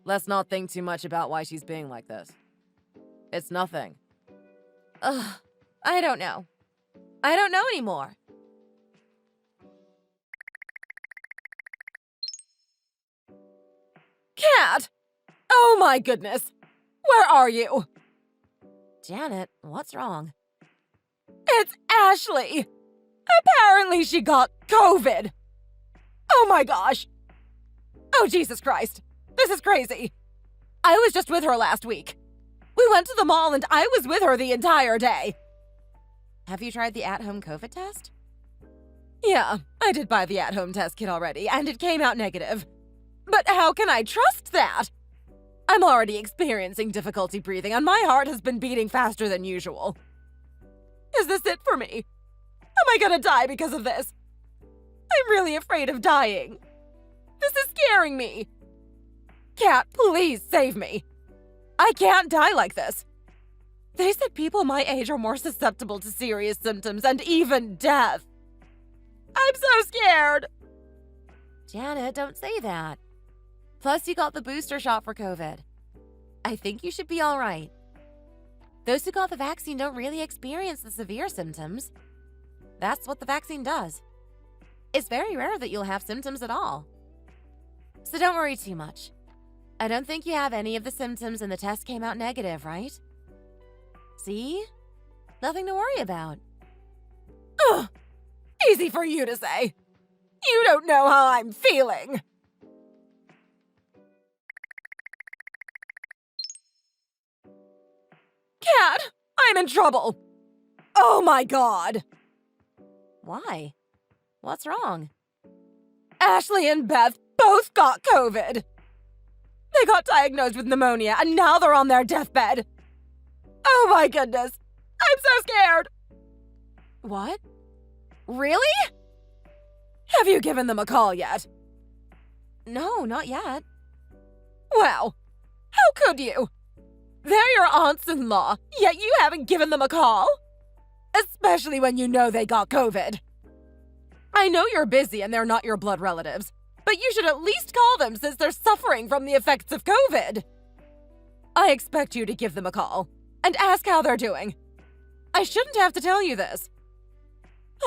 S1: Let's not think too much about why she's being like this. It's nothing.
S2: Ugh, I don't know. I don't know anymore.
S1: Cat! Oh my goodness! Where are you?
S2: Janet, what's wrong?
S1: It's Ashley! Apparently she got COVID! Oh my gosh! Oh Jesus Christ! This is crazy! I was just with her last week. We went to the mall and I was with her the entire day.
S2: Have you tried the at-home COVID test?
S1: Yeah, I did buy the at-home test kit already, and it came out negative. But how can I trust that? I'm already experiencing difficulty breathing, and my heart has been beating faster than usual. Is this it for me? Am I gonna die because of this? I'm really afraid of dying. This is scaring me. Cat, please save me. I can't die like this. They said people my age are more susceptible to serious symptoms and even death. I'm so scared.
S2: Janet, don't say that. Plus, you got the booster shot for COVID. I think you should be all right. Those who got the vaccine don't really experience the severe symptoms. That's what the vaccine does. It's very rare that you'll have symptoms at all. So don't worry too much. I don't think you have any of the symptoms and the test came out negative, right? See? Nothing to worry about.
S1: Ugh! Easy for you to say. You don't know how I'm feeling. Cat, I'm in trouble. Oh my God.
S2: Why? What's wrong?
S1: Ashley and Beth both got COVID. They got diagnosed with pneumonia and now they're on their deathbed. Oh my goodness. I'm so scared.
S2: What? Really?
S1: Have you given them a call yet?
S2: No, not yet.
S1: Well, how could you? They're your aunts-in-law, yet you haven't given them a call? Especially when you know they got COVID. I know you're busy and they're not your blood relatives, but you should at least call them since they're suffering from the effects of COVID. I expect you to give them a call and ask how they're doing. I shouldn't have to tell you this.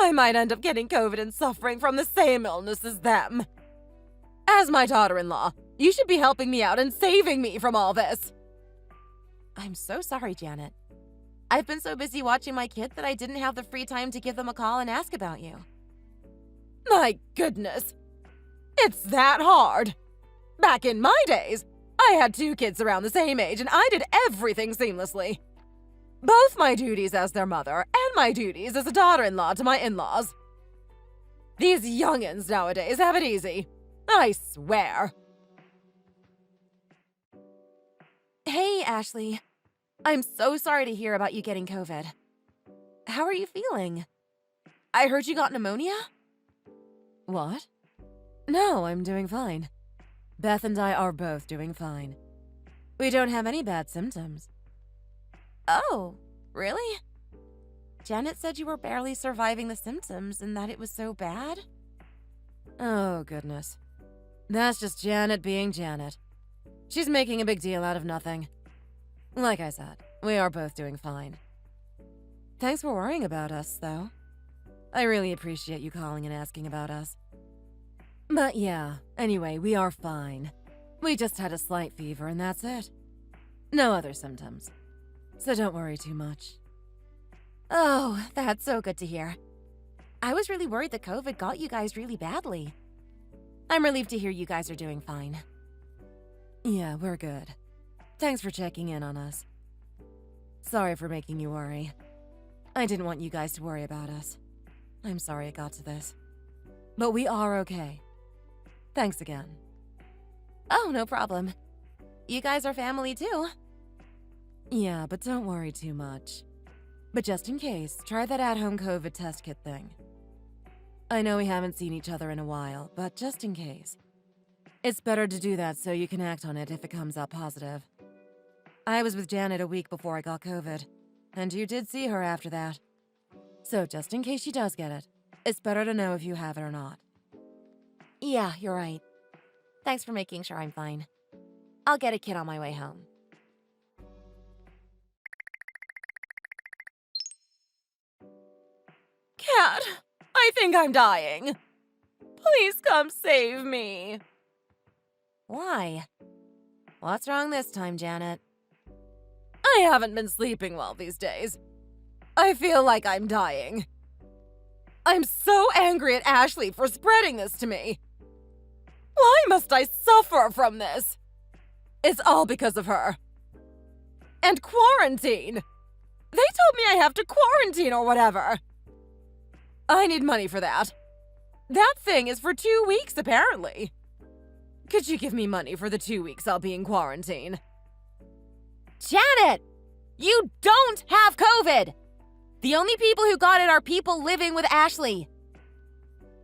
S1: I might end up getting COVID and suffering from the same illness as them. As my daughter-in-law, you should be helping me out and saving me from all this.
S2: I'm so sorry, Janet. I've been so busy watching my kid that I didn't have the free time to give them a call and ask about you.
S1: My goodness. It's that hard. Back in my days, I had 2 kids around the same age and I did everything seamlessly. Both my duties as their mother and my duties as a daughter-in-law to my in-laws. These youngins nowadays have it easy. I swear.
S2: Hey, Ashley. I'm so sorry to hear about you getting COVID. How are you feeling? I heard you got pneumonia?
S1: What? No, I'm doing fine. Beth and I are both doing fine. We don't have any bad symptoms.
S2: Oh, really? Janet said you were barely surviving the symptoms and that it was so bad?
S1: Oh, goodness. That's just Janet being Janet. She's making a big deal out of nothing. Like I said, we are both doing fine. Thanks for worrying about us, though. I really appreciate you calling and asking about us. But yeah, anyway, we are fine. We just had a slight fever and that's it. No other symptoms. So don't worry too much.
S2: Oh, that's so good to hear. I was really worried that COVID got you guys really badly. I'm relieved to hear you guys are doing fine.
S1: Yeah, we're good. Thanks for checking in on us. Sorry for making you worry. I didn't want you guys to worry about us. I'm sorry it got to this. But we are okay. Thanks again.
S2: Oh, no problem. You guys are family too.
S1: Yeah, but don't worry too much. But just in case, try that at-home COVID test kit thing. I know we haven't seen each other in a while, but just in case. It's better to do that so you can act on it if it comes up positive. I was with Janet a week before I got COVID, and you did see her after that. So just in case she does get it, It's better to know if you have it or not.
S2: Yeah, you're right. Thanks for making sure I'm fine. I'll get a kid on my way home.
S1: Cat, I think I'm dying. Please come save me.
S2: Why? What's wrong this time, Janet?
S1: I haven't been sleeping well these days. I feel like I'm dying. I'm so angry at Ashley for spreading this to me. Why must I suffer from this? It's all because of her. And quarantine. They told me I have to quarantine or whatever. I need money for that. That thing is for 2 weeks, apparently. Could you give me money for the 2 weeks I'll be in quarantine?
S2: Janet! You don't have COVID! The only people who got it are people living with Ashley.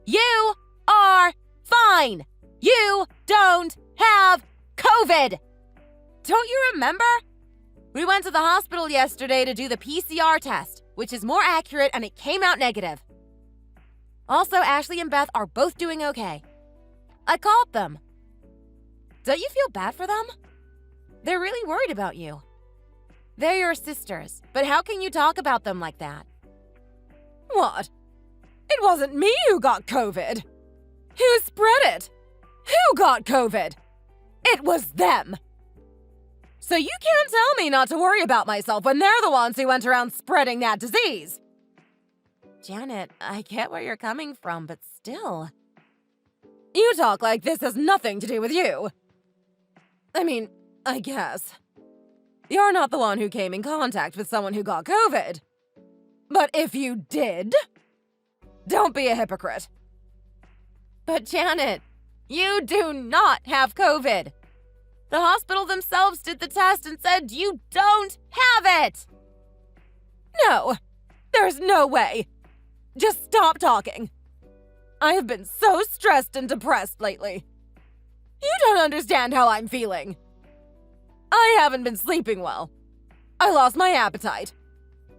S2: You are fine! You don't have COVID! Don't you remember? We went to the hospital yesterday to do the PCR test, which is more accurate, and it came out negative. Also, Ashley and Beth are both doing okay. I called them. Don't you feel bad for them? They're really worried about you. They're your sisters, but how can you talk about them like that?
S1: What? It wasn't me who got COVID. Who spread it? Who got COVID? It was them. So you can't tell me not to worry about myself when they're the ones who went around spreading that disease.
S2: Janet, I get where you're coming from, but still.
S1: You talk like this has nothing to do with you. I mean, I guess. You're not the one who came in contact with someone who got COVID. But if you did, don't be a hypocrite.
S2: But Janet, you do not have COVID. The hospital themselves did the test and said you don't have it.
S1: No, there's no way. Just stop talking. I have been so stressed and depressed lately. You don't understand how I'm feeling. I haven't been sleeping well. I lost my appetite.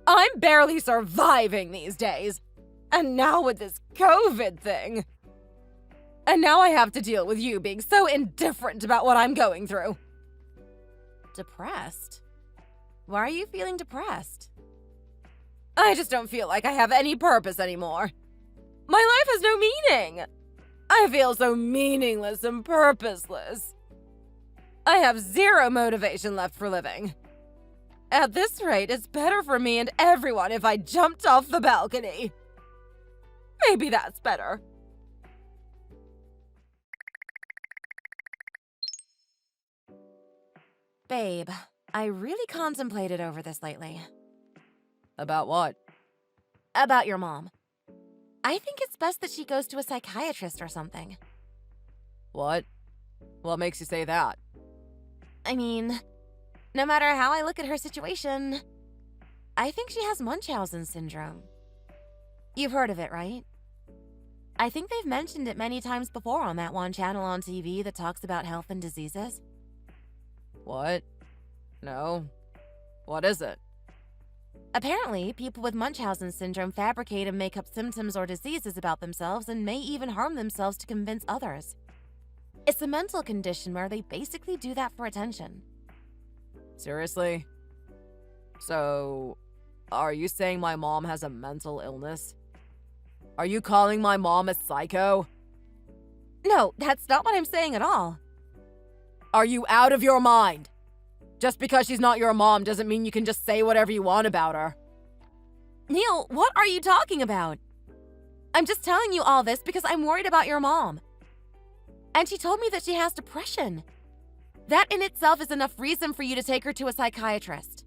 S1: I'm barely surviving these days. And now with this COVID thing. And now I have to deal with you being so indifferent about what I'm going through.
S2: Depressed? Why are you feeling depressed?
S1: I just don't feel like I have any purpose anymore. My life has no meaning. I feel so meaningless and purposeless. I have zero motivation left for living. At this rate, it's better for me and everyone if I jumped off the balcony. Maybe that's better.
S2: Babe, I really contemplated over this lately.
S1: About what?
S2: About your mom. I think it's best that she goes to a psychiatrist or something.
S1: What? What makes you say that?
S2: I mean, no matter how I look at her situation, I think she has Munchausen syndrome. You've heard of it, right? I think they've mentioned it many times before on that one channel on TV that talks about health and diseases.
S1: What? No. What is it?
S2: Apparently, people with Munchausen syndrome fabricate and make up symptoms or diseases about themselves and may even harm themselves to convince others. It's a mental condition where they basically do that for attention.
S1: Seriously? So, are you saying my mom has a mental illness? Are you calling my mom a psycho?
S2: No, that's not what I'm saying at all.
S1: Are you out of your mind? Just because she's not your mom doesn't mean you can just say whatever you want about her.
S2: Neil, what are you talking about? I'm just telling you all this because I'm worried about your mom. And she told me that she has depression. That in itself is enough reason for you to take her to a psychiatrist.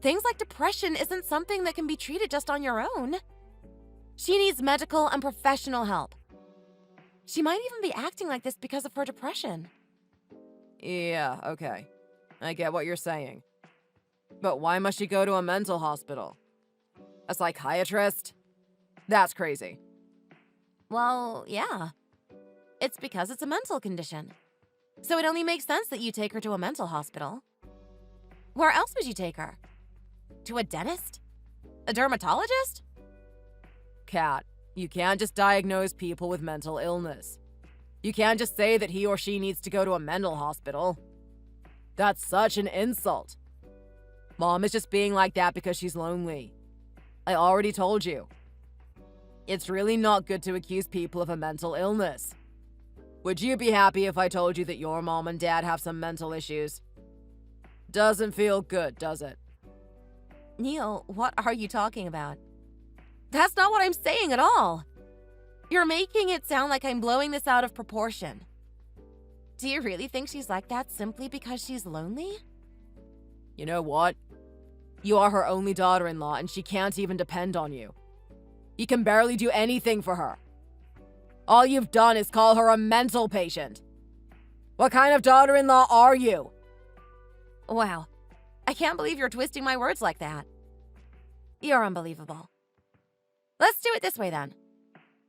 S2: Things like depression isn't something that can be treated just on your own. She needs medical and professional help. She might even be acting like this because of her depression.
S1: Yeah, okay. I get what you're saying. But why must she go to a mental hospital? A psychiatrist? That's crazy.
S2: Well, yeah. It's because it's a mental condition. So it only makes sense that you take her to a mental hospital. Where else would you take her? To a dentist? A dermatologist?
S1: Kat, You can't just diagnose people with mental illness. You can't just say that he or she needs to go to a mental hospital. That's such an insult. Mom is just being like that because she's lonely. I already told you. It's really not good to accuse people of a mental illness. Would you be happy if I told you that your mom and dad have some mental issues? Doesn't feel good, does it?
S2: Neil, what are you talking about? That's not what I'm saying at all. You're making it sound like I'm blowing this out of proportion. Do you really think she's like that simply because she's lonely?
S1: You know what? You are her only daughter-in-law and she can't even depend on you. You can barely do anything for her. All you've done is call her a mental patient. What kind of daughter-in-law are you?
S2: Wow. I can't believe you're twisting my words like that. You're unbelievable. Let's do it this way then.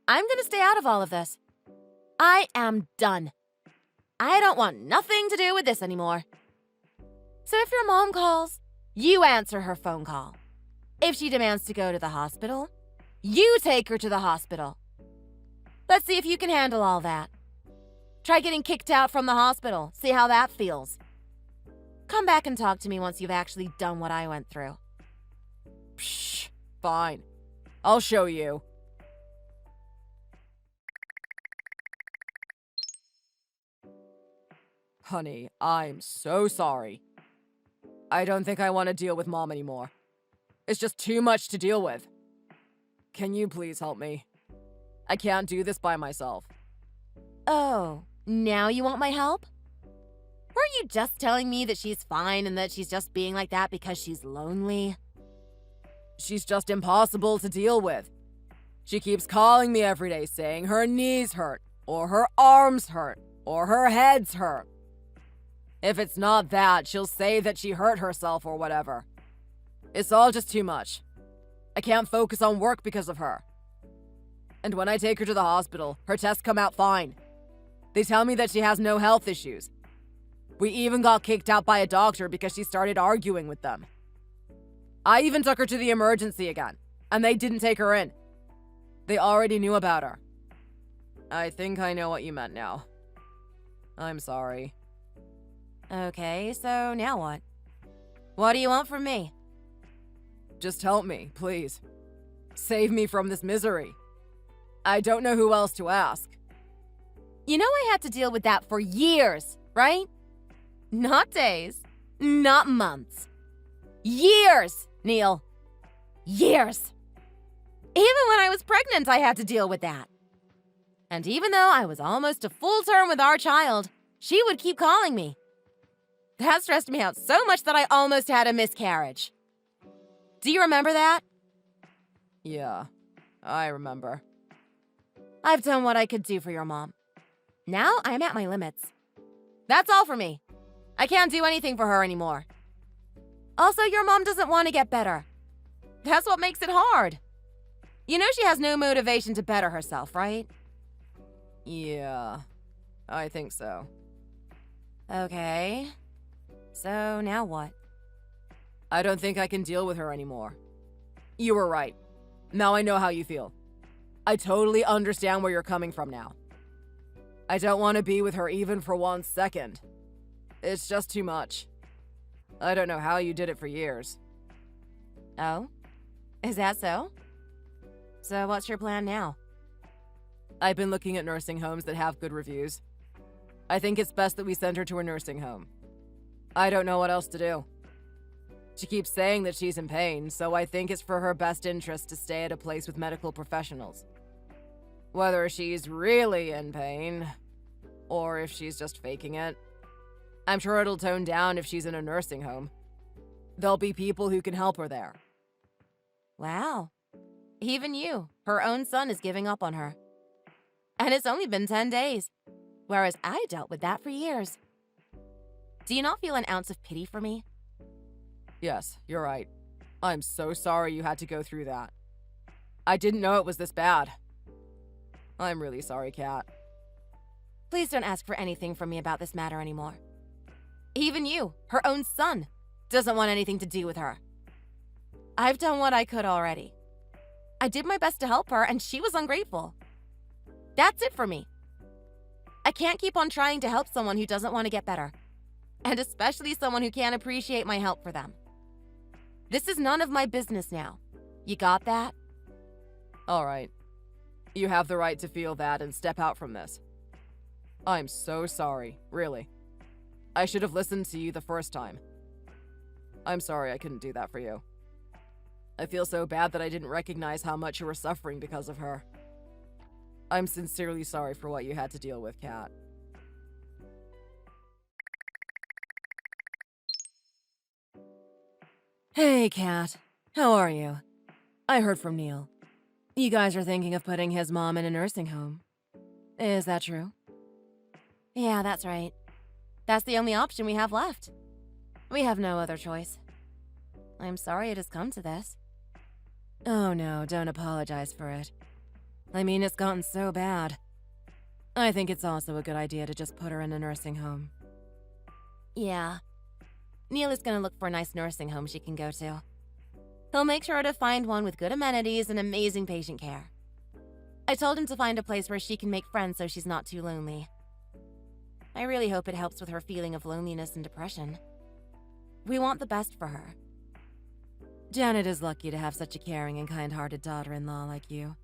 S2: I'm gonna stay out of all of this. I am done. I don't want nothing to do with this anymore. So if your mom calls, you answer her phone call. If she demands to go to the hospital, you take her to the hospital. Let's see if you can handle all that. Try getting kicked out from the hospital. See how that feels. Come back and talk to me once you've actually done what I went through.
S1: Psh, fine. I'll show you. Honey, I'm so sorry. I don't think I want to deal with Mom anymore. It's just too much to deal with. Can you please help me? I can't do this by myself.
S2: Oh, now you want my help? Weren't you just telling me that she's fine and that she's just being like that because she's lonely?
S1: She's just impossible to deal with. She keeps calling me every day saying her knees hurt, or her arms hurt, or her head's hurt. If it's not that, she'll say that she hurt herself or whatever. It's all just too much. I can't focus on work because of her. And when I take her to the hospital, her tests come out fine. They tell me that she has no health issues. We even got kicked out by a doctor because she started arguing with them. I even took her to the emergency again, and they didn't take her in. They already knew about her. I think I know what you meant now. I'm sorry.
S2: Okay, so now what? What do you want from me?
S1: Just help me, please. Save me from this misery. I don't know who else to ask.
S2: You know I had to deal with that for years, right? Not days, not months. Years, Neil. Years. Even when I was pregnant, I had to deal with that. And even though I was almost to full term with our child, she would keep calling me. That stressed me out so much that I almost had a miscarriage. Do you remember that?
S1: Yeah, I remember.
S2: I've done what I could do for your mom. Now I'm at my limits. That's all for me. I can't do anything for her anymore. Also, your mom doesn't want to get better. That's what makes it hard. You know she has no motivation to better herself, right?
S1: Yeah, I think so.
S2: Okay. So now what?
S1: I don't think I can deal with her anymore. You were right. Now I know how you feel. I totally understand where you're coming from now. I don't want to be with her even for 1 second. It's just too much. I don't know how you did it for years.
S2: Oh? Is that so? So what's your plan now?
S1: I've been looking at nursing homes that have good reviews. I think it's best that we send her to a nursing home. I don't know what else to do. She keeps saying that she's in pain, so I think it's for her best interest to stay at a place with medical professionals. Whether she's really in pain, or if she's just faking it, I'm sure it'll tone down if she's in a nursing home. There'll be people who can help her there.
S2: Wow. Even you, her own son, is giving up on her. And it's only been 10 days, whereas I dealt with that for years. Do you not feel an ounce of pity for me?
S1: Yes, you're right. I'm so sorry you had to go through that. I didn't know it was this bad. I'm really sorry, Kat.
S2: Please don't ask for anything from me about this matter anymore. Even you, her own son, doesn't want anything to do with her. I've done what I could already. I did my best to help her, and she was ungrateful. That's it for me. I can't keep on trying to help someone who doesn't want to get better, and especially someone who can't appreciate my help for them. This is none of my business now. You got that?
S1: All right. You have the right to feel that and step out from this. I'm so sorry, really. I should have listened to you the first time. I'm sorry I couldn't do that for you. I feel so bad that I didn't recognize how much you were suffering because of her. I'm sincerely sorry for what you had to deal with, Kat. Hey, Kat. How are you? I heard from Neil. You guys are thinking of putting his mom in a nursing home. Is that true?
S2: Yeah, that's right. That's the only option we have left. We have no other choice. I'm sorry it has come to this.
S1: Oh no, don't apologize for it. I mean, it's gotten so bad. I think it's also a good idea to just put her in a nursing home.
S2: Yeah. Neil is going to look for a nice nursing home she can go to. He'll make sure to find one with good amenities and amazing patient care. I told him to find a place where she can make friends so she's not too lonely. I really hope it helps with her feeling of loneliness and depression. We want the best for her.
S1: Janet is lucky to have such a caring and kind-hearted daughter-in-law like you.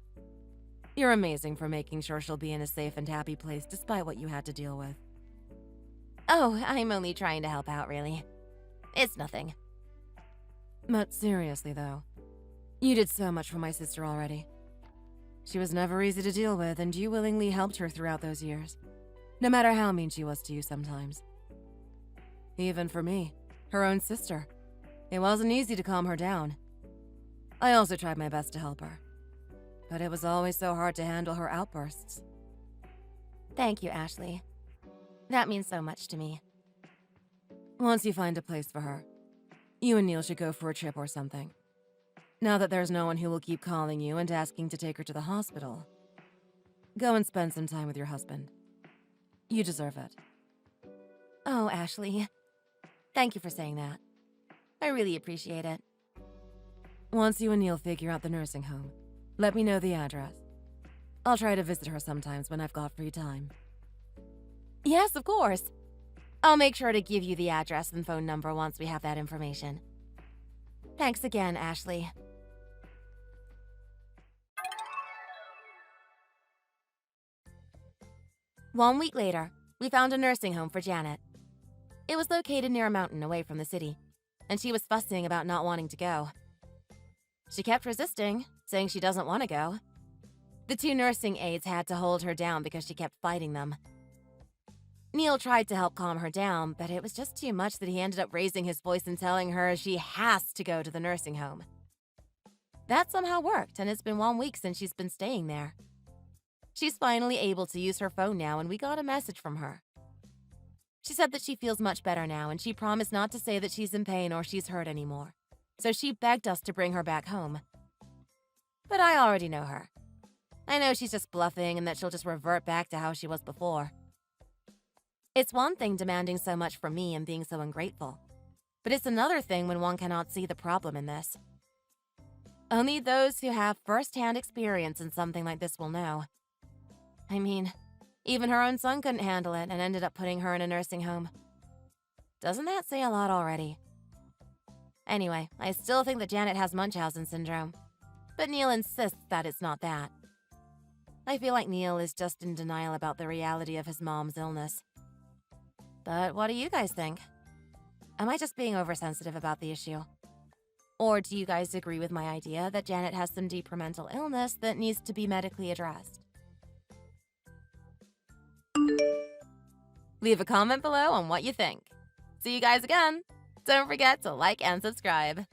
S1: You're amazing for making sure she'll be in a safe and happy place despite what you had to deal with.
S2: Oh, I'm only trying to help out, really. It's nothing.
S1: But seriously, though, you did so much for my sister already. She was never easy to deal with, and you willingly helped her throughout those years, no matter how mean she was to you sometimes. Even for me, her own sister, it wasn't easy to calm her down. I also tried my best to help her, but it was always so hard to handle her outbursts.
S2: Thank you, Ashley. That means so much to me.
S1: Once you find a place for her, you and Neil should go for a trip or something. Now that there's no one who will keep calling you and asking to take her to the hospital, go and spend some time with your husband. You deserve it.
S2: Oh, Ashley. Thank you for saying that. I really appreciate it.
S1: Once you and Neil figure out the nursing home, let me know the address. I'll try to visit her sometimes when I've got free time.
S2: Yes, of course. I'll make sure to give you the address and phone number once we have that information. Thanks again, Ashley. One week later, we found a nursing home for Janet. It was located near a mountain away from the city, and she was fussing about not wanting to go. She kept resisting, saying she doesn't want to go. The two nursing aides had to hold her down because she kept fighting them. Neil tried to help calm her down, but it was just too much that he ended up raising his voice and telling her she has to go to the nursing home. That somehow worked, and it's been 1 week since she's been staying there. She's finally able to use her phone now, and we got a message from her. She said that she feels much better now, and she promised not to say that she's in pain or she's hurt anymore. So she begged us to bring her back home. But I already know her. I know she's just bluffing and that she'll just revert back to how she was before. It's one thing demanding so much from me and being so ungrateful, but it's another thing when one cannot see the problem in this. Only those who have first-hand experience in something like this will know. I mean, even her own son couldn't handle it and ended up putting her in a nursing home. Doesn't that say a lot already? Anyway, I still think that Janet has Munchausen syndrome, but Neil insists that it's not that. I feel like Neil is just in denial about the reality of his mom's illness. But what do you guys think? Am I just being oversensitive about the issue? Or do you guys agree with my idea that Janet has some deeper mental illness that needs to be medically addressed? Leave a comment below on what you think. See you guys again. Don't forget to like and subscribe.